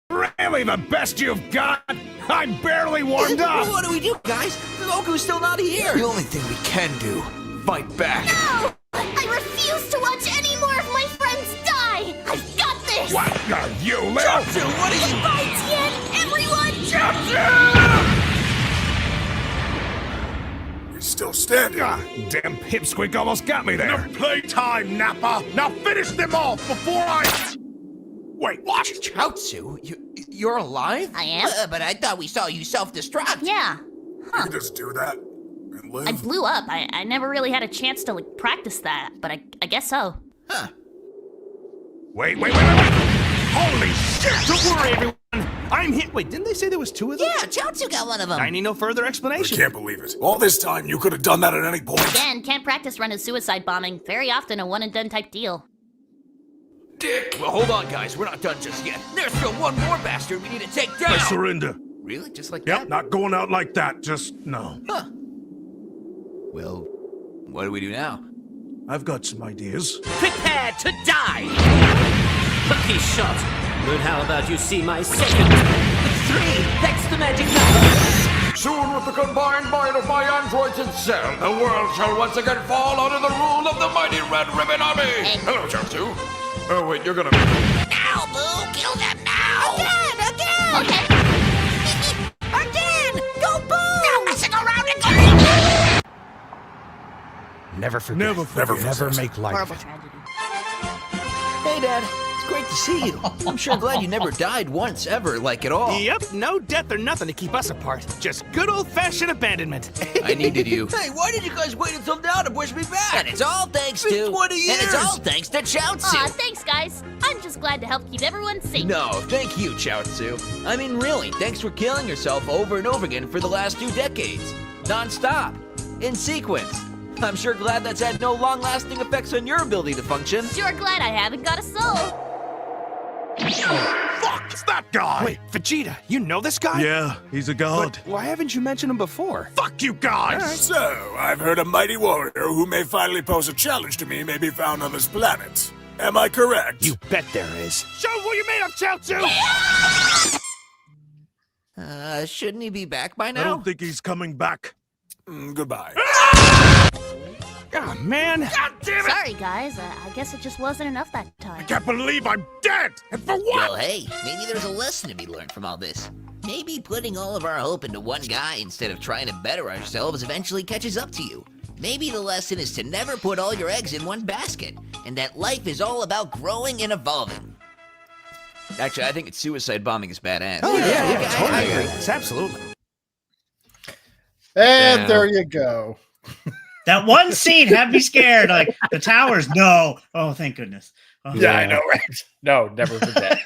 Really the best you've got? I'm barely warmed up! What do we do, guys? Goku's still not here! The only thing we can do, fight back. No! I refuse to watch any more of my friends die! I've got this! What are you, little? Chapsu, what are you? Fight yet, everyone! Chapsu! He's still standing. Damn pipsqueak almost got me there. No playtime, Nappa! Now finish them off before I... Wait, what? Chaozu, you're alive? I am? But I thought we saw you self-destruct. Yeah. You can just do that and live. I blew up. I never really had a chance to practice that, but I guess so. Huh. Wait. Holy shit! Don't worry, everyone. I'm hit. Wait, didn't they say there was two of them? Yeah, Chaozu got one of them. I need no further explanation. I can't believe it. All this time, you could have done that at any point. Again, can't practice run a suicide bombing. Very often a one-and-done type deal. Dick! Well, hold on, guys. We're not done just yet. There's still one more bastard we need to take down. I surrender. Really? Just like Yep, that? not going out like that. Just no. Huh. Well, what do we do now? I've got some ideas. Prepare to die! Lucky shot. But how about you see my second? 3! That's the magic number! Soon, with the combined might of my androids and Cell, the world shall once again fall under the rule of the mighty Red Ribbon Army! Hello, Chaozu. Oh, wait, you're gonna... Now, Boo! Kill them now! Again! Okay. Again! Go, Boo! Now messing around again! Never forget. Never make life. Horrible tragedy. Hey, Dad. Great to see you. I'm sure glad you never died once, ever, like at all. Yep, no death or nothing to keep us apart. Just good old-fashioned abandonment. I needed you. Hey, why did you guys wait until now to push me back? And it's all thanks to... 20 years! And it's all thanks to Chaozu. Aw, thanks, guys. I'm just glad to help keep everyone safe. No, thank you, Chaozu. I mean, really, thanks for killing yourself over and over again for the last 2 decades. Non-stop. In sequence. I'm sure glad that's had no long-lasting effects on your ability to function. Sure glad I haven't got a soul. Oh, fuck! It's that guy! Wait, Vegeta, you know this guy? Yeah, he's a god. But why haven't you mentioned him before? Fuck you guys! Right. So, I've heard a mighty warrior who may finally pose a challenge to me may be found on this planet. Am I correct? You bet there is. Show what you made of, Chaozu! Shouldn't he be back by now? I don't think he's coming back. Goodbye. Oh, man. God damn it! Sorry, guys. I guess it just wasn't enough that time. I can't believe I'm dead! And for what? Well, hey, maybe there's a lesson to be learned from all this. Maybe putting all of our hope into one guy instead of trying to better ourselves eventually catches up to you. Maybe the lesson is to never put all your eggs in one basket, and that life is all about growing and evolving. Actually, I think it's suicide bombing is badass. Oh, yeah, totally. I agree. It's absolutely. And there you go. That one scene had me scared. Like, the towers, no. Oh, thank goodness. Oh, yeah, I know, right? No, never forget.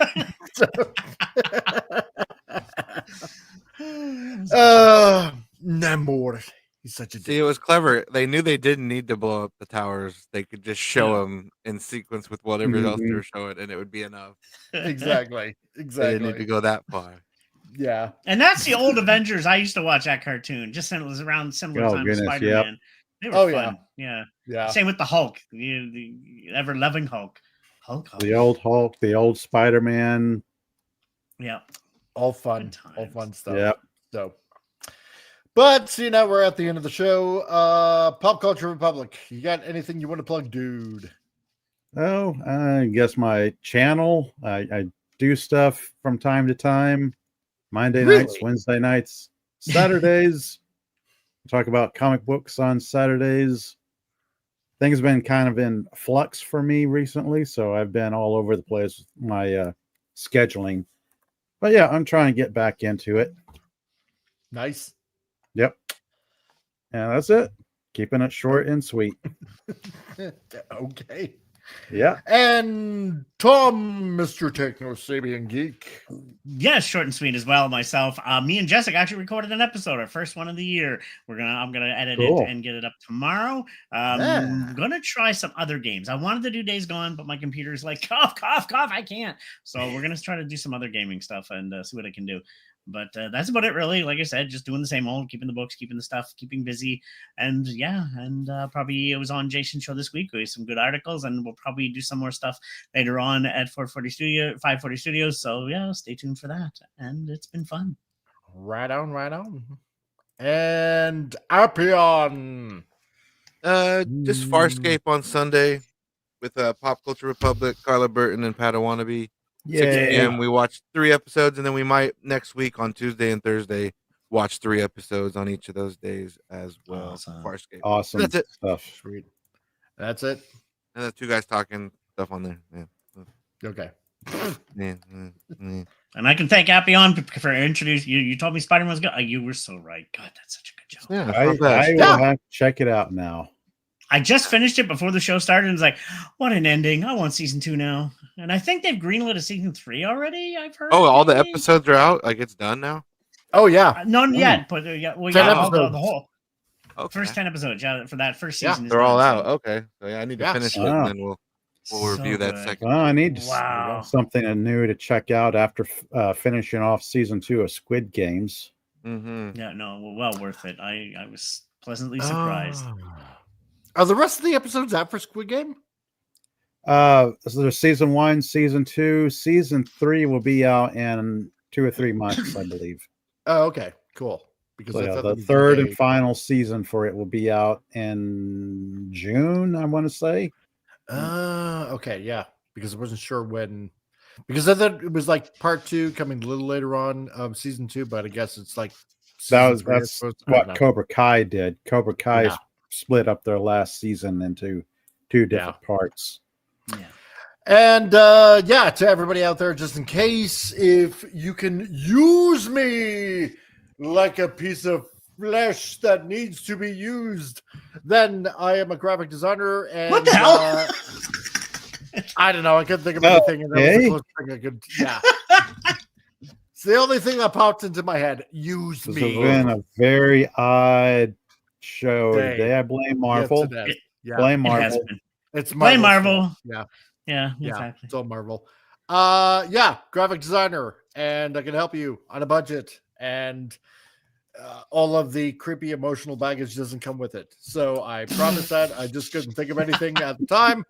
Namor. He's such a See, it was clever. They knew they didn't need to blow up the towers. They could just show them in sequence with whatever else they were showing, and it would be enough. Exactly. They didn't need to go that far. Yeah. And that's the old Avengers. I used to watch that cartoon. Just when it was around similar time to Spider-Man. They were fun. Yeah. Same with the Hulk. The ever-loving Hulk. Hulk. The old Hulk, the old Spider-Man. Yeah. All fun stuff. Yeah. So, but we're at the end of the show. Pop Culture Republic. You got anything you want to plug, dude? Oh, I guess my channel. I do stuff from time to time. Monday nights, Wednesday nights, Saturdays. Talk about comic books on Saturdays. Things have been kind of in flux for me recently, so I've been all over the place with my scheduling. But yeah, I'm trying to get back into it. Nice. Yep. And that's it. Keeping it short and sweet. Okay. Yeah. And Tom, Mr. Techno Sabian Geek. Yes, short and sweet as well. Myself, me and Jessica actually recorded an episode, our first one of the year. I'm gonna edit it and get it up tomorrow. I'm gonna try some other games. I wanted to do Days Gone, but my computer's like cough, I can't. So we're gonna try to do some other gaming stuff and see what I can do. But that's about it, really. Like I said, just doing the same old, keeping the books, keeping the stuff, keeping busy. And probably it was on Jason's show this week. We have some good articles, and we'll probably do some more stuff later on at 540 Studios. So yeah, stay tuned for that. And it's been fun. Right on. And Arpion. Just Farscape on Sunday with Pop Culture Republic, Carla Burton, and Padawannabe. 6 p.m. We watched 3 episodes, and then we might next week on Tuesday and Thursday watch 3 episodes on each of those days as well. Farscape. Awesome. That's it. Stuff. Sweet. That's it. And the 2 guys talking stuff on there. Yeah. Okay. And I can thank Appion for introducing you. You told me Spider-Man was good. You were so right. God, that's such a good joke. Yeah, I will have to check it out now. I just finished it before the show started and was like, what an ending. I want season 2 now. And I think they've greenlit a season 3 already, I've heard. Oh, all the episodes are out? Like it's done now? Oh, yeah. None yet, but the whole first 10 episodes for that first season. Yeah, they're all out. Okay. So yeah, I need to finish it and then we'll review that second. Well, I need something new to check out after finishing off season 2 of Squid Games. Mm-hmm. Yeah, no, well worth it. I was pleasantly surprised. Are the rest of the episodes out for Squid Game? So there's season 1, season 2, season 3 will be out in 2 or 3 months, I believe. Oh, okay, cool. Because the third and final season for it will be out in June, I want to say. Okay, yeah. Because I wasn't sure when. Because I thought it was like part 2 coming a little later on of season 2, but I guess it's like that's what Cobra Kai did. Cobra Kai split up their last season into 2 different parts. Yeah. And to everybody out there, just in case, if you can use me like a piece of flesh that needs to be used, then I am a graphic designer. And what the hell? I don't know. I couldn't think of anything, and that was the closest thing I could. Yeah. It's the only thing that popped into my head. Use me. This has been a very odd show today. I blame Marvel. Blame Marvel. It's blame Marvel. Yeah, exactly. It's all Marvel. Graphic designer, and I can help you on a budget, and all of the creepy emotional baggage doesn't come with it. So I promise that I just couldn't think of anything at the time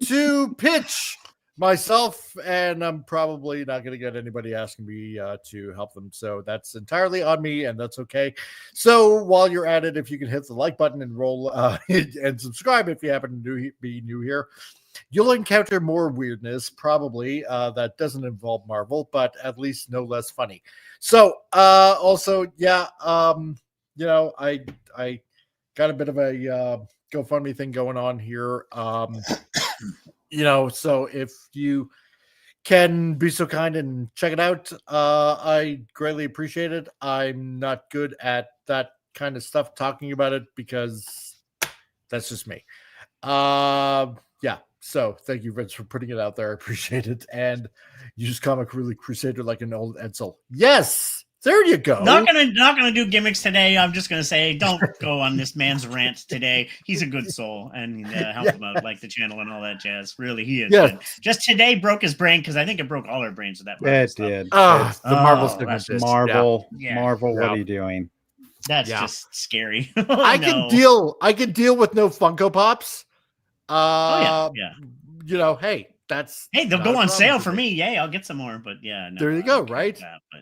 to pitch myself, and I'm probably not going to get anybody asking me to help them. So that's entirely on me, and that's okay. So while you're at it, if you can hit the like button and roll and subscribe if you happen to be new here, you'll encounter more weirdness, probably, that doesn't involve Marvel, but at least no less funny. So also, I got a bit of a GoFundMe thing going on here. So if you can be so kind and check it out, I greatly appreciate it. I'm not good at that kind of stuff, talking about it, because that's just me. So thank you, Vince, for putting it out there. I appreciate it. And use Comic Relief Crusader like an old Edsel. Yes, There you go. Not gonna do gimmicks today. I'm just gonna say, don't go on this man's rant today. He's a good soul, and help him out, like the channel and all that jazz. Really, he is. Yeah. Just today broke his brain because I think it broke all our brains with that. Yeah, it did. The Marvel stuff. That's Marvel. Yeah. Marvel, what are you doing? That's just scary. I can deal with no Funko Pops. You know, hey, they'll go on sale for me. Yay, I'll get some more. But yeah, no, there you go. Right.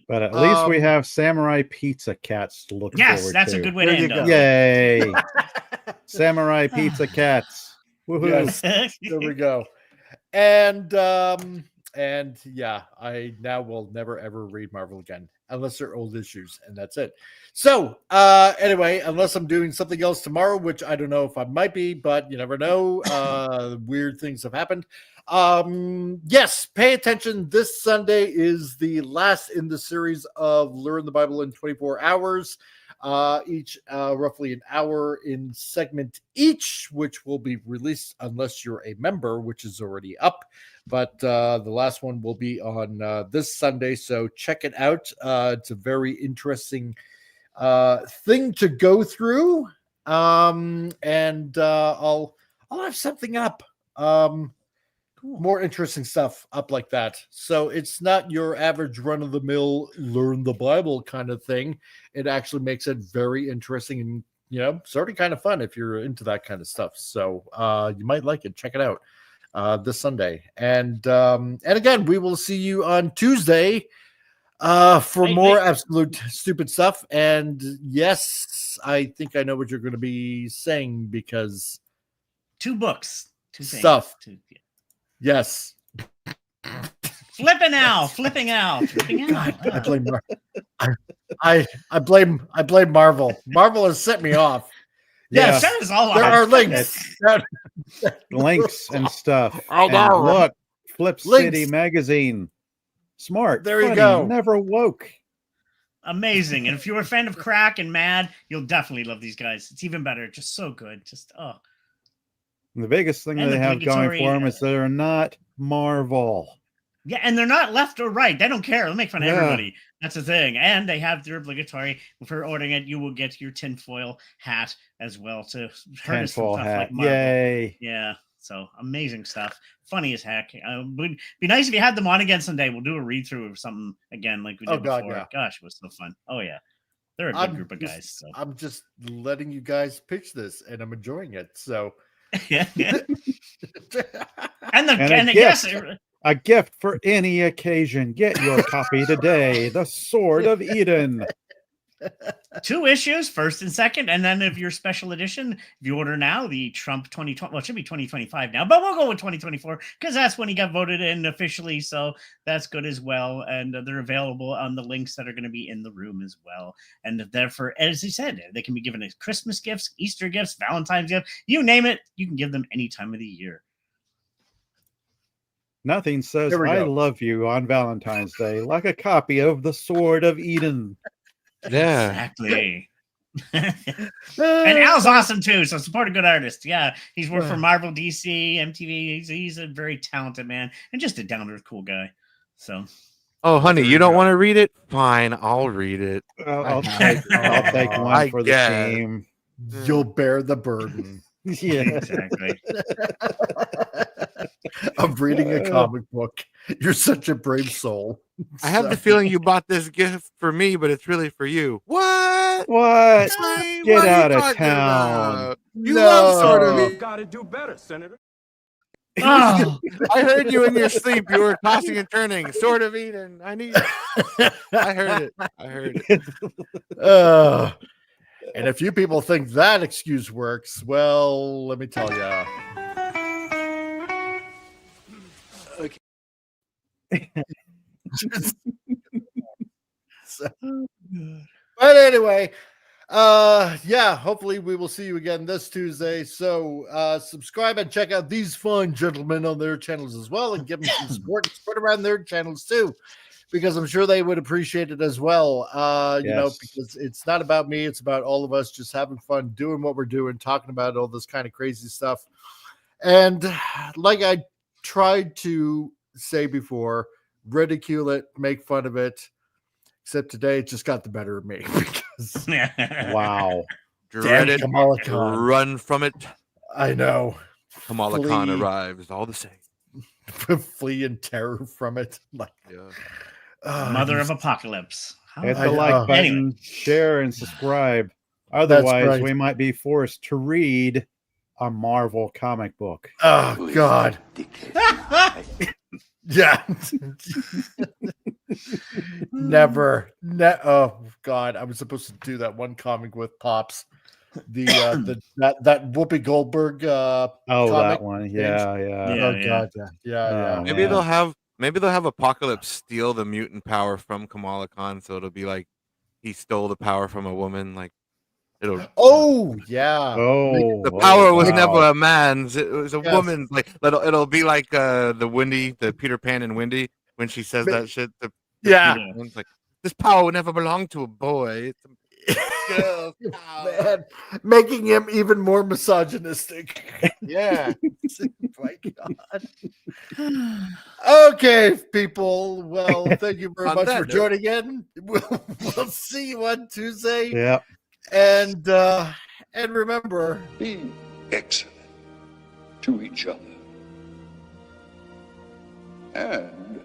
But at least we have Samurai Pizza Cats to look forward to. Yes, that's a good way to end up. Yay! Samurai Pizza Cats. Woohoo! Yes, there we go. And yeah, I now will never ever read Marvel again unless they're old issues, and that's it. So anyway, unless I'm doing something else tomorrow, which I don't know if I might be, but you never know. Weird things have happened. Yes, pay attention. This Sunday is the last in the series of Learn the Bible in 24 hours. Each roughly an hour in segment each, which will be released unless you're a member, which is already up. But the last one will be on this Sunday, so check it out. It's a very interesting thing to go through, and I'll have something up. More interesting stuff up like that. So it's not your average run-of-the-mill learn the Bible kind of thing. It actually makes it very interesting and, you know, sort of kind of fun if you're into that kind of stuff. So you might like it. Check it out this Sunday. And again, we will see you on Tuesday for more absolute stupid stuff. And yes, I think I know what you're going to be saying because 2 books, 2 stuff. Things. Yes. Flipping out. God, I blame Marvel. Marvel has set me off. Yes, that is all there are links. Links and stuff. I know. And look, Flip Links. City magazine. Smart. There you funny, go. Never woke. Amazing. And if you're a fan of Crack and Mad, you'll definitely love these guys. It's even better. Just so good. The biggest thing And they have going obligatory, for them is they're not Marvel. Yeah, and they're not left or right. They don't care. They'll make fun of everybody. That's the thing. And they have their obligatory. If you're ordering it, you will get your tinfoil hat as well to hurt us Tinfoil stuff hat. like Marvel. Yay. Yeah. So amazing stuff. Funny as heck. Would be nice if you had them on again someday. We'll do a read through of something again like we did before. Yeah. Gosh, it was so fun. Oh yeah. They're a good group of guys. So. I'm just letting you guys pitch this and I'm enjoying it. So yeah. A gift for any occasion. Get your copy today. The Sword of Eden. 2 issues, first and second, and then if your special edition, if you order now, the Trump 2020, well, it should be 2025 now, but we'll go with 2024 because that's when he got voted in officially, so that's good as well, and they're available on the links that are going to be in the room as well, and therefore, as he said, they can be given as Christmas gifts, Easter gifts, Valentine's gifts, you name it, you can give them any time of the year. Nothing says I love you on Valentine's Day like a copy of The Sword of Eden. Yeah, exactly. And Al's awesome too. So support a good artist. Yeah, he's worked for Marvel, DC, MTV. He's a very talented man and just a down to earth cool guy. So, oh, honey, you don't want to read it? Fine, I'll read it. I'll take one for the team. You'll bear the burden. Yeah, exactly. Of reading a comic book. You're such a brave soul. I have the feeling you bought this gift for me, but it's really for you. What? What? What Get out of talking town. about? You love Sword of Eden. Gotta do better, Senator. Oh. I heard you in your sleep. You were tossing and turning. Sword of Eden. I heard it. And if you people think that excuse works, well, let me tell you. But anyway, hopefully we will see you again this Tuesday. So subscribe and check out these fine gentlemen on their channels as well and give them some support and spread around their channels too, because I'm sure they would appreciate it as well. You know, because it's not about me, it's about all of us just having fun doing what we're doing, talking about all this kind of crazy stuff. And like I tried to say before, ridicule it, make fun of it, Except today it just got the better of me because wow. Dread damn it, Kamala Khan. run from it. I know. Kamala Khan arrives, all the same. Flee in terror from it. Like, Mother of Apocalypse. Hit the like button, Anyway. share, and subscribe. Otherwise, right. we might be forced to read a Marvel comic book. Oh, God. Yeah. Never. Oh, God. I was supposed to do that one comic with Pops. That Whoopi Goldberg that one. Yeah. Oh, God. Yeah. Maybe they'll have Apocalypse steal the mutant power from Kamala Khan, so it'll be like he stole the power from a woman. Like it'll. Oh yeah. The power was never a man's; it was a woman's. Like it'll be like the Peter Pan and Wendy when she says that shit. Yeah. It's like this power would never belong to a boy. It's a girl's power. Man, making him even more misogynistic. Yeah. My God. Okay, people. Well, thank you very much for joining in. We'll see you on Tuesday. Yeah. And remember, be excellent to each other. And